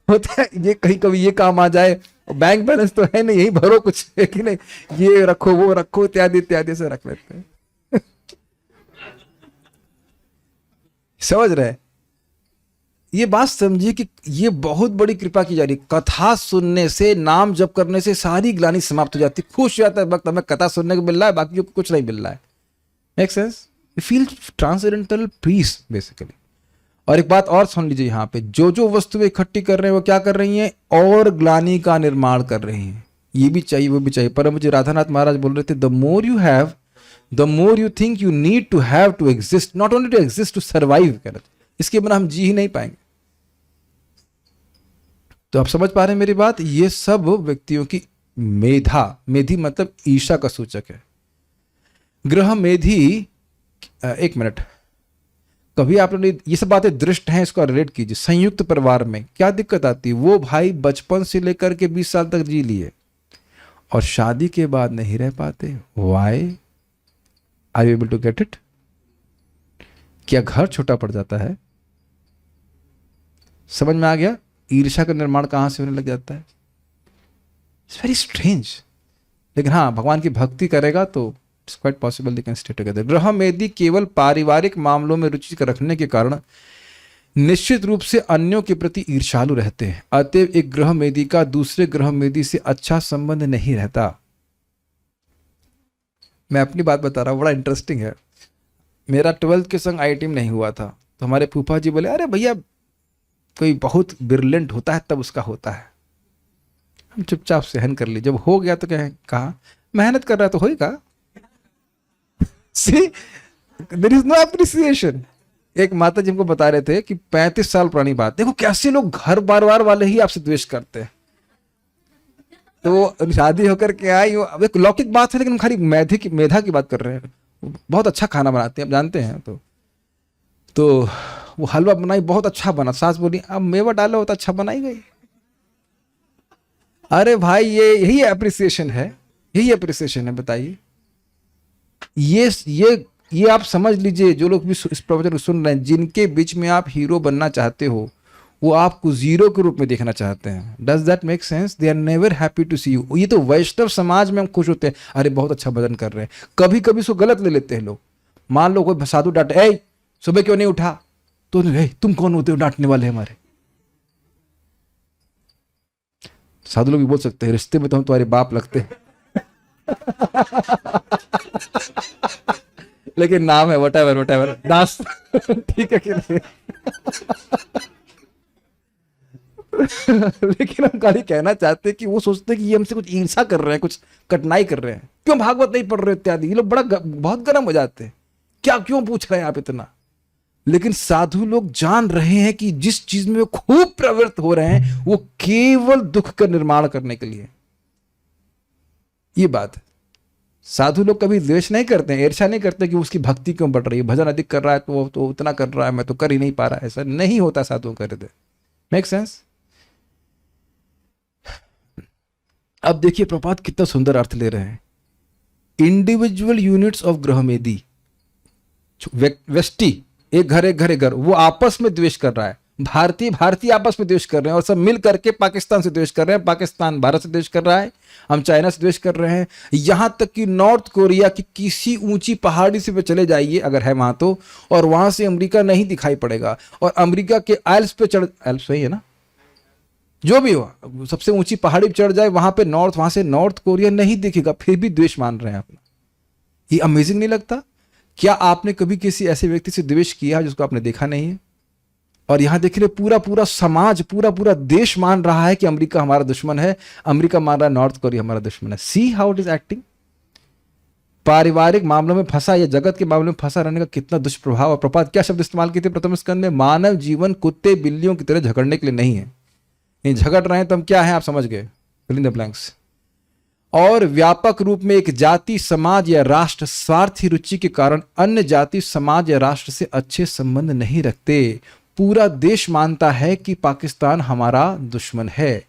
होता है ये, कहीं कभी ये काम आ जाए, बैंक बैलेंस तो है नहीं, यही भरो कुछ, है कि नहीं? ये रखो, वो रखो, इत्यादि इत्यादि से रख लेते हैं। समझ रहे? ये बात समझिए कि ये बहुत बड़ी कृपा की जा रही है। कथा सुनने से, नाम जप करने से सारी ग्लानि समाप्त हो जाती है। खुश हो जाता है वक्त, हमें कथा सुनने को मिल रहा है, बाकी को कुछ नहीं मिल रहा है। Make sense? You feel transcendental peace basically. और एक बात और सुन लीजिए, यहाँ पे जो वस्तुएं इकट्ठी कर रहे हैं वो क्या कर रही हैं? और ग्लानि का निर्माण कर रही हैं। ये भी चाहिए, वो भी चाहिए। पर मुझे राधानाथ महाराज बोल रहे थे, the more you have the more you think you need to have to exist, not only to exist, to survive। कह रहे थे, इसके बिना हम जी ही नहीं पाएंगे। तो आप समझ पा रहे हैं मेरी बात? ये सब व्यक्तियों की मेधी मतलब ईर्ष्या का सूचक है। ग्रह मेधी, एक मिनट, कभी आपने ये सब बातें दृष्ट हैं, इसको रिलेट कीजिए। संयुक्त परिवार में क्या दिक्कत आती है? वो भाई बचपन से लेकर के 20 साल तक जी लिए और शादी के बाद नहीं रह पाते। Why? Are you able to get it? क्या घर छोटा पड़ जाता है? समझ में आ गया? ईर्ष्या का निर्माण कहां से होने लग जाता है? It's very strange. लेकिन हाँ, भगवान की भक्ति करेगा तो it's quite possible they can stay together. ग्रह मेदी केवल पारिवारिक मामलों में रुचि रखने के कारण निश्चित रूप से अन्यों के प्रति ईर्ष्यालु रहते हैं। अतएव एक ग्रह मेदी का दूसरे ग्रह मेदी से अच्छा संबंध नहीं रहता। मैं अपनी बात बता रहा हूँ, बड़ा इंटरेस्टिंग है। मेरा 12th के संग IIT में नहीं हुआ था, तो हमारे फूफा जी बोले, अरे भैया कोई बहुत ब्रिलियंट होता है तब उसका होता है। हम चुपचाप सहन कर ली। जब हो गया तो क्या है, कहा मेहनत कर रहा है तो होएगा। See, there is no appreciation। एक माता जी हमको बता रहे थे कि 35 साल पुरानी बात, देखो कैसे लोग घर बार वाले ही आपसे द्वेष करते हैं। तो शादी होकर के आई, अब एक लौकिक बात है लेकिन हम खाली मेधा की बात कर रहे हैं। बहुत अच्छा खाना बनाते हैं, आप जानते हैं। तो वो हलवा बनाई, बहुत अच्छा बना। सास बोली अब मेवा डालो हो तो अच्छा बनाई गई। अरे भाई यही अप्रिसिएशन है, यही अप्रिसिएशन है। बताइए, ये आप समझ लीजिए, जो लोग भी इस प्रवचन को सुन रहे हैं, जिनके बीच में आप हीरो बनना चाहते हो, वो आपको जीरो के रूप में देखना चाहते हैं। Does that make sense? They are never happy to see you. ये तो वैष्णव समाज में हम खुश होते हैं, अरे बहुत अच्छा भजन कर रहे हैं। कभी कभी इसको गलत ले लेते हैं लोग। मान लो कोई साधु डांटे, ए सुबह क्यों नहीं उठा, तो तुम कौन होते हो डांटने वाले हमारे? साधु लोग भी बोल सकते हैं, रिश्ते में तो हम तुम्हारे बाप लगते हैं। लेकिन नाम है वटेवर दास। ठीक है कि नहीं? लेकिन हम खाली कहना चाहते हैं कि वो सोचते हैं कि ये हमसे कुछ ईर्षा कर रहे हैं, कुछ कठिनाई कर रहे हैं, क्यों भागवत नहीं पढ़ रहे इत्यादि। ये लोग बहुत गर्म हो जाते हैं, क्या क्यों पूछ रहे हैं आप इतना। लेकिन साधु लोग जान रहे हैं कि जिस चीज में वो खूब प्रवृत्त हो रहे हैं वो केवल दुख का निर्माण करने के लिए। ये बात है। साधु लोग कभी द्वेष नहीं करते हैं, ईर्ष्या नहीं करते कि उसकी भक्ति क्यों बढ़ रही है, भजन अधिक कर रहा है तो वो तो उतना कर रहा है, मैं तो कर ही नहीं पा रहा। ऐसा नहीं होता साधुओं का हृदय। Make sense? अब देखिए प्रपात कितना सुंदर अर्थ ले रहे हैं। इंडिविजुअल यूनिट्स ऑफ ग्रहमेदी, व्यष्टि, एक घर, वो आपस में द्वेष कर रहा है। भारतीय आपस में द्वेष कर रहे हैं और सब मिल करके पाकिस्तान से द्वेष कर रहे हैं। पाकिस्तान भारत से द्वेष कर रहा है, हम चाइना से द्वेष कर रहे हैं। यहां तक कि नॉर्थ कोरिया की किसी ऊंची पहाड़ी से पे चले जाइए अगर है वहां तो, और वहां से अमेरिका नहीं दिखाई पड़ेगा। और अमेरिका के एल्प्स पे एल्प्स सही है ना, जो भी हो, सबसे ऊंची पहाड़ी पे चढ़ जाए वहां से नॉर्थ कोरिया नहीं दिखेगा, फिर भी द्वेष मान रहे हैं अपना। ये अमेजिंग नहीं लगता? क्या आपने कभी किसी ऐसे व्यक्ति से द्वेष किया जिसको आपने देखा नहीं है? और यहां देखिए पूरा समाज, पूरा देश मान रहा है कि अमेरिका हमारा दुश्मन है, अमेरिका मान रहा है नॉर्थ कोरिया हमारा दुश्मन है। See how it is acting. पारिवारिक मामलों में फंसा या जगत के मामलों में फंसा रहने का कितना दुष्प्रभाव। और प्रपात क्या शब्द इस्तेमाल किए थे प्रथम स्कंद में? मानव जीवन कुत्ते बिल्लियों की तरह झगड़ने के लिए नहीं है। नहीं झगड़ रहे हैं तो हम क्या है, आप समझ गए, फिल इन द ब्लैंक्स। और व्यापक रूप में एक जाति, समाज या राष्ट्र स्वार्थी रुचि के कारण अन्य जाति, समाज या राष्ट्र से अच्छे संबंध नहीं रखते। पूरा देश मानता है कि पाकिस्तान हमारा दुश्मन है,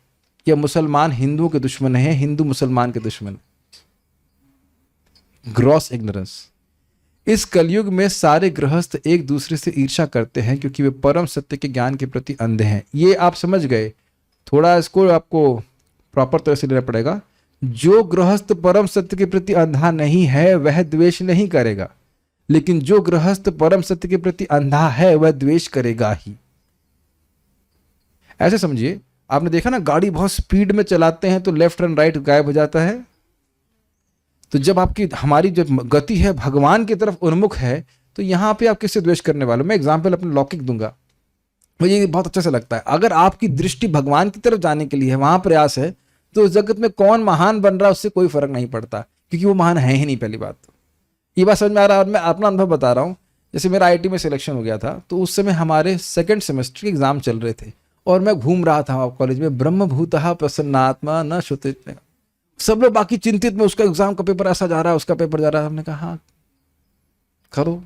या मुसलमान हिंदुओं के दुश्मन है, हिंदू मुसलमान के दुश्मन। Gross ignorance. इस कलयुग में सारे गृहस्थ एक दूसरे से ईर्ष्या करते हैं क्योंकि वे परम सत्य के ज्ञान के प्रति अंधे हैं। ये आप समझ गए, थोड़ा इसको आपको प्रॉपर तरह से लेना पड़ेगा। जो गृहस्थ परम सत्य के प्रति अंधा नहीं है वह द्वेष नहीं करेगा, लेकिन जो गृहस्थ परम सत्य के प्रति अंधा है वह द्वेष करेगा ही। ऐसे समझिए, आपने देखा ना गाड़ी बहुत स्पीड में चलाते हैं तो लेफ्ट एंड राइट गायब हो जाता है। तो जब हमारी जो गति है भगवान की तरफ उन्मुख है तो यहां पे आप किससे द्वेष करने वाले? मैं एग्जाम्पल अपने लौकिक दूंगा, मुझे बहुत अच्छा से लगता है। अगर आपकी दृष्टि भगवान की तरफ जाने के लिए है, वहां प्रयास है, तो इस जगत में कौन महान बन रहा है उससे कोई फर्क नहीं पड़ता, क्योंकि वो महान है ही नहीं। पहली बात तो ये बात समझ में आ रहा है। और मैं अपना अनुभव बता रहा हूँ। जैसे मेरा IIT में सिलेक्शन हो गया था तो उस समय हमारे 2nd सेमेस्टर के एग्जाम चल रहे थे और मैं घूम रहा था कॉलेज में, ब्रह्मभूतः प्रसन्नात्मा न श्रुति। सब लोग बाकी चिंतित में, उसका एग्जाम का पेपर ऐसा जा रहा है, उसका पेपर जा रहा है। हमने कहा हाँ करो।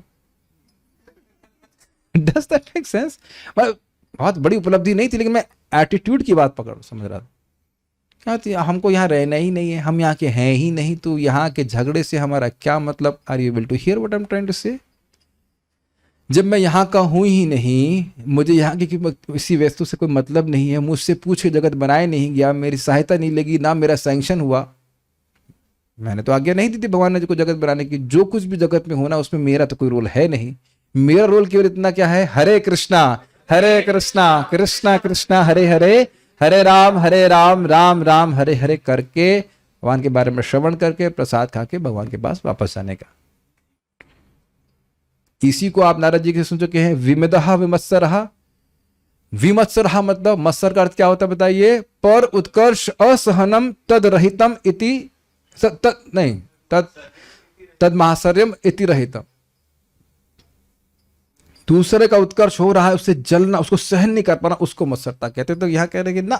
Does that make sense? बहुत बड़ी उपलब्धि नहीं थी, लेकिन मैं एटीट्यूड की बात समझ रहा था। क्या थी, हमको यहाँ रहना ही नहीं है, हम यहाँ के हैं ही नहीं, तो यहाँ के झगड़े से हमारा क्या मतलब? Are you able to hear what I am trying to say? जब मैं यहाँ का हूँ ही नहीं, मुझे यहाँ की किसी वस्तु से कोई मतलब नहीं है, मुझसे पूछ के जगत बनाए नहीं गया, मेरी सहायता नहीं लगी, ना मेरा सैंक्शन हुआ, मैंने तो आज्ञा नहीं दी थी भगवान ने को जगत बनाने की, जो कुछ भी जगत में होना उसमें मेरा तो कोई रोल है नहीं। मेरा रोल केवल इतना क्या है, हरे कृष्णा कृष्णा कृष्णा हरे हरे, हरे राम राम राम हरे हरे करके, भगवान के बारे में श्रवण करके, प्रसाद खा के भगवान के पास वापस जाने का। इसी को आप नारद जी के सुन चुके हैं, विमदहा विमत्सरहा। विमत्सरहा मतलब, मत्सर का अर्थ क्या होता है बताइए? पर उत्कर्ष असहनम तद रहितम इति, तद महाश्चर्यम इति रहितम। दूसरे का उत्कर्ष हो रहा है, उससे जलना, उसको सहन नहीं कर पाना, उसको मत्सरता कहते। तो यहां कह रहे हैं कि ना,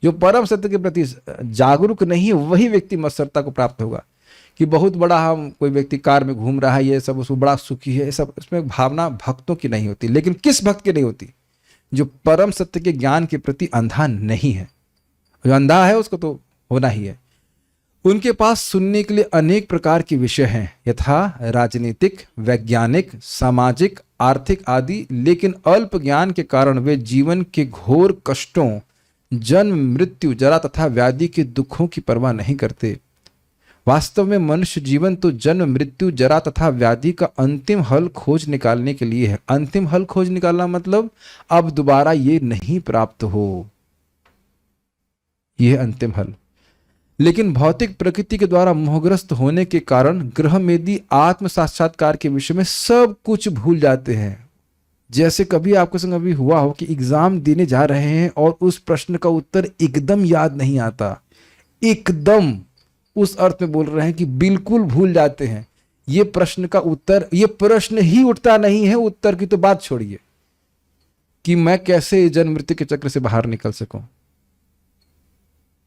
जो परम सत्य के प्रति जागरूक नहीं है वही व्यक्ति मत्सरता को प्राप्त होगा। कि बहुत बड़ा हम कोई व्यक्ति कार में घूम रहा है, ये सब उसको बड़ा सुखी है, ये सब, इसमें भावना भक्तों की नहीं होती। लेकिन किस भक्त की नहीं होती? जो परम सत्य के ज्ञान के प्रति अंधा नहीं है। जो अंधा है उसको तो होना ही है। उनके पास सुनने के लिए अनेक प्रकार के विषय हैं, यथा राजनीतिक, वैज्ञानिक, सामाजिक, आर्थिक आदि, लेकिन अल्प ज्ञान के कारण वे जीवन के घोर कष्टों, जन्म मृत्यु जरा तथा व्याधि के दुखों की परवाह नहीं करते। वास्तव में मनुष्य जीवन तो जन्म मृत्यु जरा तथा व्याधि का अंतिम हल खोज निकालने के लिए है। अंतिम हल खोज निकालना मतलब अब दोबारा ये नहीं प्राप्त हो, यह अंतिम हल। लेकिन भौतिक प्रकृति के द्वारा मोहग्रस्त होने के कारण गृहमेदी आत्म साक्षात्कार के विषय में सब कुछ भूल जाते हैं। जैसे कभी आपके संग अभी हुआ हो कि एग्जाम देने जा रहे हैं और उस प्रश्न का उत्तर एकदम याद नहीं आता, एकदम उस अर्थ में बोल रहे हैं कि बिल्कुल भूल जाते हैं। ये प्रश्न का उत्तर, ये प्रश्न ही उठता नहीं है, उत्तर की तो बात छोड़िए कि मैं कैसे जन्म मृत्यु के चक्र से बाहर निकल सकूं।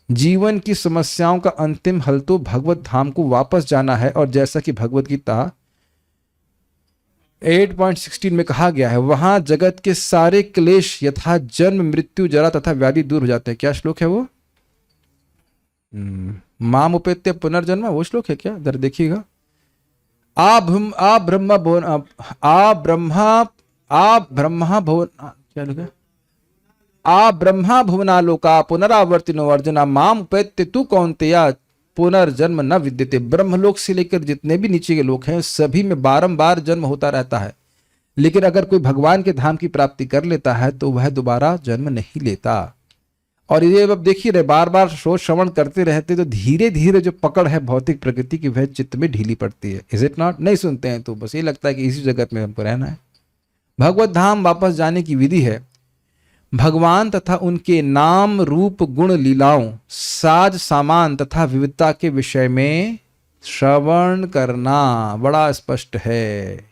जीवन की समस्याओं का अंतिम हल तो भगवत धाम को वापस जाना है। और जैसा कि भगवत गीता 8.16 में कहा गया है, वहां जगत के सारे क्लेश यथा जन्म मृत्यु जरा तथा व्याधि दूर हो जाते हैं। क्या श्लोक है वो? माम उपेत्य पुनर्जन्म, वो श्लोक है क्या? जरा देखिएगा। क्या लिखा? आ ब्रह्मा भुवनालोका पुनरावर्तिनो अर्जुना माम उपेत्य तू कौन्तेय पुनर्जन्म न विद्यते। ब्रह्मलोक से लेकर जितने भी नीचे के लोग हैं सभी में बारंबार जन्म होता रहता है, लेकिन अगर कोई भगवान के धाम की प्राप्ति कर लेता है तो वह दोबारा जन्म नहीं लेता। और ये अब देखिए रहे, बार बार सोच श्रवण करते रहते तो धीरे धीरे जो पकड़ है भौतिक प्रकृति की वह चित्त में ढीली पड़ती है। Is it not? नहीं सुनते हैं तो बस ये लगता है कि इसी जगत में हमको रहना है। भगवत धाम वापस जाने की विधि है भगवान तथा उनके नाम रूप गुण लीलाओं, साज सामान तथा विविधता के विषय में श्रवण करना। बड़ा स्पष्ट है।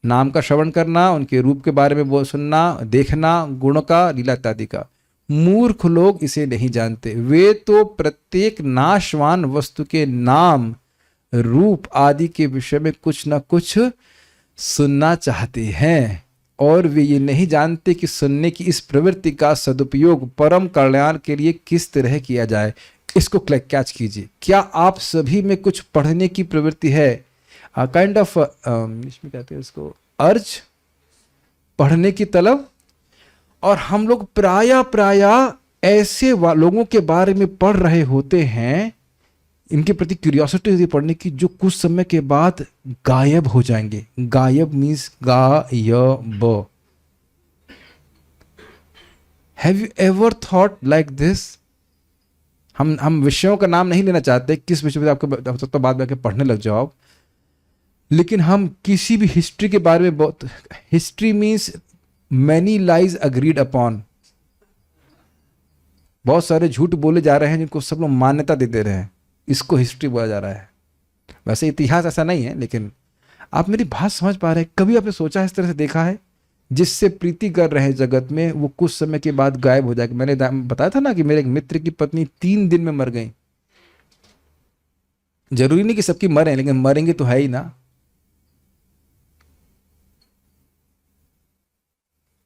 नाम का श्रवण करना, उनके रूप के बारे में बोल सुनना, देखना, गुण का, लीला इत्यादि का। मूर्ख लोग इसे नहीं जानते। वे तो प्रत्येक नाशवान वस्तु के नाम रूप आदि के विषय में कुछ न कुछ सुनना चाहते हैं, और वे ये नहीं जानते कि सुनने की इस प्रवृत्ति का सदुपयोग परम कल्याण के लिए किस तरह किया जाए। इसको कैच कीजिए। क्या आप सभी में कुछ पढ़ने की प्रवृत्ति है? काइंड ऑफ इसमें कहते हैं इसको अर्ज, पढ़ने की तलब। और हम लोग प्राय ऐसे लोगों के बारे में पढ़ रहे होते हैं, इनके प्रति क्यूरियोसिटी होती है पढ़ने की, जो कुछ समय के बाद गायब हो जाएंगे। गायब मीन्स गायब। Have you ever thought like this? हम विषयों का नाम नहीं लेना चाहते, किस विषय पे आपको तो बाद में आके पढ़ने लग जाओ, लेकिन हम किसी भी हिस्ट्री के बारे में बहुत, history means many lies agreed upon. बहुत सारे झूठ बोले जा रहे हैं जिनको सब लोग मान्यता दे रहे हैं, इसको हिस्ट्री बोला जा रहा है। वैसे इतिहास ऐसा नहीं है, लेकिन आप मेरी बात समझ पा रहे हैं? कभी आपने सोचा इस तरह से देखा है? जिससे प्रीति कर रहे हैं जगत में, वो कुछ समय के बाद गायब हो जाएगा। मैंने बताया था ना कि मेरे एक मित्र की पत्नी 3 दिन में मर गई। जरूरी नहीं कि सबकी मरे, लेकिन मरेंगे तो है ही ना।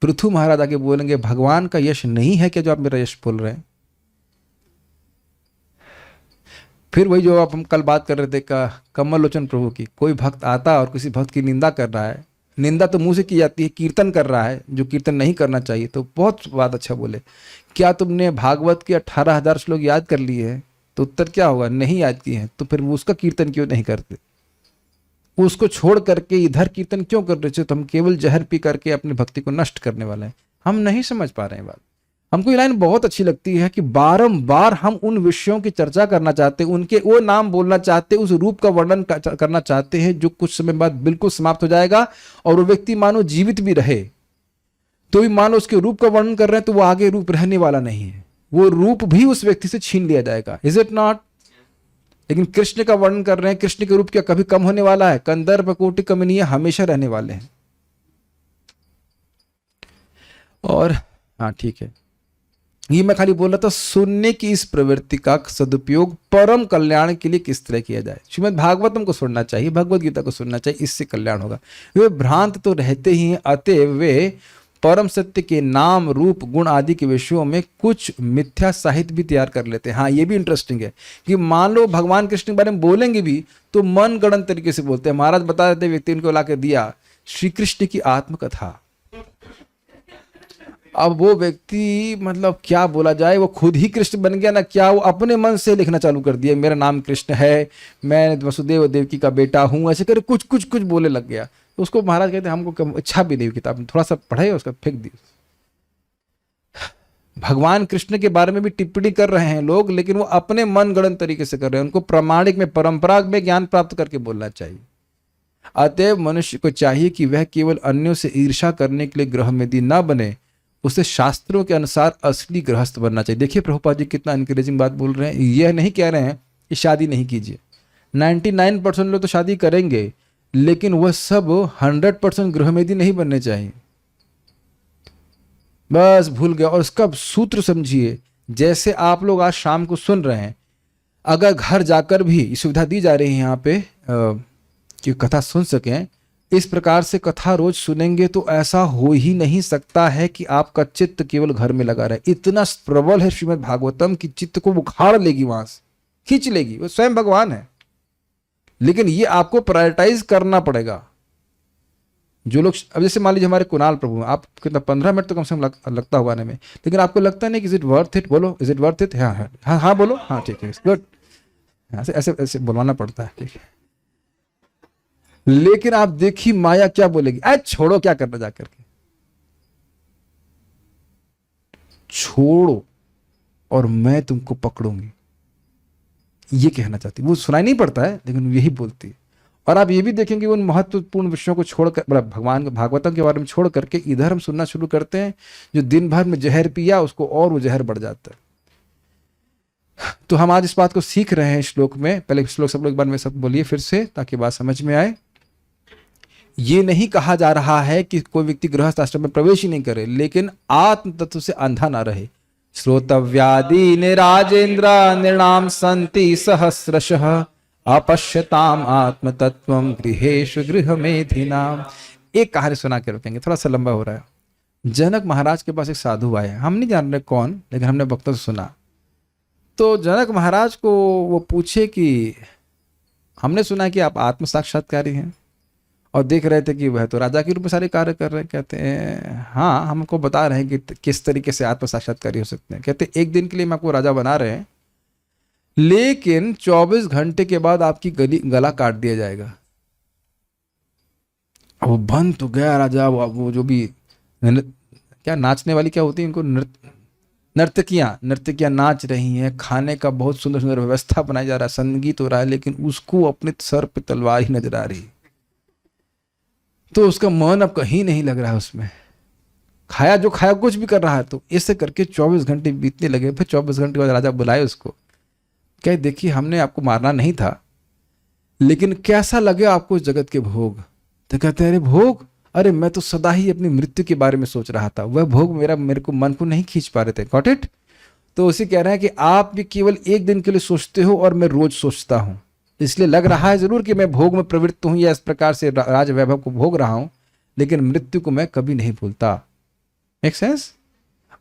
पृथु महाराज आके बोलेंगे भगवान का यश नहीं है क्या जो आप मेरा यश बोल रहे हैं? फिर वही जो आप हम कल बात कर रहे थे कमल लोचन प्रभु की, कोई भक्त आता और किसी भक्त की निंदा कर रहा है, निंदा तो मुंह से की जाती है, कीर्तन कर रहा है जो कीर्तन नहीं करना चाहिए, तो बहुत बात अच्छा बोले, क्या तुमने भागवत के 18,000 श्लोक याद कर लिए हैं? तो उत्तर क्या होगा, नहीं याद किए हैं। तो फिर वो उसका कीर्तन क्यों नहीं करते? उसको छोड़ करके इधर कीर्तन क्यों कर रहे थे? तो हम केवल जहर पी करके अपनी भक्ति को नष्ट करने वाले हैं। हम नहीं समझ पा रहे हैं बात। हमको ये लाइन बहुत अच्छी लगती है कि बारंबार हम उन विषयों की चर्चा करना चाहते हैं, उनके वो नाम बोलना चाहते हैं, उस रूप का वर्णन करना चाहते हैं जो कुछ समय बाद बिल्कुल समाप्त हो जाएगा, और वो व्यक्ति मानो जीवित भी रहे तो भी मानो उसके रूप का वर्णन कर रहे हैं तो वो आगे रूप रहने वाला नहीं है, वो रूप भी उस व्यक्ति से छीन लिया जाएगा। Is it not? लेकिन कृष्ण का वर्णन कर रहे हैं, कृष्ण के रूप क्या कभी कम होने वाला है? कंदर्प कोटि कमनीय हमेशा रहने वाले हैं। और हाँ ठीक है, ये मैं खाली बोल रहा था सुनने की इस प्रवृत्ति का सदुपयोग परम कल्याण के लिए किस तरह किया जाए। श्रीमद् भागवतम को सुनना चाहिए, भगवत गीता को सुनना चाहिए, इससे कल्याण होगा। वे भ्रांत तो रहते ही हैं, अतएव वे परम सत्य के नाम रूप गुण आदि के विषयों में कुछ मिथ्या साहित्य भी तैयार कर लेते हैं। हाँ ये भी इंटरेस्टिंग है कि मान लो भगवान कृष्ण के बारे में बोलेंगे भी तो मन गणन तरीके से बोलते हैं। महाराज बता देते, व्यक्ति उनको ला के दिया श्री कृष्ण की आत्मकथा। अब वो व्यक्ति मतलब क्या बोला जाए, वो खुद ही कृष्ण बन गया ना क्या, वो अपने मन से लिखना चालू कर दिया, मेरा नाम कृष्ण है, मैं वसुदेव देवकी का बेटा हूं, ऐसे कर कुछ कुछ कुछ बोले लग गया। तो उसको महाराज कहते हैं हमको इच्छा भी नहीं किताब, थोड़ा सा पढ़े उसका फेंक दी। भगवान कृष्ण के बारे में भी टिप्पणी कर रहे हैं लोग, लेकिन वो अपने मन गणन तरीके से कर रहे हैं। उनको प्रामाणिक में परंपरा में ज्ञान प्राप्त करके बोलना चाहिए। अतएव मनुष्य को चाहिए कि वह केवल अन्यों से ईर्ष्या करने के लिए गृहमेदी न बने, उसे शास्त्रों के अनुसार असली गृहस्थ बनना चाहिए। देखिए प्रभुपाद जी कितना एनकरेजिंग बात बोल रहे हैं। यह नहीं कह रहे हैं कि शादी नहीं कीजिए, 99% लोग तो शादी करेंगे, लेकिन वह सब 100% गृहमेदी नहीं बनने चाहिए। बस भूल गया। और उसका सूत्र समझिए, जैसे आप लोग आज शाम को सुन रहे हैं, अगर घर जाकर भी सुविधा दी जा रही है यहाँ पे कि कथा सुन सकें, इस प्रकार से कथा रोज सुनेंगे तो ऐसा हो ही नहीं सकता है कि आपका चित्त केवल घर में लगा रहे। इतना प्रबल है श्रीमद् भागवतम कि चित्त को उखाड़ लेगी, वहां से खींच लेगी। वो स्वयं भगवान है, लेकिन ये आपको प्रायोरिटाइज करना पड़ेगा। जो लोग अब जैसे मान लीजिए हमारे कुणाल प्रभु, आप कितना 15 मिनट तो कम से कम लगता हुआ आने में, लेकिन आपको लगता नहीं कि इज इट वर्थ इट? बोलो इज इट वर्थ इट? हाँ हाँ हाँ हाँ बोलो, हाँ ठीक है गुड। ऐसे ऐसे ऐसे बुलवाना पड़ता है, ठीक है। लेकिन आप देखिए माया क्या बोलेगी, अरे छोड़ो क्या करना जाकर के, छोड़ो और मैं तुमको पकड़ूंगी, ये कहना चाहती। वो सुनाई नहीं पड़ता है लेकिन यही बोलती है। और आप ये भी देखेंगे उन महत्वपूर्ण विषयों को छोड़कर, भगवान भागवतम के बारे में छोड़ करके इधर हम सुनना शुरू करते हैं। जो दिन भर में जहर पिया उसको और वो जहर बढ़ जाता है। तो हम आज इस बात को सीख रहे हैं श्लोक में। पहले श्लोक सब लोग एक बार में सब बोलिए फिर से, ताकि बात समझ में आए। ये नहीं कहा जा रहा है कि कोई व्यक्ति गृहस्थ आश्रम में प्रवेश ही नहीं करे, लेकिन आत्म तत्व से अंधा ना रहे। श्रोतव्यादि निराजेन्द्र निर्णाम संति सहस्रशः अपश्यताम आत्म तत्वम गृहेषु गृहमेधिनाम। एक कहानी सुना के रुकेंगे, थोड़ा सा लंबा हो रहा है। जनक महाराज के पास एक साधु आए, हम नहीं जान रहे कौन, लेकिन हमने भक्तों से सुना। तो जनक महाराज को वो पूछे कि हमने सुना कि आप आत्म साक्षात्कारी हैं और देख रहे थे कि वह तो राजा के रूप में सारे कार्य कर रहे हैं। कहते हैं हाँ, हमको बता रहे हैं कि किस तरीके से आत्म साक्षात्कारी हो सकते हैं। कहते एक दिन के लिए हम आपको राजा बना रहे हैं, लेकिन 24 घंटे के बाद आपकी गला काट दिया जाएगा। अब वो बन तो गया राजा। वो जो भी क्या नाचने वाली क्या होती है, इनको नर्तकियां नाच रही हैं, खाने का बहुत सुंदर सुंदर व्यवस्था बनाया जा रहा है, संगीत हो रहा है, लेकिन उसको अपने सर पे तलवार ही नजर आ रही। तो उसका मन अब कहीं नहीं लग रहा है उसमें। खाया जो खाया कुछ भी कर रहा है। तो ऐसे करके 24 घंटे बीतने लगे। फिर 24 घंटे के बाद राजा बुलाए उसको, कहे देखिए हमने आपको मारना नहीं था, लेकिन कैसा लगे आपको इस जगत के भोग? तो कहते हैं अरे भोग, अरे मैं तो सदा ही अपनी मृत्यु के बारे में सोच रहा था, वह भोग मेरे को मन को नहीं खींच पा रहे थे। Got it? तो उसे कह रहे हैं कि आप भी केवल एक दिन के लिए सोचते हो और मैं रोज सोचता हूं, इसलिए लग रहा है जरूर कि मैं भोग में प्रवृत्त हूं या इस प्रकार से राज वैभव को भोग रहा हूं, लेकिन मृत्यु को मैं कभी नहीं भूलता। Make sense?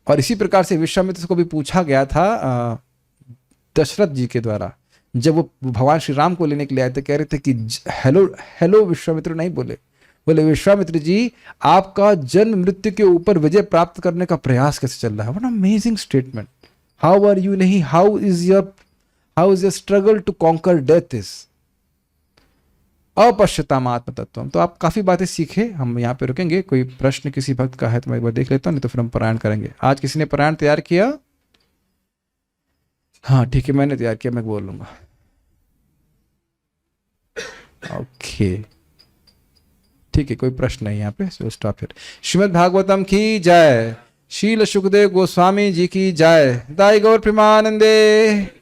और इसी प्रकार से विश्वामित्र को भी पूछा गया था दशरथ जी के द्वारा, जब वो भगवान श्री राम को लेने के लिए आए थे, कह रहे थे कि हेलो हेलो विश्वामित्र नहीं बोले, बोले विश्वामित्र जी आपका जन्म मृत्यु के ऊपर विजय प्राप्त करने का प्रयास कैसे चल रहा है? What amazing statement. How are you, नहीं how is your struggle to conquer death is. अपश्यताम आत्म तत्व। तो आप काफी बातें सीखे, हम यहाँ पे रुकेंगे। कोई प्रश्न किसी भक्त का है तो मैं एक बार देख लेता हूँ, नहीं तो फिर हम पारायण करेंगे। आज किसी ने पारायण तैयार किया? हाँ ठीक है, मैंने तैयार किया, मैं बोल लूंगा। ओके ठीक है, कोई प्रश्न नहीं यहाँ पे, so stop here. Shrimad Bhagavatam की जय, शील सुखदेव गोस्वामी जी की जय, दाई गौर प्रेमानंदे।